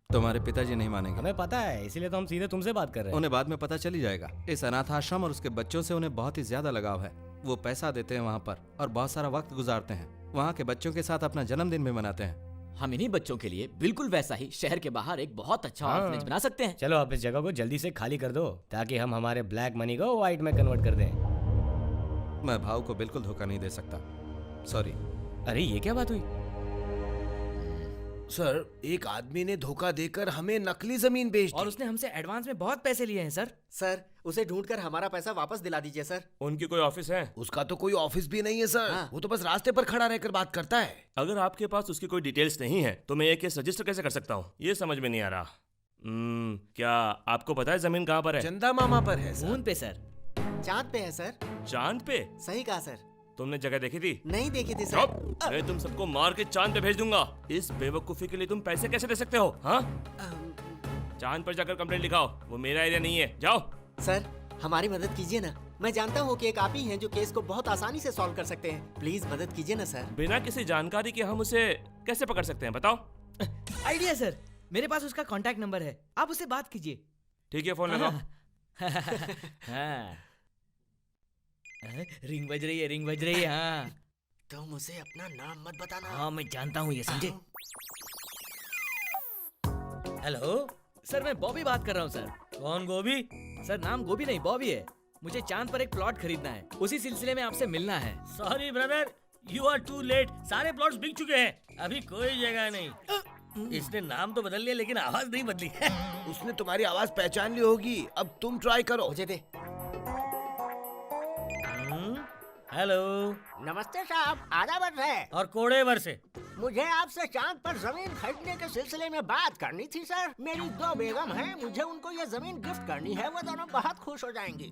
तुम्हारे पिताजी नहीं मानेंगे। हमें पता है, इसीलिए तो हम सीधे तुमसे बात कर रहे हैं। उन्हें बाद में पता चली जाएगा। इस अनाथ आश्रम और उसके बच्चों से उन्हें बहुत ही ज्यादा लगाव है। वो पैसा देते हैं वहाँ पर और बहुत सारा वक्त गुजारते हैं। वहाँ के बच्चों के साथ अपना जन्मदिन भी मनाते हैं। हम इन्हीं बच्चों के लिए बिल्कुल वैसा ही शहर के बाहर एक बहुत अच्छा ऑर्फनेज बना सकते हैं। चलो आप इस जगह को जल्दी से खाली कर दो, ताकि हम हमारे ब्लैक मनी को व्हाइट में कन्वर्ट कर दें। मैं भाव को बिल्कुल धोखा नहीं दे सकता। सॉरी। अरे ये क्या बात हुई? सर, एक आदमी ने धोखा देकर हमें नकली जमीन बेच दी। और उसने हमसे एडवांस में बहुत पैसे लिए हैं सर। सर, उसे ढूंढकर हमारा पैसा वापस दिला दीजिए सर। उनकी कोई ऑफिस है? उसका तो कोई ऑफिस भी नहीं है सर। वो तो बस रास्ते पर खड़ा रहकर बात करता है। अगर आपके पास उसकी कोई डिटेल्स नहीं है तो मैं ये केस रजिस्टर कैसे कर सकता हूँ? ये समझ में नहीं आ रहा। क्या आपको पता है जमीन कहाँ पर है? चंदा मामा पर है मून पे सर। चांद पे है सर। चांद पे? सही कहा सर। तुमने जगह देखी थी? नहीं देखी थी सर। मैं तुम सबको मार के चांद पे भेज दूंगा। इस बेवकूफी के लिए तुम पैसे कैसे दे सकते हो? हाँ, चांद पर जाकर कंप्लेंट लिखाओ। वो मेरा एरिया नहीं है, जाओ। सर, हमारी मदद कीजिए ना। मैं जानता हूँ कि एक आप ही हैं जो केस को बहुत आसानी से सॉल्व कर सकते हैं। प्लीज मदद कीजिए ना सर। बिना किसी जानकारी के हम उसे कैसे पकड़ सकते हैं, बताओ? आइडिया सर, मेरे पास उसका कांटेक्ट नंबर है, आप उससे बात कीजिए। ठीक है, फोन लगाओ। हाँ। रिंग बज रही है, रिंग बज रही है। हाँ, तुम उसे अपना नाम मत बताना। हाँ मैं जानता हूँ ये, समझे? हेलो सर, मैं बॉबी बात कर रहा हूँ सर। कौन गोभी? सर, नाम गोभी नहीं बॉबी है। मुझे चांद पर एक प्लॉट खरीदना है, उसी सिलसिले में आपसे मिलना है। Sorry brother, you are too late. सारे प्लॉट्स बिक चुके हैं, अभी कोई जगह नहीं। इसने नाम तो बदल लिया लेकिन आवाज नहीं बदली। उसने तुम्हारी आवाज पहचान ली होगी। अब तुम ट्राई करो। मुझे दे। हेलो, नमस्ते साहब, आदाबर है। और कोड़ेवर से। मुझे आपसे चांद पर जमीन खरीदने के सिलसिले में बात करनी थी सर। मेरी 2 बेगम हैं, मुझे उनको ये जमीन गिफ्ट करनी है। वो दोनों बहुत खुश हो जाएंगी।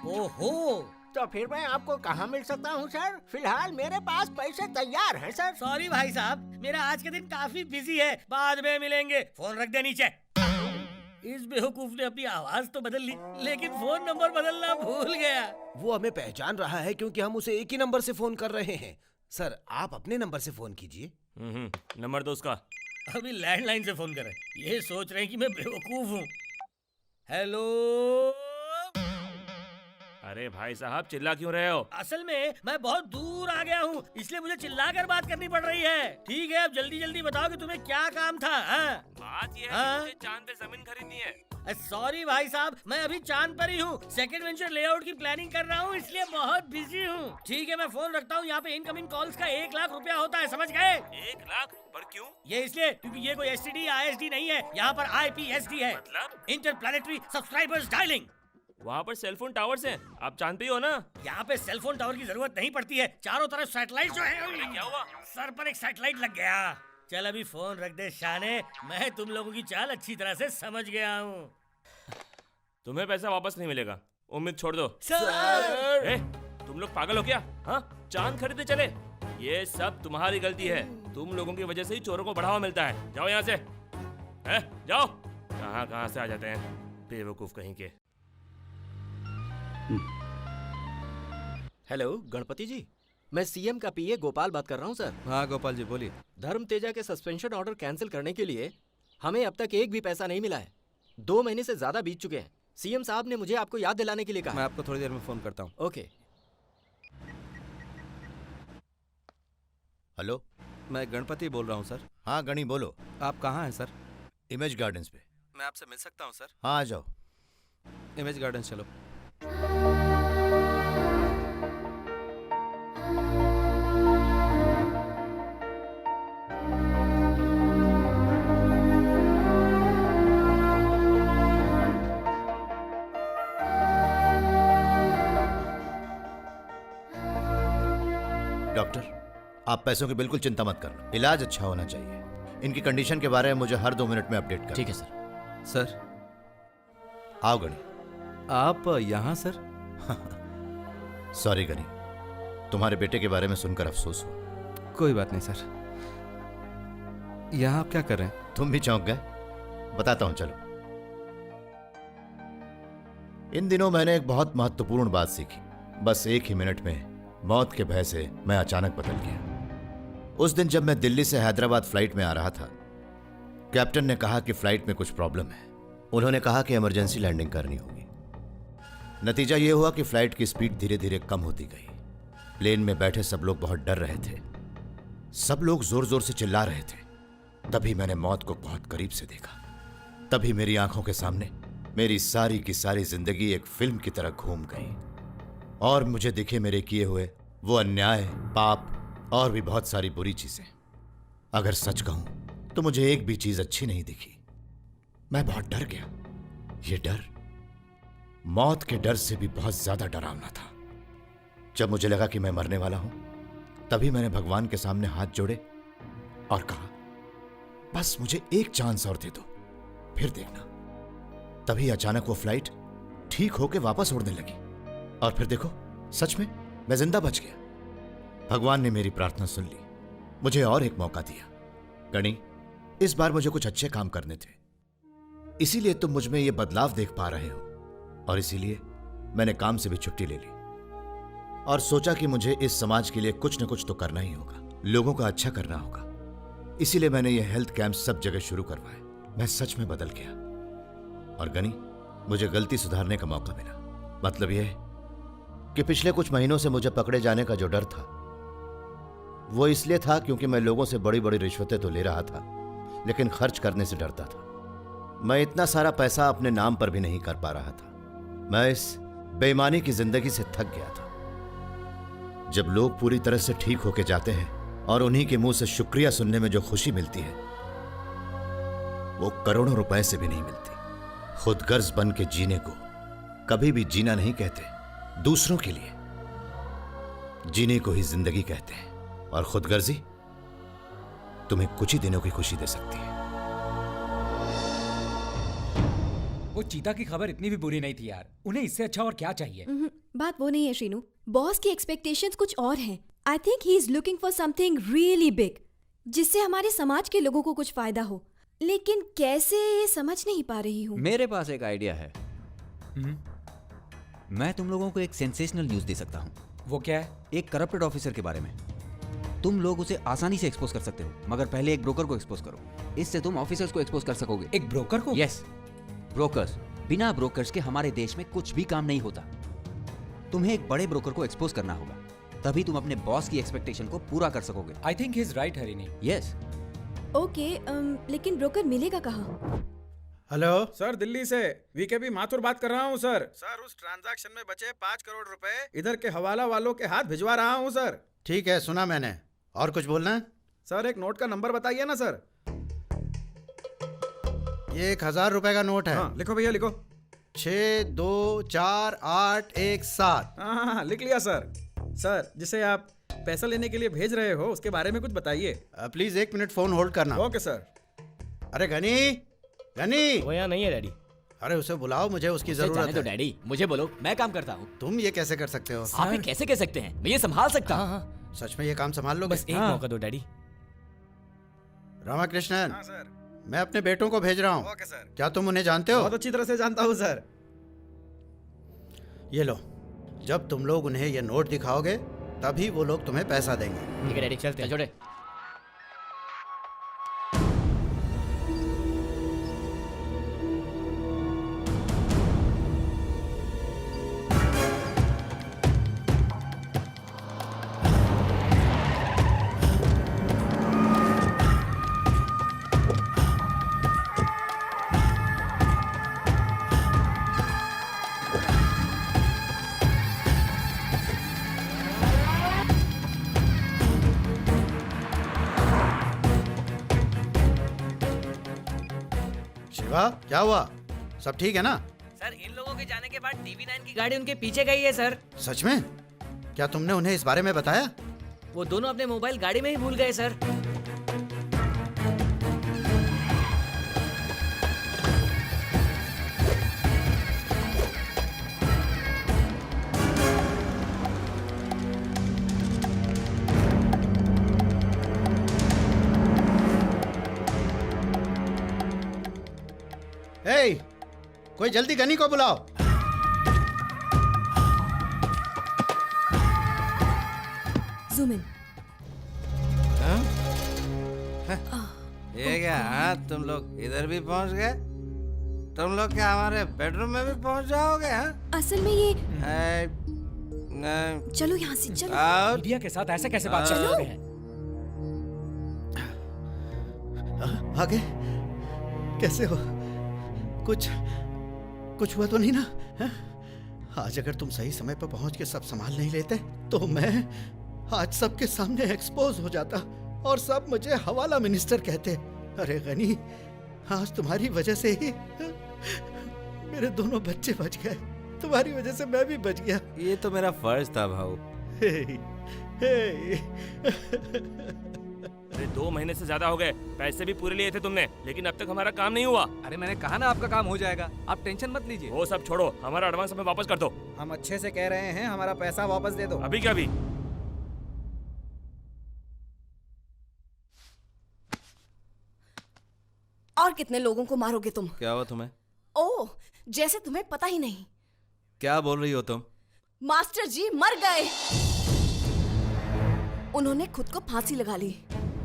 ओहो, तो फिर मैं आपको कहाँ मिल सकता हूँ सर? फिलहाल मेरे पास पैसे तैयार हैं सर। सॉरी भाई साहब, मेरा आज के दिन काफी बिजी है, बाद में मिलेंगे। फोन रख दे नीचे। इस बेवकूफ ने अपनी आवाज तो बदल ली लेकिन फोन नंबर बदलना भूल गया। वो हमें पहचान रहा है क्योंकि हम उसे एक ही नंबर से फोन कर रहे हैं। सर, आप अपने नंबर से फोन कीजिए। नंबर दो उसका। अभी लैंडलाइन से फोन कर रहे हैं। ये सोच रहे हैं कि मैं बेवकूफ हूँ। हेलो। अरे भाई साहब, चिल्ला क्यों रहे हो? असल में मैं बहुत दूर आ गया हूँ, इसलिए मुझे चिल्लाकर बात करनी पड़ रही है। ठीक है, अब जल्दी जल्दी बताओ कि तुम्हें क्या काम था। बात ये है कि मुझे चांद पे जमीन खरीदनी है। सॉरी भाई साहब, मैं अभी चांद पर ही हूँ। सेकंड वेंचर लेआउट की प्लानिंग कर रहा हूँ, इसलिए बहुत बिजी हूँ। ठीक है, मैं फोन रखता हूँ। यहाँ पे इनकमिंग कॉल्स का 1 लाख रुपया होता है, समझ गए? 1 लाख? पर क्यों? ये इसलिए क्योंकि ये कोई STD ISD नहीं है, यहाँ पर IPSD है। मतलब? Interplanetary subscribers dialling. वहाँ पर सेलफोन टावर्स हैं, आप जानते ही हो ना? यहाँ पे सेलफोन टावर की जरूरत नहीं पड़ती है, चारों तरफ सैटेलाइट जो है। क्या हुआ? सर पर एक सैटेलाइट लग गया। चल अभी फोन रख दे शाने, मैं तुम लोगों की चाल अच्छी तरह से समझ गया हूँ। तुम्हें पैसा वापस नहीं मिलेगा, उम्मीद छोड़ दो। सर! तुम लोग पागल हो क्या? हाँ, चांद खरीदने चले? ये सब तुम्हारी गलती है। तुम लोगों की वजह से ही चोरों को बढ़ावा मिलता है। जाओ यहाँ से, जाओ। कहाँ से आ जाते हैं बेवकूफ कहीं के। हेलो गणपति जी, मैं सीएम का पीए गोपाल बात कर रहा हूँ सर। हाँ गोपाल जी बोलिए। धर्म तेजा के सस्पेंशन ऑर्डर कैंसिल करने के लिए हमें अब तक एक भी पैसा नहीं मिला है। 2 महीने से ज्यादा बीत चुके हैं। सीएम साहब ने मुझे आपको याद दिलाने के लिए कहा। मैं आपको थोड़ी देर में फोन करता हूँ। ओके। हेलो, मैं गणपति बोल रहा हूँ सर। हाँ गणी बोलो। आप कहाँ हैं सर? इमेज गार्डन्स पे। मैं आपसे मिल सकता हूँ सर? हाँ आ जाओ। इमेज गार्डन्स चलो। डॉक्टर, आप पैसों की बिल्कुल चिंता मत करना। इलाज अच्छा होना चाहिए। इनकी कंडीशन के बारे में मुझे हर 2 मिनट में अपडेट कर। ठीक है सर। सर आओ गणी। आप यहाँ सर? सॉरी गणी, तुम्हारे बेटे के बारे में सुनकर अफसोस हुआ। कोई बात नहीं सर। यहाँ आप क्या कर रहे हैं? तुम भी चौंक गए? बताता हूं चलो। इन दिनों मैंने एक बहुत महत्वपूर्ण बात सीखी। बस 1 ही मिनट में मौत के भय से मैं अचानक बदल गया। उस दिन जब मैं दिल्ली से हैदराबाद फ्लाइट में आ रहा था, कैप्टन ने कहा कि फ्लाइट में कुछ प्रॉब्लम है। उन्होंने कहा कि इमरजेंसी लैंडिंग करनी होगी। नतीजा यह हुआ कि फ्लाइट की स्पीड धीरे धीरे कम होती गई। प्लेन में बैठे सब लोग बहुत डर रहे थे। सब लोग जोर जोर से चिल्ला रहे थे। तभी मैंने मौत को बहुत करीब से देखा। तभी मेरी आंखों के सामने मेरी सारी की सारी जिंदगी एक फिल्म की तरह घूम गई और मुझे दिखे मेरे किए हुए वो अन्याय, पाप और भी बहुत सारी बुरी चीजें। अगर सच कहूं तो मुझे एक भी चीज अच्छी नहीं दिखी। मैं बहुत डर गया। ये डर मौत के डर से भी बहुत ज्यादा डरावना था। जब मुझे लगा कि मैं मरने वाला हूं, तभी मैंने भगवान के सामने हाथ जोड़े और कहा, बस मुझे एक चांस और दे दो, फिर देखना। तभी अचानक वो फ्लाइट ठीक होके वापस उड़ने लगी और फिर देखो, सच में मैं जिंदा बच गया। भगवान ने मेरी प्रार्थना सुन ली, मुझे और एक मौका दिया। गणी, इस बार मुझे कुछ अच्छे काम करने थे, इसीलिए तुम मुझ में ये बदलाव देख पा रहे हो, और इसीलिए मैंने काम से भी छुट्टी ले ली और सोचा कि मुझे इस समाज के लिए कुछ न कुछ तो करना ही होगा, लोगों का अच्छा करना होगा। इसीलिए मैंने ये हेल्थ कैंप सब जगह शुरू करवाए। मैं सच में बदल गया। और गनी, मुझे गलती सुधारने का मौका मिला। मतलब यह कि पिछले कुछ महीनों से मुझे पकड़े जाने का जो डर था, वो इसलिए था क्योंकि मैं लोगों से बड़ी बड़ी रिश्वतें तो ले रहा था, लेकिन खर्च करने से डरता था। मैं इतना सारा पैसा अपने नाम पर भी नहीं कर पा रहा था। मैं इस बेईमानी की जिंदगी से थक गया था। जब लोग पूरी तरह से ठीक होके जाते हैं और उन्हीं के मुंह से शुक्रिया सुनने में जो खुशी मिलती है, वो करोड़ों रुपए से भी नहीं मिलती। खुदगर्ज बन के जीने को कभी भी जीना नहीं कहते, दूसरों के लिए जीने को ही जिंदगी कहते हैं। और खुदगर्जी तुम्हें कुछ ही दिनों की खुशी दे सकती है। वो चीता की खबर इतनी भी बुरी नहीं थी यार। उन्हें इससे अच्छा और क्या चाहिए? बात वो नहीं है श्रीनू। बॉस की एक्सपेक्टेशंस कुछ और हैं। I think he is looking for something really big, जिससे हमारे समाज के लोगों को कुछ फायदा हो। लेकिन कैसे, ये समझ नहीं पा रही हूँ। मेरे पास एक आइडिया है। मैं तुम लोगों को एक सेंसेशनल न्यूज दे सकता हूँ। वो क्या है? एक करप्टेड ऑफिसर के बारे में। तुम लोग उसे आसानी से एक्सपोज कर सकते हो, मगर पहले एक ब्रोकर को एक्सपोज करो। इससे तुम ऑफिसर्स को एक्सपोज कर सकोगे। एक ब्रोकर को? Yes, brokers. बिना ब्रोकर्स के हमारे देश में कुछ भी काम नहीं होता। तुम्हें एक बड़े ब्रोकर को एक्सपोज करना होगा, तभी तुम अपने बॉस की एक्सपेक्टेशन को पूरा कर सकोगे। I think he is right Harini. Yes. Okay, लेकिन ब्रोकर मिलेगा कहाँ? हेलो सर, दिल्ली से वीकेबी माथुर बात कर रहा हूँ सर। सर, उस ट्रांजैक्शन में बचे 5 करोड़ रुपए इधर के हवाला वालों के हाथ भिजवा रहा हूँ सर। ठीक है, सुना मैंने। और कुछ बोलना है? सर, एक नोट का नंबर बताइए ना सर। ये 1000 रुपए का नोट है। हाँ, लिखो भैया लिखो। 624817। हाँ, लिख लिया सर। सर, जिसे आप पैसा लेने के लिए भेज रहे हो, उसके बारे में कुछ बताइए। प्लीज 1 मिनट फोन होल्ड करना। Okay sir. अरे गनी, गनी। वो यहाँ नहीं है डैडी। अरे उसे बुलाओ, मुझे उसकी जरूरत है। तो डैडी, मुझे बोलो, मैं काम करता हूँ। तुम ये कैसे कर सकते हो? आप ये कैसे कह सकते हैं? मैं ये संभाल सकता हूँ। सच में ये काम संभाल लो? बस एक मौका दो डैडी। रामाकृष्णन। हाँ सर। मैं अपने बेटों को भेज रहा हूँ। Okay sir. क्या तुम उन्हें जानते हो? बहुत अच्छी तरह से जानता हूँ सर। ये लो, जब तुम लोग उन्हें ये नोट दिखाओगे, तभी वो लोग तुम्हें पैसा देंगे। ठीक है डैडी, चलते हैं। छोड़े। शिवा, क्या हुआ? सब ठीक है ना? सर, इन लोगों के जाने के बाद TV9 की गाड़ी उनके पीछे गई है सर। सच में? क्या तुमने उन्हें इस बारे में बताया? वो दोनों अपने मोबाइल गाड़ी में ही भूल गए सर। हे, कोई जल्दी गनी को बुलाओ। Zoom in. ये क्या? हाँ, तुम लोग इधर भी पहुंच गए? तुम लोग क्या हमारे बेडरूम में भी पहुंच जाओगे? हाँ, असल में ये नहीं। चलो यहाँ से, चलो। मीडिया के साथ ऐसे कैसे बात कर सकते हैं? आगे कैसे हो? कुछ हुआ तो नहीं ना? है? आज अगर तुम सही समय पर पहुंच के सब संभाल नहीं लेते, तो मैं आज सबके सामने एक्सपोज हो जाता और सब मुझे हवाला मिनिस्टर कहते। अरे गनी, आज तुम्हारी वजह से ही मेरे दोनों बच्चे बच गए। तुम्हारी वजह से मैं भी बच गया। ये तो मेरा फर्ज था भाऊ। अरे 2 महीने से ज्यादा हो गए, पैसे भी पूरे लिए थे तुमने, लेकिन अब तक हमारा काम नहीं हुआ। अरे मैंने कहा ना आपका काम हो जाएगा, आप टेंशन मत लीजिए। वो सब छोड़ो, हमारा एडवांस हमें वापस कर दो। हम अच्छे से कह रहे हैं, हमारा पैसा वापस दे दो। अभी क्या अभी? और कितने लोगों को मारोगे तुम? क्या हुआ तुम्हें? ओह, जैसे तुम्हें पता ही नहीं। क्या बोल रही हो तुम? मास्टर जी मर गए। उन्होंने खुद को फांसी लगा ली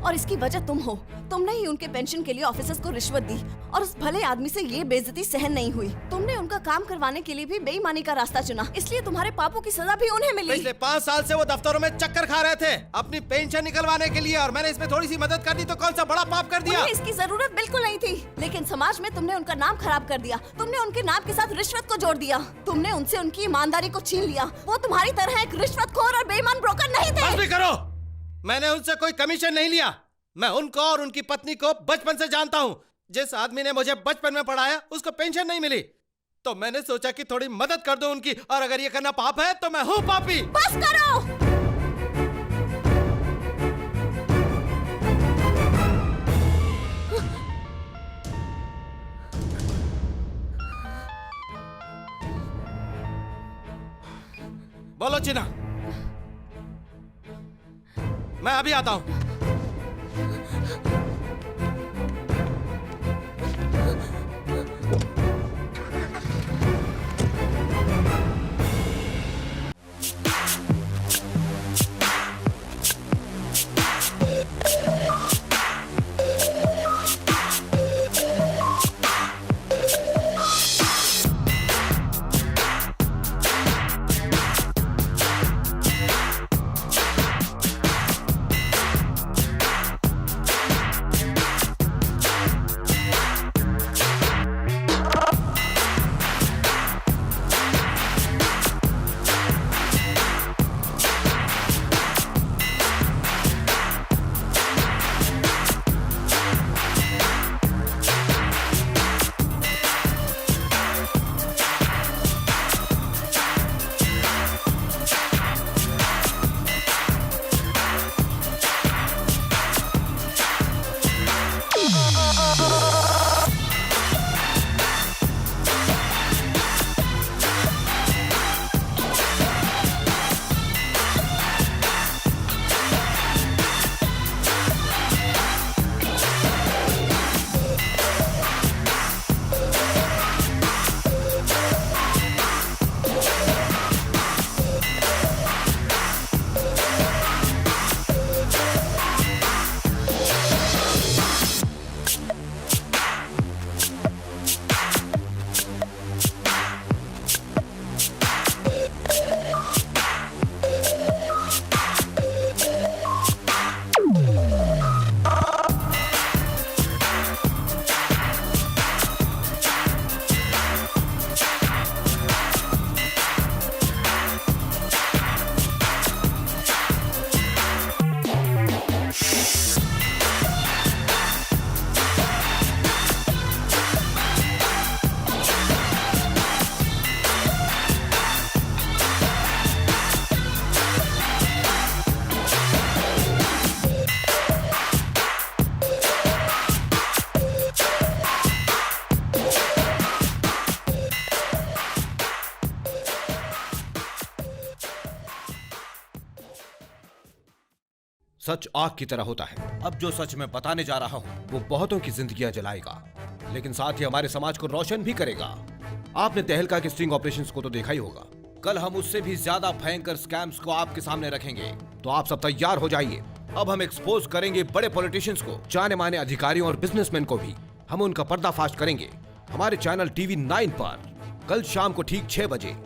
और इसकी वजह तुम हो। तुमने ही उनके पेंशन के लिए ऑफिसर्स को रिश्वत दी और उस भले आदमी से ये बेइज्जती सहन नहीं हुई। तुमने उनका काम करवाने के लिए भी बेईमानी का रास्ता चुना, इसलिए तुम्हारे पापों की सजा भी उन्हें मिली। पिछले 5 साल से वो दफ्तरों में चक्कर खा रहे थे अपनी पेंशन निकलवाने के लिए, और मैंने इसमें थोड़ी सी मदद कर दी तो कौन सा बड़ा पाप कर दिया? उन्हें इसकी जरूरत बिल्कुल नहीं थी, लेकिन समाज में तुमने उनका नाम खराब कर दिया। तुमने उनके नाम के साथ रिश्वत को जोड़ दिया। तुमने उनसे उनकी ईमानदारी को छीन लिया। वो तुम्हारी तरह एक रिश्वतखोर और बेईमान ब्रोकर नहीं थे। बस भी करो, मैंने उनसे कोई कमीशन नहीं लिया। मैं उनको और उनकी पत्नी को बचपन से जानता हूँ। जिस आदमी ने मुझे बचपन में पढ़ाया उसको पेंशन नहीं मिली, तो मैंने सोचा कि थोड़ी मदद कर दूं उनकी, और अगर ये करना पाप है तो मैं हूँ पापी। बस करो। बोलो चिना, मैं अभी आता हूँ। सच आग की तरह होता है। अब जो सच मैं बताने जा रहा हूँ वो बहुतों की जिंदगियां जलाएगा, लेकिन साथ ही हमारे समाज को रोशन भी करेगा। आपने तहलका के स्टिंग ऑपरेशंस को तो देखा ही होगा। कल हम उससे भी ज्यादा भयंकर स्कैम्स को आपके सामने रखेंगे, तो आप सब तैयार हो जाइए। अब हम एक्सपोज करेंगे बड़े पॉलिटिशियंस को, जाने माने अधिकारियों और बिजनेसमैन को भी। हम उनका पर्दाफाश करेंगे हमारे चैनल टीवी 9 पर कल शाम को ठीक 6 बजे।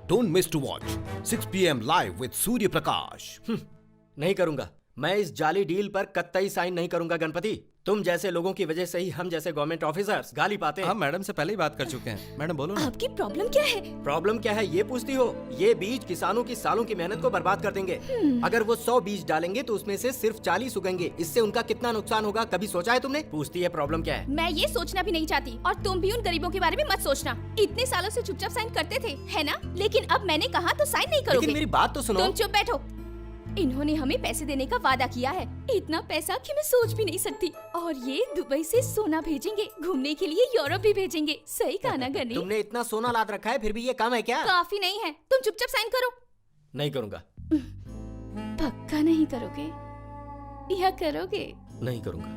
Don't miss to watch 6 PM live with Surya Prakash. नहीं करूंगा, मैं इस जाली डील पर कतई साइन नहीं करूंगा गणपति। तुम जैसे लोगों की वजह से ही हम जैसे गवर्नमेंट ऑफिसर्स गाली पाते हैं। हम मैडम से पहले ही बात कर चुके हैं। मैडम बोलो ना। आपकी प्रॉब्लम क्या है? प्रॉब्लम क्या है ये पूछती हो? ये बीज किसानों की सालों की मेहनत को बर्बाद कर देंगे। अगर वो 100 बीज डालेंगे तो उसमें से सिर्फ 40 उगेंगे। इससे उनका कितना नुकसान होगा कभी सोचा है तुमने? पूछती है प्रॉब्लम क्या है। मैं ये सोचना भी नहीं चाहती और तुम भी उन गरीबों के बारे में मत सोचना। इतने सालों से चुपचाप साइन करते थे, है ना? लेकिन अब मैंने कहा तो साइन नहीं करोगे। लेकिन मेरी बात तो सुनो। तुम चुप बैठो। इन्होंने हमें पैसे देने का वादा किया है, इतना पैसा कि मैं सोच भी नहीं सकती। और ये दुबई से सोना भेजेंगे, घूमने के लिए यूरोप भी भेजेंगे। सही कहा ना गनी? तुमने इतना सोना लाद रखा है फिर भी ये काम है क्या? काफी नहीं है, तुम चुपचाप साइन करो। नहीं करूँगा। पक्का नहीं करोगे या करोगे? नहीं करूँगा।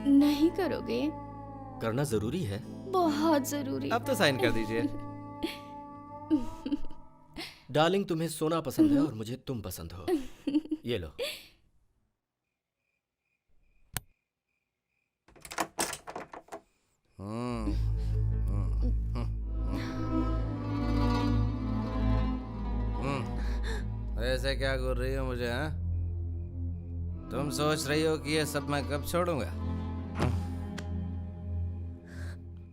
नहीं करोगे? करना जरूरी है। बहुत जरूरी। अब तो साइन कर दीजिए। डार्लिंग तुम्हें सोना पसंद है और मुझे तुम पसंद हो। ये लो। ऐसे क्या घूर रही हो मुझे? हाँ, तुम सोच रही हो कि ये सब मैं कब छोड़ूंगा?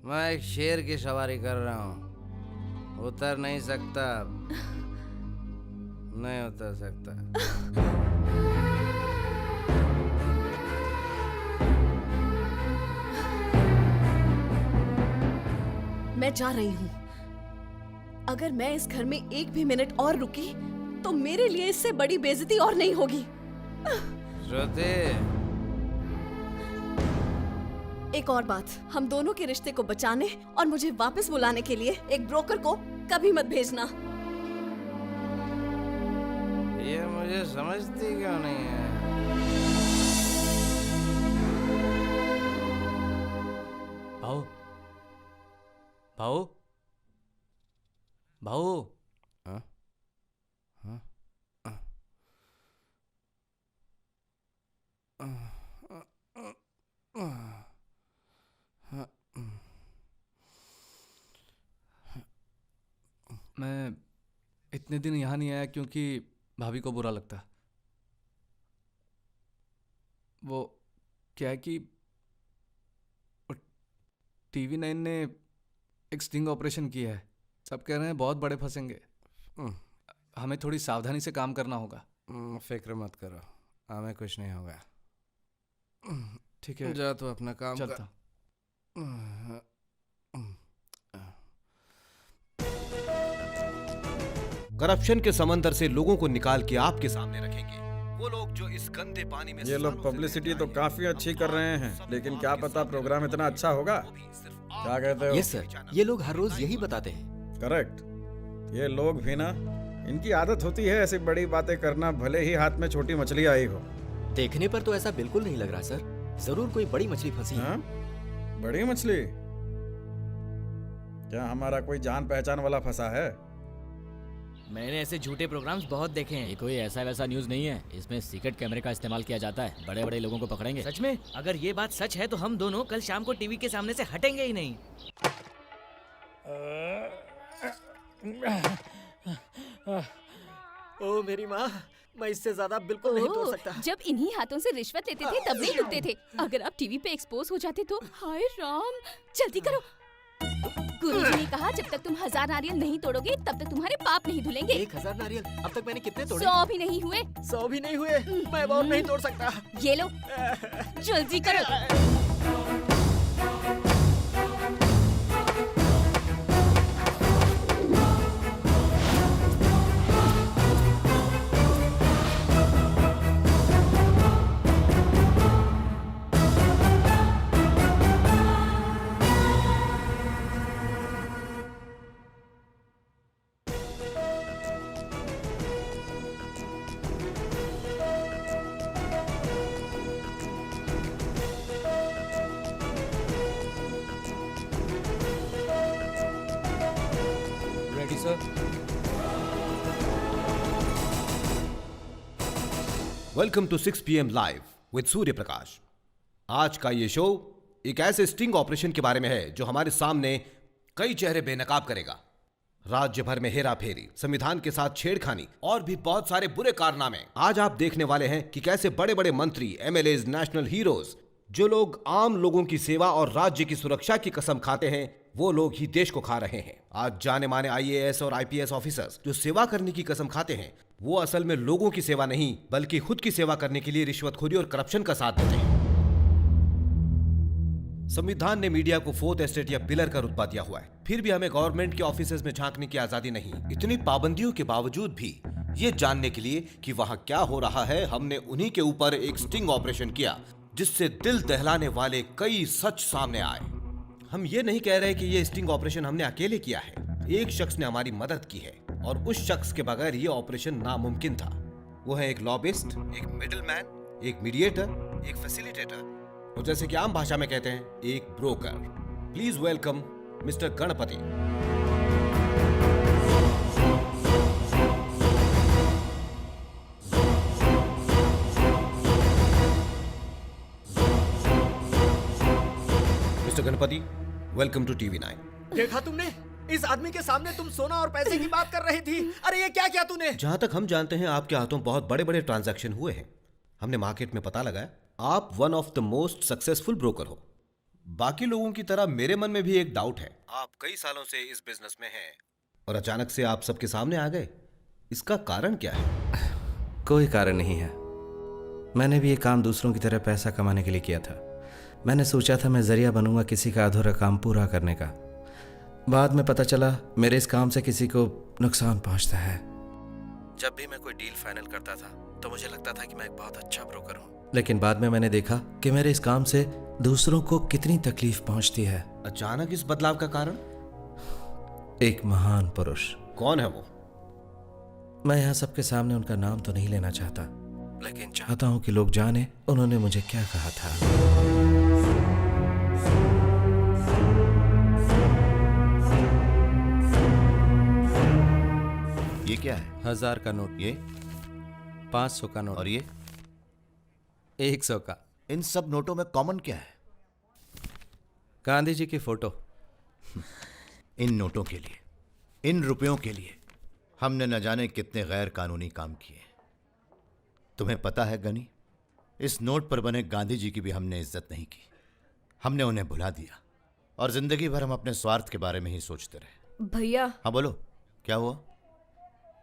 मैं एक शेर की सवारी कर रहा हूँ, उतर नहीं सकता, नहीं उतर सकता। मैं जा रही हूँ। अगर मैं इस घर में एक भी मिनट और रुकी तो मेरे लिए इससे बड़ी बेइज्जती और नहीं होगी। श्रुति, एक और बात, हम दोनों के रिश्ते को बचाने और मुझे वापस बुलाने के लिए एक ब्रोकर को कभी मत भेजना। ये मुझे समझती क्यों नहीं है? भाऊ, भाऊ, भाऊ। हाँ? हाँ? मैं इतने दिन यहाँ नहीं आया क्योंकि भाभी को बुरा लगता। वो क्या है कि TV9 ने एक स्टिंग ऑपरेशन किया है। सब कह रहे हैं बहुत बड़े फंसेंगे। हमें थोड़ी सावधानी से काम करना होगा। फिक्र मत करो, हमें कुछ नहीं होगा। ठीक है, जा तो अपना काम चलता। करप्शन के समंदर से लोगों को निकाल के आपके सामने रखेंगे वो लोग जो इस गंदे पानी में। ये लोग पब्लिसिटी तो काफी अच्छी कर रहे हैं, लेकिन क्या पता प्रोग्राम इतना अच्छा होगा। क्या कहते हो? यस सर, ये लोग हर रोज यही बताते हैं। करेक्ट। ये लोग भी ना, इनकी आदत होती है ऐसी बड़ी बातें करना, भले ही हाथ में छोटी मछली आई हो। देखने पर तो ऐसा बिल्कुल नहीं लग रहा सर, जरूर कोई बड़ी मछली फंसी है। बड़ी मछली? क्या हमारा कोई जान पहचान वाला फंसा है? मैंने ऐसे झूठे प्रोग्राम्स बहुत देखे हैं। ये कोई ऐसा वैसा न्यूज़ नहीं है, इसमें सीक्रेट कैमरे का इस्तेमाल किया जाता है। बड़े बड़े लोगों को पकड़ेंगे। सच में? अगर ये बात सच है तो हम दोनों कल शाम को टीवी के सामने से हटेंगे ही नहीं। ओ मेरी माँ, मैं इससे ज्यादा बिल्कुल नहीं तोड़ सकता। जब इन्हीं हाथों से रिश्वत लेते थे तब नहीं रुकते थे। अगर आप टीवी पे एक्सपोज हो जाते तो हाय राम। जल्दी करो। गुरुजी ने कहा जब तक तुम 1000 नारियल नहीं तोड़ोगे तब तक तुम्हारे पाप नहीं धुलेंगे। 1000 नारियल? अब तक मैंने कितने तोड़े? 100 भी नहीं हुए। 100 भी नहीं हुए? मैं और नहीं तोड़ सकता। ये लो, जल्दी करो। Welcome to 6 PM live with Surya Prakash. आज का ये शो एक ऐसे स्टिंग ऑपरेशन के बारे में है जो हमारे सामने कई चेहरे बेनकाब करेगा। राज्य भर में हेरा फेरी, संविधान के साथ छेड़खानी और भी बहुत सारे बुरे कारनामे। आज आप देखने वाले हैं कि कैसे बड़े बड़े मंत्री, MLAs, नेशनल हीरोज जो लोग आम लोगों की सेवा और राज्य की सुरक्षा की कसम खाते हैं वो लोग ही देश को खा रहे हैं। आज जाने माने IAS और IPS ऑफिसर्स जो सेवा करने की कसम खाते हैं वो असल में लोगों की सेवा नहीं बल्कि खुद की सेवा करने के लिए रिश्वतखोरी और करप्शन का साथ देते हैं। संविधान ने मीडिया को फोर्थ एस्टेट या पिलर का रुतबा दिया हुआ है, फिर भी हमें गवर्नमेंट के ऑफिसेज में झांकने की आजादी नहीं। इतनी पाबंदियों के बावजूद भी ये जानने के लिए कि वहां क्या हो रहा है, हमने उन्हीं के ऊपर एक स्टिंग ऑपरेशन किया जिससे दिल दहलाने वाले कई सच सामने आए। हम ये नहीं कह रहे कि ये स्टिंग ऑपरेशन हमने अकेले किया है, एक शख्स ने हमारी मदद की है और उस शख्स के बगैर ये ऑपरेशन नामुमकिन था। वो है एक लॉबिस्ट, एक मिडलमैन, एक मीडिएटर, एक फैसिलिटेटर और जैसे कि आम भाषा में कहते हैं एक broker. Please welcome mister Ganpati. Mister Ganpati, welcome to TV9। देखा तुमने? इस आदमी के सामने तुम सोना और पैसे की बात कर रही थी। अरे ये क्या किया तूने? जहां तक हम जानते हैं आपके हाथों बहुत बड़े बड़े ट्रांजैक्शन हुए हैं। हमने मार्केट में पता लगाया, आप one of the most successful broker हो। बाकी लोगों की तरह मेरे मन में भी एक डाउट है, आप कई सालों से इस बिजनेस में हैं और अचानक से आप सबके सामने आ गए, इसका कारण क्या है? कोई कारण नहीं है। मैंने भी ये काम दूसरों की तरह पैसा कमाने के लिए किया था। मैंने सोचा था मैं जरिया बनूंगा किसी का अधूरा काम पूरा करने का। बाद में पता चला मेरे इस काम से किसी को नुकसान पहुंचता है। जब भी मैं कोई डील फाइनल करता था तो मुझे लगता था कि मैं एक बहुत अच्छा ब्रोकर हूँ, लेकिन बाद में मैंने देखा कि मेरे इस काम से दूसरों को कितनी तकलीफ पहुंचती है। अचानक इस बदलाव का कारण? एक महान पुरुष। कौन है वो? मैं यहाँ सबके सामने उनका नाम तो नहीं लेना चाहता, लेकिन चाहता हूँ कि लोग जाने उन्होंने मुझे क्या कहा था। ये क्या है? 1000 का नोट। ये 500 का नोट। और ये 100 का। इन सब नोटों में कॉमन क्या है? गांधी जी की फोटो। इन नोटों के लिए, इन रुपयों के लिए हमने न जाने कितने गैर कानूनी काम किए। तुम्हें पता है गनी, इस नोट पर बने गांधी जी की भी हमने इज्जत नहीं की। हमने उन्हें भुला दिया और जिंदगी भर हम अपने स्वार्थ के बारे में ही सोचते रहे। भैया। हाँ बोलो, क्या हुआ?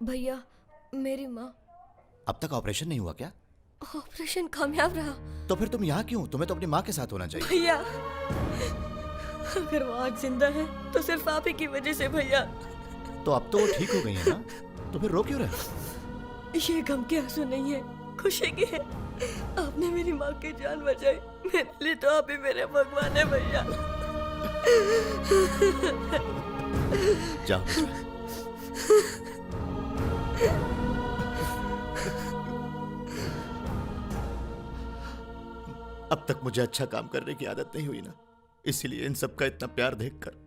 भैया, मेरी माँ। अब तक ऑपरेशन नहीं हुआ क्या? ऑपरेशन कामयाब रहा। तो फिर तुम यहाँ क्यों? तुम्हें तो अपनी माँ के साथ होना चाहिए। भैया, अगर वो आज जिंदा है तो सिर्फ आप ही की वजह से भैया। तो अब तो वो ठीक हो गई है ना, तो फिर रो क्यों रहे? ये गम के आंसू नहीं है, खुशी के है। आपने मेरी माँ की जान बचाई, मेरे लिए तो आप ही मेरे भगवान है भैया। जाओ। अब तक मुझे अच्छा काम करने की आदत नहीं हुई ना, इसीलिए इन सब का इतना प्यार देखकर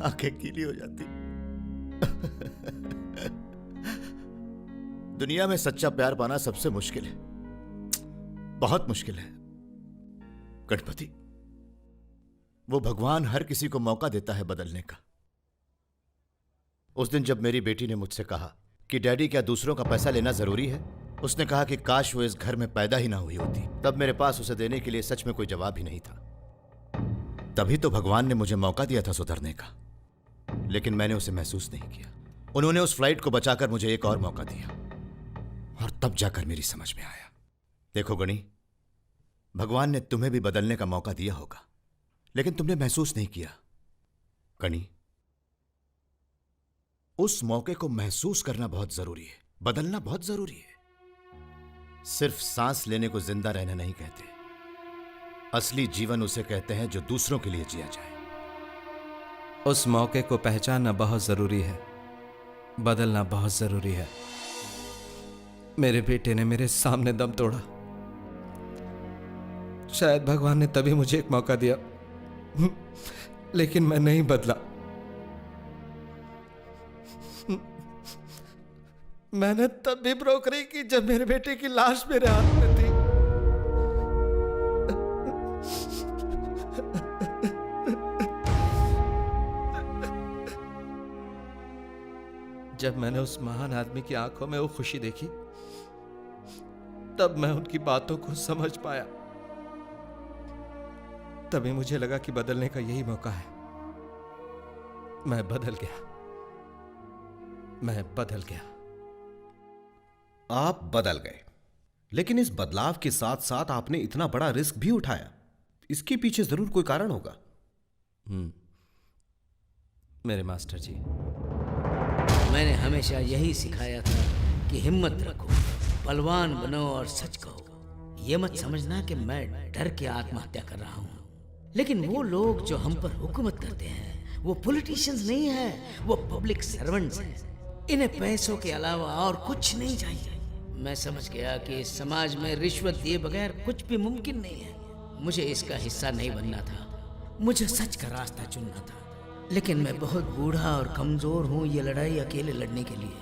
आंखें गीली हो जाती। दुनिया में सच्चा प्यार पाना सबसे मुश्किल है, बहुत मुश्किल है। गणपति, वो भगवान हर किसी को मौका देता है बदलने का। उस दिन जब मेरी बेटी ने मुझसे कहा कि डैडी क्या दूसरों का पैसा लेना जरूरी है, उसने कहा कि काश वो इस घर में पैदा ही ना हुई होती, तब मेरे पास उसे देने के लिए सच में कोई जवाब ही नहीं था। तभी तो भगवान ने मुझे मौका दिया था सुधरने का, लेकिन मैंने उसे महसूस नहीं किया। उन्होंने उस फ्लाइट को बचाकर मुझे एक और मौका दिया और तब जाकर मेरी समझ में आया। देखो गणी, भगवान ने तुम्हें भी बदलने का मौका दिया होगा, लेकिन तुमने महसूस नहीं किया। गणी, उस मौके को महसूस करना बहुत जरूरी है, बदलना बहुत जरूरी है। सिर्फ सांस लेने को जिंदा रहना नहीं कहते, असली जीवन उसे कहते हैं जो दूसरों के लिए जिया जाए। उस मौके को पहचानना बहुत जरूरी है, बदलना बहुत जरूरी है। मेरे बेटे ने मेरे सामने दम तोड़ा, शायद भगवान ने तभी मुझे एक मौका दिया, लेकिन मैं नहीं बदला। मैंने तब भी ब्रोकरी की जब मेरे बेटे की लाश मेरे हाथ में थी। जब मैंने उस महान आदमी की आंखों में वो खुशी देखी तब मैं उनकी बातों को समझ पाया। तभी मुझे लगा कि बदलने का यही मौका है। मैं बदल गया। मैं बदल गया। आप बदल गए, लेकिन इस बदलाव के साथ साथ आपने इतना बड़ा रिस्क भी उठाया। इसके पीछे जरूर कोई कारण होगा। मेरे मास्टर जी, मैंने हमेशा यही सिखाया था कि हिम्मत रखो, बलवान बनो और सच कहो। ये मत समझना कि मैं डर के आत्महत्या कर रहा हूँ। लेकिन वो लोग जो हम पर हुकूमत करते हैं वो पॉलिटिशियंस नहीं है, वो पब्लिक सर्वेंट्स हैं। इन्हें पैसों के अलावा और कुछ नहीं चाहिए। मैं समझ गया कि इस समाज में रिश्वत दिए बगैर कुछ भी मुमकिन नहीं है। मुझे इसका हिस्सा नहीं बनना था, मुझे सच का रास्ता चुनना था। लेकिन मैं बहुत बूढ़ा और कमजोर हूँ ये लड़ाई अकेले लड़ने के लिए।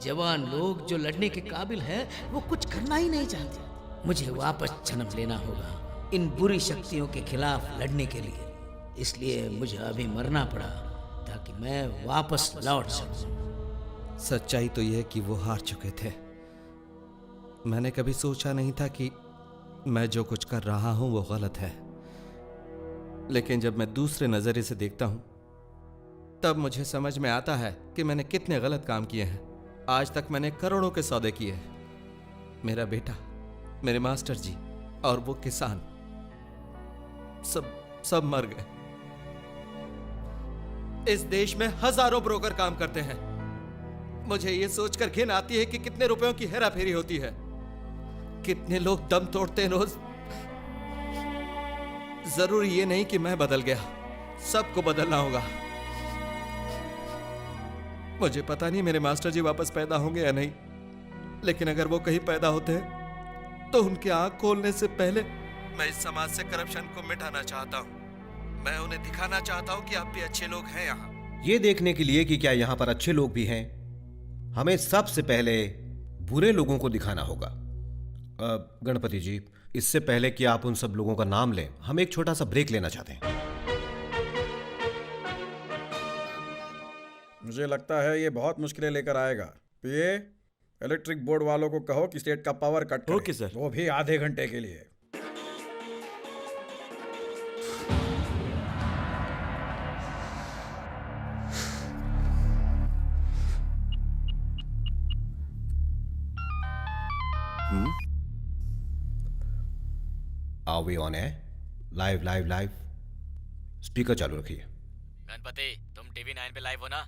जवान लोग जो लड़ने के काबिल है वो कुछ करना ही नहीं चाहते। मुझे वापस जन्म लेना होगा इन बुरी शक्तियों के खिलाफ लड़ने के लिए। इसलिए मुझे अभी मरना पड़ा ताकि मैं वापस लौट सकूं। सच्चाई तो यह कि वो हार चुके थे। मैंने कभी सोचा नहीं था कि मैं जो कुछ कर रहा हूं वो गलत है। लेकिन जब मैं दूसरे नजरिए से देखता हूं तब मुझे समझ में आता है कि मैंने कितने गलत काम किए हैं। आज तक मैंने करोड़ों के सौदे किए हैं। मेरा बेटा, मेरे मास्टर जी और वो किसान सब मर गए। इस देश में हजारों ब्रोकर काम करते हैं। मुझे ये सोचकर घिन आती है कि कितने रुपयों की हेराफेरी होती है, कितने लोग दम तोड़ते हैं रोज। जरूरी ये नहीं कि मैं बदल गया, सबको बदलना होगा। मुझे पता नहीं मेरे मास्टर जी वापस पैदा होंगे या नहीं, लेकिन अगर वो कहीं पैदा होते हैं तो उनकी आंख खोलने से पहले मैं इस समाज से करप्शन को मिटाना चाहता हूँ। मैं उन्हें दिखाना चाहता हूँ कि आप भी अच्छे लोग हैं। यहाँ ये देखने के लिए कि क्या यहाँ पर अच्छे लोग भी हैं, हमें सबसे पहले बुरे लोगों को दिखाना होगा। गणपति जी, इससे पहले कि आप उन सब लोगों का नाम लें, हम एक छोटा सा ब्रेक लेना चाहते हैं। मुझे लगता है ये बहुत मुश्किलें लेकर आएगा। पीए, इलेक्ट्रिक बोर्ड वालों को कहो कि स्टेट का पावर कट करें। Okay sir. वो भी आधे घंटे के लिए। Are we on air? Live live live. Speaker चालू रखिए। गणपति, तुम टीवी 9 पे लाइव हो ना?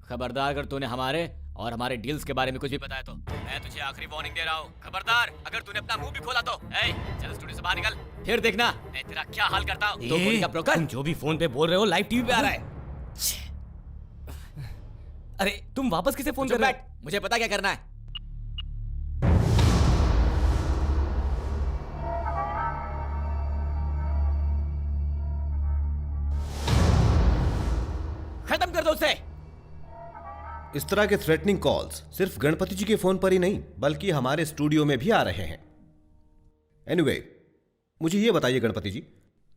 खबरदार, अगर तूने हमारे और हमारे डील्स के बारे में कुछ भी बताया तो मैं तुझे आखिरी वार्निंग दे रहा हूँ। खबरदार, अगर तूने अपना मुंह भी खोला तो चल स्टूडियो से बाहर निकल, फिर देखना मैं तेरा क्या हाल करता हूँ। तो का ब्रोकर, तुम जो भी फोन पे बोल रहे हो लाइव टीवी पे आ रहा है। अरे तुम वापस किसे फोन कर रहे हो? मुझे पता क्या करना है। खत्म कर दो उसे। इस तरह के थ्रेटनिंग कॉल्स सिर्फ गणपति जी के फोन पर ही नहीं बल्कि हमारे स्टूडियो में भी आ रहे हैं। एनीवे, मुझे ये बताइए गणपति जी,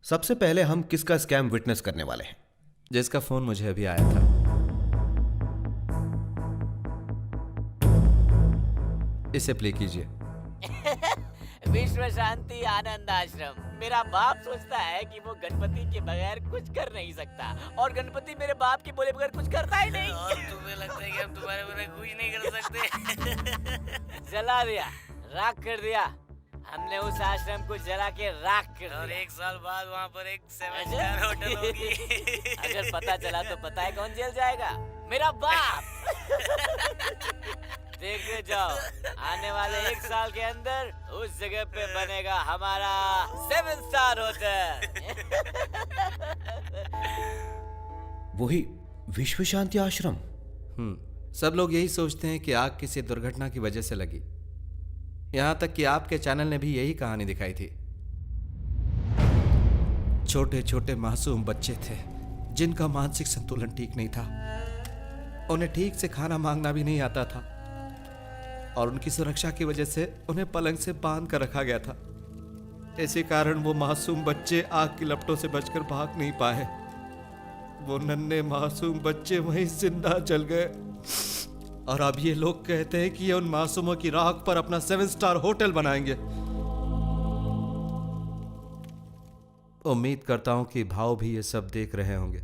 सबसे पहले हम किसका स्कैम विटनेस करने वाले हैं? जिसका फोन मुझे अभी आया था। इसे प्ले कीजिए। विश्व शांति आनंद आश्रम। मेरा बाप सोचता है कि वो गणपति के बगैर कुछ कर नहीं सकता, और गणपति मेरे बाप के बोले बगैर कुछ करता ही नहीं। और तुम्हें लगता है कि हम तुम्हारे बगैर कुछ नहीं कर सकते? जला दिया, राख कर दिया। हमने उस आश्रम को जला के राख कर दिया। और 1 साल बाद वहाँ पर एक 7 स्टार होटल होगी। अगर पता चला तो पता है कौन जेल जाएगा? मेरा बाप। देखते जाओ, आने वाले 1 साल के अंदर उस जगह पे बनेगा हमारा 7 स्टार होटल। वही विश्व शांति आश्रम। सब लोग यही सोचते हैं कि आग किसी दुर्घटना की वजह से लगी। यहां तक कि आपके चैनल ने भी यही कहानी दिखाई थी। छोटे छोटे मासूम बच्चे थे जिनका मानसिक संतुलन ठीक नहीं था। उन्हें ठीक से खाना मांगना भी नहीं आता था, और उनकी सुरक्षा की वजह से उन्हें पलंग से बांध कर रखा गया था। इसी कारण वो मासूम बच्चे आग की लपटों से बचकर भाग नहीं पाए। वो नन्हे मासूम बच्चे वहीं जिंदा जल गए। और अब ये लोग कहते हैं कि ये उन मासूमों की राख पर अपना 7 स्टार होटल बनाएंगे। उम्मीद करता हूं कि भाव भी ये सब देख रहे होंगे।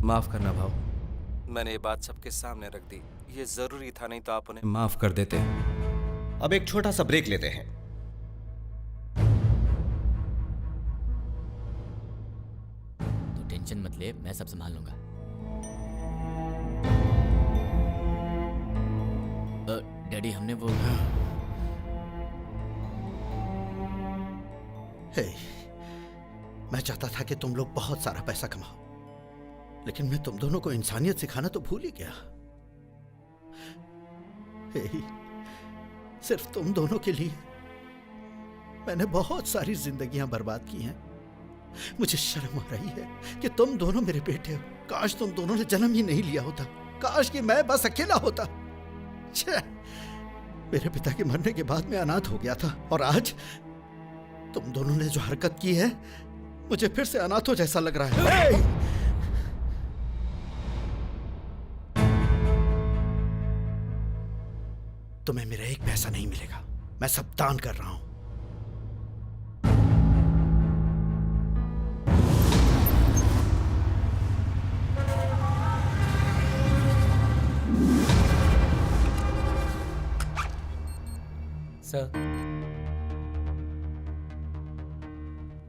माफ करना भाव, मैंने ये बात सबके सामने रख दी। ये जरूरी था, नहीं तो आप उन्हें माफ कर देते। अब एक छोटा सा ब्रेक लेते हैं। तो टेंशन मत ले, मैं सब संभाल लूंगा। डैडी हमने वो हे, मैं चाहता था कि तुम लोग बहुत सारा पैसा कमाओ, लेकिन मैं तुम दोनों को इंसानियत सिखाना तो भूल ही गया। हे, सिर्फ तुम दोनों के लिए मैंने बहुत सारी जिंदगियां बर्बाद की हैं। मुझे शर्म आ रही है कि तुम दोनों मेरे बेटे हो। काश तुम दोनों ने जन्म ही नहीं लिया होता। काश कि मैं बस अकेला होता। छे, मेरे पिता के मरने के बाद मैं अनाथ हो गया था, और आज तुम दोनों ने जो हरकत की है, मुझे फिर से अनाथों जैसा लग रहा है। तुम्हें मेरा एक पैसा नहीं मिलेगा। मैं सब दान कर रहा हूं। सर,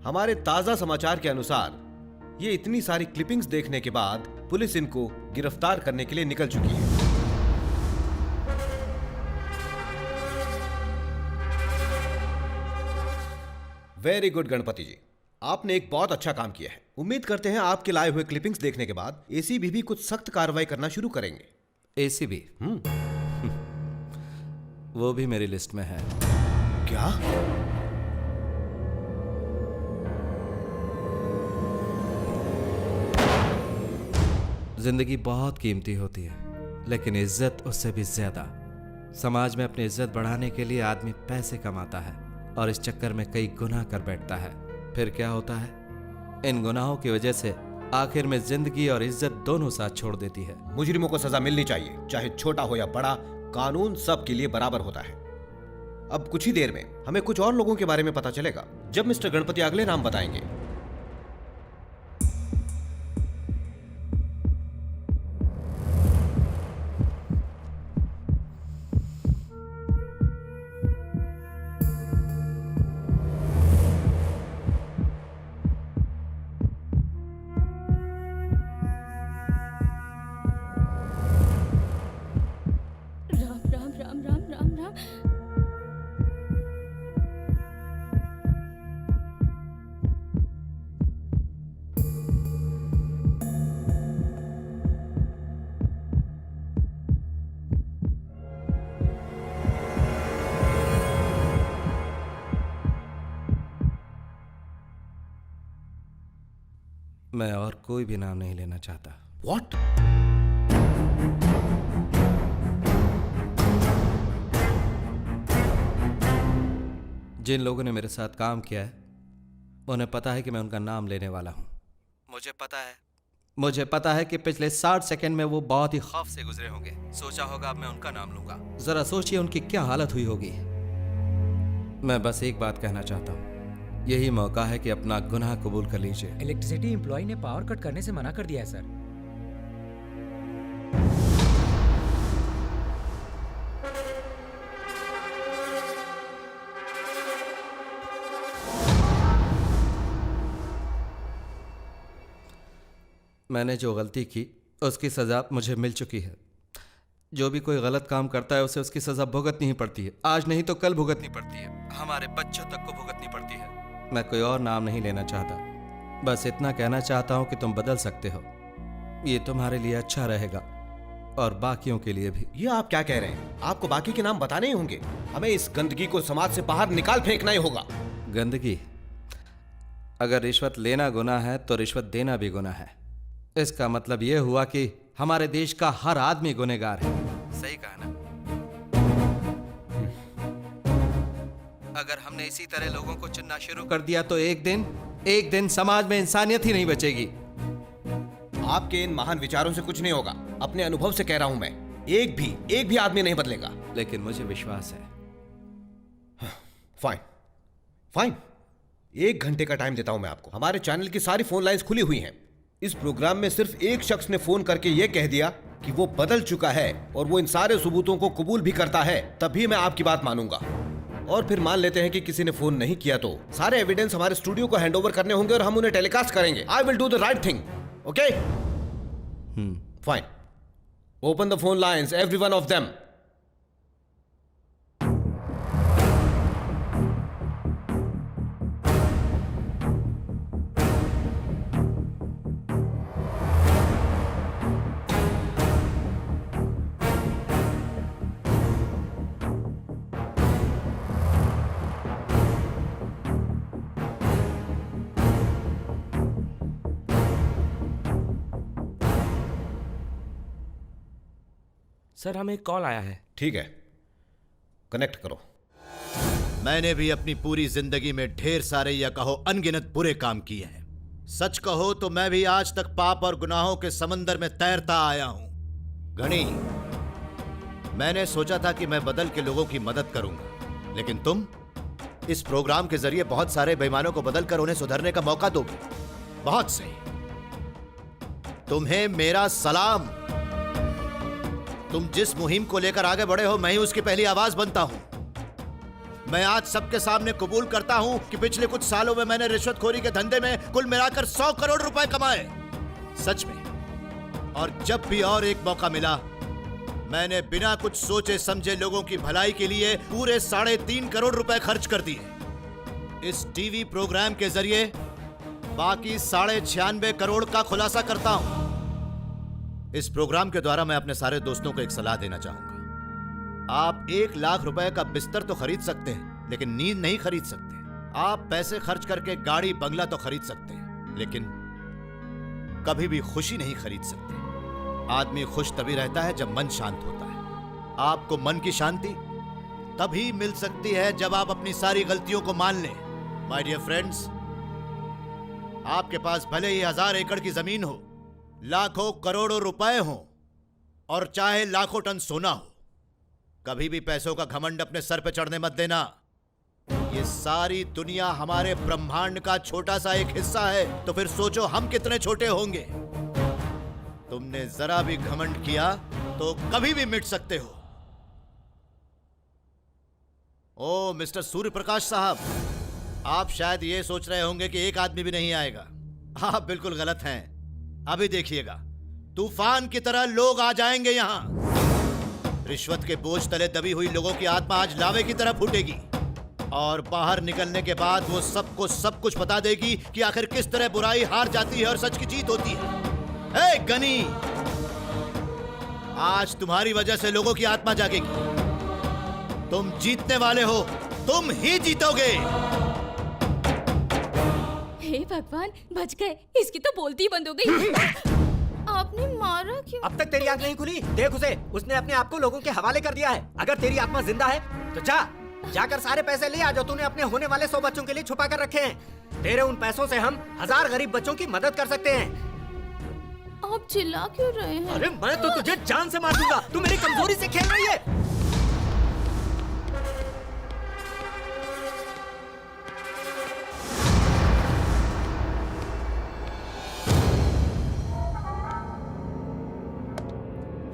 हमारे ताजा समाचार के अनुसार ये इतनी सारी क्लिपिंग्स देखने के बाद पुलिस इनको गिरफ्तार करने के लिए निकल चुकी है। वेरी गुड गणपति जी, आपने एक बहुत अच्छा काम किया है। उम्मीद करते हैं आपके लाए हुए क्लिपिंग्स देखने के बाद एसीबी भी कुछ सख्त कार्रवाई करना शुरू करेंगे। एसीबी? वो भी मेरी लिस्ट में है। क्या? जिंदगी बहुत कीमती होती है, लेकिन इज्जत उससे भी ज्यादा। समाज में अपनी इज्जत बढ़ाने के लिए आदमी पैसे कमाता है और इस चक्कर में कई गुनाह कर बैठता है। फिर क्या होता है? इन गुनाहों की वजह से आखिर में जिंदगी और इज्जत दोनों साथ छोड़ देती है। मुजरिमों को सजा मिलनी चाहिए, चाहे छोटा हो या बड़ा। कानून सबके लिए बराबर होता है। अब कुछ ही देर में हमें कुछ और लोगों के बारे में पता चलेगा, जब मिस्टर गणपति अगले नाम बताएंगे। राम राम राम राम राम राम। मैं और कोई भी नाम नहीं लेना चाहता। What? जिन लोगों ने मेरे साथ काम किया है, उन्हें पता है कि मैं उनका नाम लेने वाला हूं। मुझे पता है कि पिछले 60 सेकंड में वो बहुत ही खौफ से गुजरे होंगे। सोचा होगा अब मैं उनका नाम लूंगा। जरा सोचिए उनकी क्या हालत हुई होगी। मैं बस एक बात कहना चाहता हूं, यही मौका है कि अपना गुनाह कबूल कर लीजिए। इलेक्ट्रिसिटी एम्प्लॉय ने पावर कट करने से मना कर दिया है सर। मैंने जो गलती की उसकी सजा मुझे मिल चुकी है। जो भी कोई गलत काम करता है उसे उसकी सजा भुगतनी ही पड़ती है। आज नहीं तो कल भुगतनी पड़ती है। हमारे बच्चों तक को भुगतनी पड़ती है। मैं कोई और नाम नहीं लेना चाहता, बस इतना कहना चाहता हूं कि तुम बदल सकते हो। ये तुम्हारे लिए अच्छा रहेगा और बाकियों के लिए भी। ये आप क्या कह रहे हैं? आपको बाकी के नाम बताने ही होंगे। हमें इस गंदगी को समाज से बाहर निकाल फेंकना ही होगा। गंदगी? अगर रिश्वत लेना गुनाह है तो रिश्वत देना भी गुनाह है। इसका मतलब यह हुआ कि हमारे देश का हर आदमी गुनहगार है। सही कहा ना? अगर हमने इसी तरह लोगों को चुनना शुरू कर दिया तो एक दिन समाज में इंसानियत ही नहीं बचेगी। आपके इन महान विचारों से कुछ नहीं होगा। अपने अनुभव से कह रहा हूं मैं। एक भी आदमी नहीं बदलेगा। लेकिन मुझे विश्वास है। फाइन 1 घंटे का टाइम देता हूं मैं आपको। हमारे चैनल की सारी फोन लाइंस खुली हुई हैं। इस प्रोग्राम में सिर्फ एक शख्स ने फोन करके यह कह दिया कि वो बदल चुका है और वो इन सारे सबूतों को कबूल भी करता है, तभी मैं आपकी बात मानूंगा। और फिर मान लेते हैं कि किसी ने फोन नहीं किया तो सारे एविडेंस हमारे स्टूडियो को हैंडओवर करने होंगे और हम उन्हें टेलीकास्ट करेंगे। I will do the right thing. Okay fine. Open the phone lines, every one of them. Sir हमें एक कॉल आया है। ठीक है, कनेक्ट करो। मैंने भी अपनी पूरी जिंदगी में ढेर सारे या कहो अनगिनत बुरे काम किए हैं। सच कहो तो मैं भी आज तक पाप और गुनाहों के समंदर में तैरता आया हूं। घनी, मैंने सोचा था कि मैं बदल के लोगों की मदद करूंगा, लेकिन तुम इस प्रोग्राम के जरिए बहुत सारे बेईमानों को बदलकर उन्हें सुधरने का मौका दोगे। बहुत सही, तुम्हें मेरा सलाम। तुम जिस मुहिम को लेकर आगे बढ़े हो, मैं ही उसकी पहली आवाज बनता हूं। मैं आज सबके सामने कबूल करता हूं कि पिछले कुछ सालों में मैंने रिश्वतखोरी के धंधे में कुल मिलाकर 100 करोड़ रुपए कमाए। सच में। और जब भी और एक मौका मिला, मैंने बिना कुछ सोचे समझे लोगों की भलाई के लिए पूरे 3.5 करोड़ रुपए खर्च कर दिए। इस टीवी प्रोग्राम के जरिए बाकी 96.5 करोड़ का खुलासा करता हूं। इस प्रोग्राम के द्वारा मैं अपने सारे दोस्तों को एक सलाह देना चाहूंगा। आप 1 लाख रुपए का बिस्तर तो खरीद सकते हैं, लेकिन नींद नहीं खरीद सकते। आप पैसे खर्च करके गाड़ी बंगला तो खरीद सकते हैं, लेकिन कभी भी खुशी नहीं खरीद सकते। आदमी खुश तभी रहता है जब मन शांत होता है। आपको मन की शांति तभी मिल सकती है जब आप अपनी सारी गलतियों को मान लें। माय डियर फ्रेंड्स, आपके पास भले ही 1000 एकड़ की जमीन हो, लाखों करोड़ों रुपए हो और चाहे लाखों टन सोना हो, कभी भी पैसों का घमंड अपने सर पे चढ़ने मत देना। ये सारी दुनिया हमारे ब्रह्मांड का छोटा सा एक हिस्सा है, तो फिर सोचो हम कितने छोटे होंगे। तुमने जरा भी घमंड किया तो कभी भी मिट सकते हो। ओ मिस्टर सूर्य प्रकाश साहब, आप शायद ये सोच रहे होंगे कि एक आदमी भी नहीं आएगा। आप बिल्कुल गलत हैं। अभी देखिएगा, तूफान की तरह लोग आ जाएंगे यहां। रिश्वत के बोझ तले दबी हुई लोगों की आत्मा आज लावे की तरह फूटेगी और बाहर निकलने के बाद वो सबको सब कुछ बता देगी कि आखिर किस तरह बुराई हार जाती है और सच की जीत होती है। ए गनी, आज तुम्हारी वजह से लोगों की आत्मा जागेगी। तुम जीतने वाले हो, तुम ही जीतोगे। हे भगवान, बच गए। इसकी तो बोलती ही बंद हो गई। आपने मारा क्यों? अब तक तेरी आंख नहीं खुली? देख उसे, उसने अपने आप को लोगों के हवाले कर दिया है। अगर तेरी आत्मा जिंदा है तो जाकर सारे पैसे ले आ जो तूने अपने होने वाले 100 बच्चों के लिए छुपा कर रखे हैं। तेरे उन पैसों से हम 1000 गरीब बच्चों की मदद कर सकते हैं। आप चिल्ला क्यों रहे हैं? अरे मैं तो तुझे जान से मार दूंगा। तू मेरी कमजोरी से खेल रही है।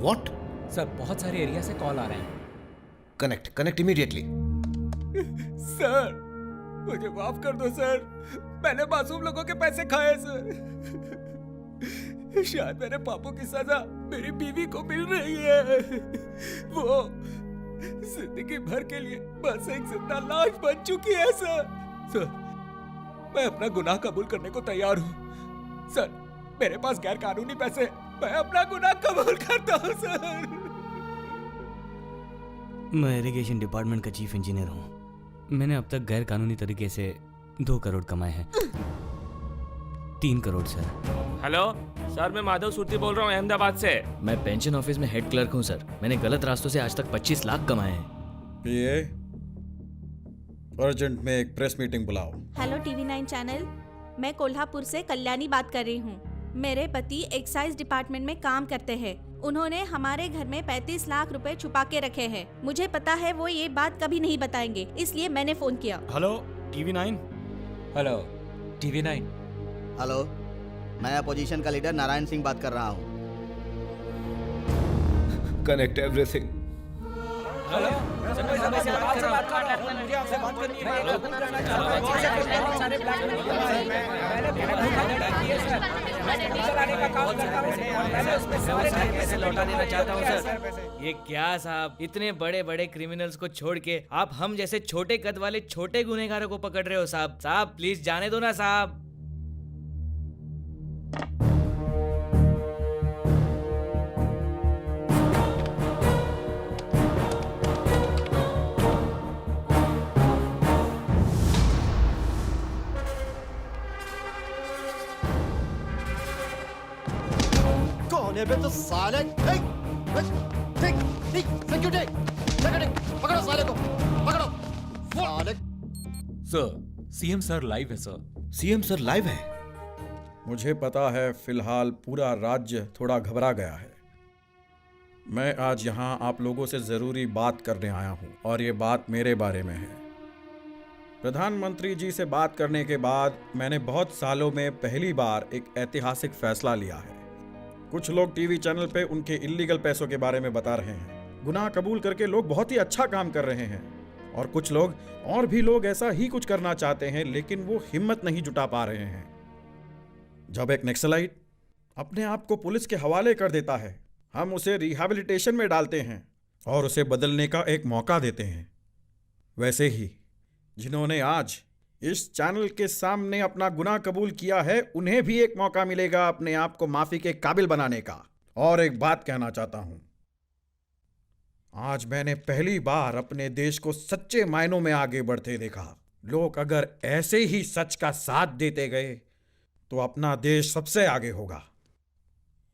What? सर बहुत सारे एरिया से कॉल आ रहे हैं। Connect immediately. सर मुझे माफ कर दो सर, मैंने मासूम लोगों के पैसे खाए सर। शायद मेरे पापों की सजा मेरी बीवी को मिल रही है। वो जिंदगी भर के लिए बस एक जिंदा लाश बन चुकी है सर। मैं अपना गुनाह कबूल करने को तैयार हूँ सर। मेरे पास गैर कानूनी पैसे, मैं अपना गुनाह कबूल करता हूँ सर। मैं इरिगेशन डिपार्टमेंट का चीफ इंजीनियर हूँ। मैंने अब तक गैर कानूनी तरीके से 2 करोड़ कमाए हैं। 3 करोड़ सर। हेलो सर, मैं माधव सुरती बोल रहा हूँ अहमदाबाद से। मैं पेंशन ऑफिस में हेड क्लर्क हूँ सर। मैंने गलत रास्तों से आज तक 25 लाख कमाए हैं। ये अर्जेंट में एक प्रेस मीटिंग बुलाओ। हेलो टीवी 9 चैनल, मैं कोल्हापुर से कल्याणी बात कर रही हूँ। मेरे पति एक्साइज डिपार्टमेंट में काम करते हैं। उन्होंने हमारे घर में 35 लाख रुपए छुपा के रखे हैं। मुझे पता है वो ये बात कभी नहीं बताएंगे, इसलिए मैंने फोन किया। Hello TV9। Hello TV9। Hello, मैं अपोजिशन का लीडर नारायण सिंह बात कर रहा हूँ। Connect everything. हेलो, बात कर रहा हूँ, मुझे आपसे बात करनी पैसे लौटा देना चाहता हूँ सर। ये क्या साहब, इतने बड़े बड़े क्रिमिनल्स को छोड़ के आप हम जैसे छोटे कद वाले छोटे गुनहगारों को पकड़ रहे हो साहब। साहब प्लीज जाने दो ना साहब। कौन है बे तो साले? सिक्योरिटी पकड़ो साले को, पकड़ो साले। सर, सीएम सर लाइव है सर। सीएम सर लाइव है? मुझे पता है फिलहाल पूरा राज्य थोड़ा घबरा गया है। मैं आज यहाँ आप लोगों से जरूरी बात करने आया हूँ और ये बात मेरे बारे में है। प्रधानमंत्री जी से बात करने के बाद मैंने बहुत सालों में पहली बार एक ऐतिहासिक फैसला लिया है। कुछ लोग टीवी चैनल पे उनके इल्लीगल पैसों के बारे में बता रहे हैं। गुनाह कबूल करके लोग बहुत ही अच्छा काम कर रहे हैं और कुछ लोग और भी लोग ऐसा ही कुछ करना चाहते हैं, लेकिन वो हिम्मत नहीं जुटा पा रहे हैं। जब एक नक्सलाइट अपने आप को पुलिस के हवाले कर देता है, हम उसे रिहैबिलिटेशन में डालते हैं और उसे बदलने का एक मौका देते हैं। वैसे ही जिन्होंने आज इस चैनल के सामने अपना गुनाह कबूल किया है, उन्हें भी एक मौका मिलेगा अपने आप को माफी के काबिल बनाने का। और एक बात कहना चाहता हूं, आज मैंने पहली बार अपने देश को सच्चे मायनों में आगे बढ़ते देखा। लोग अगर ऐसे ही सच का साथ देते गए तो अपना देश सबसे आगे होगा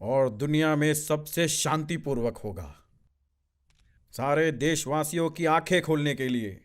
और दुनिया में सबसे शांतिपूर्वक होगा। सारे देशवासियों की आंखें खोलने के लिए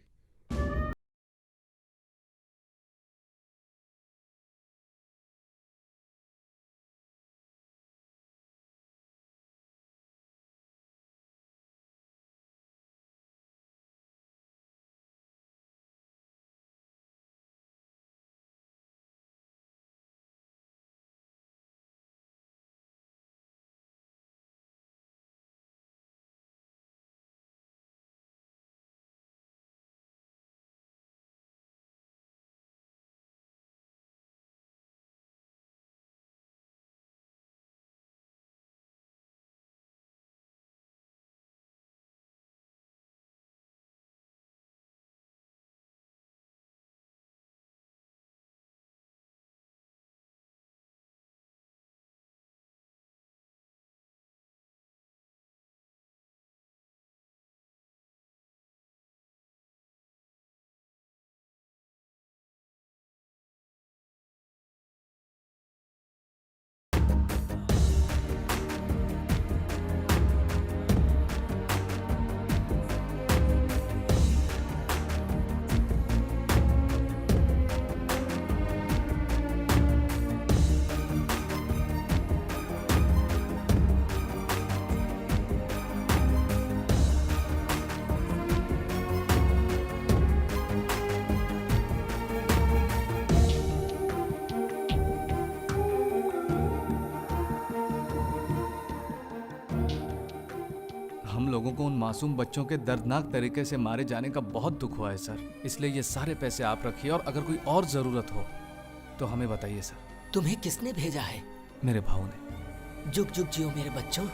लोगों को उन मासूम बच्चों के दर्दनाक तरीके से मारे जाने का बहुत दुख हुआ है सर। इसलिए ये सारे पैसे आप रखिए और अगर कोई और जरूरत हो तो हमें बताइए सर। तुम्हें किसने भेजा है? मेरे भाऊ ने। जुग जुग जियो मेरे बच्चों।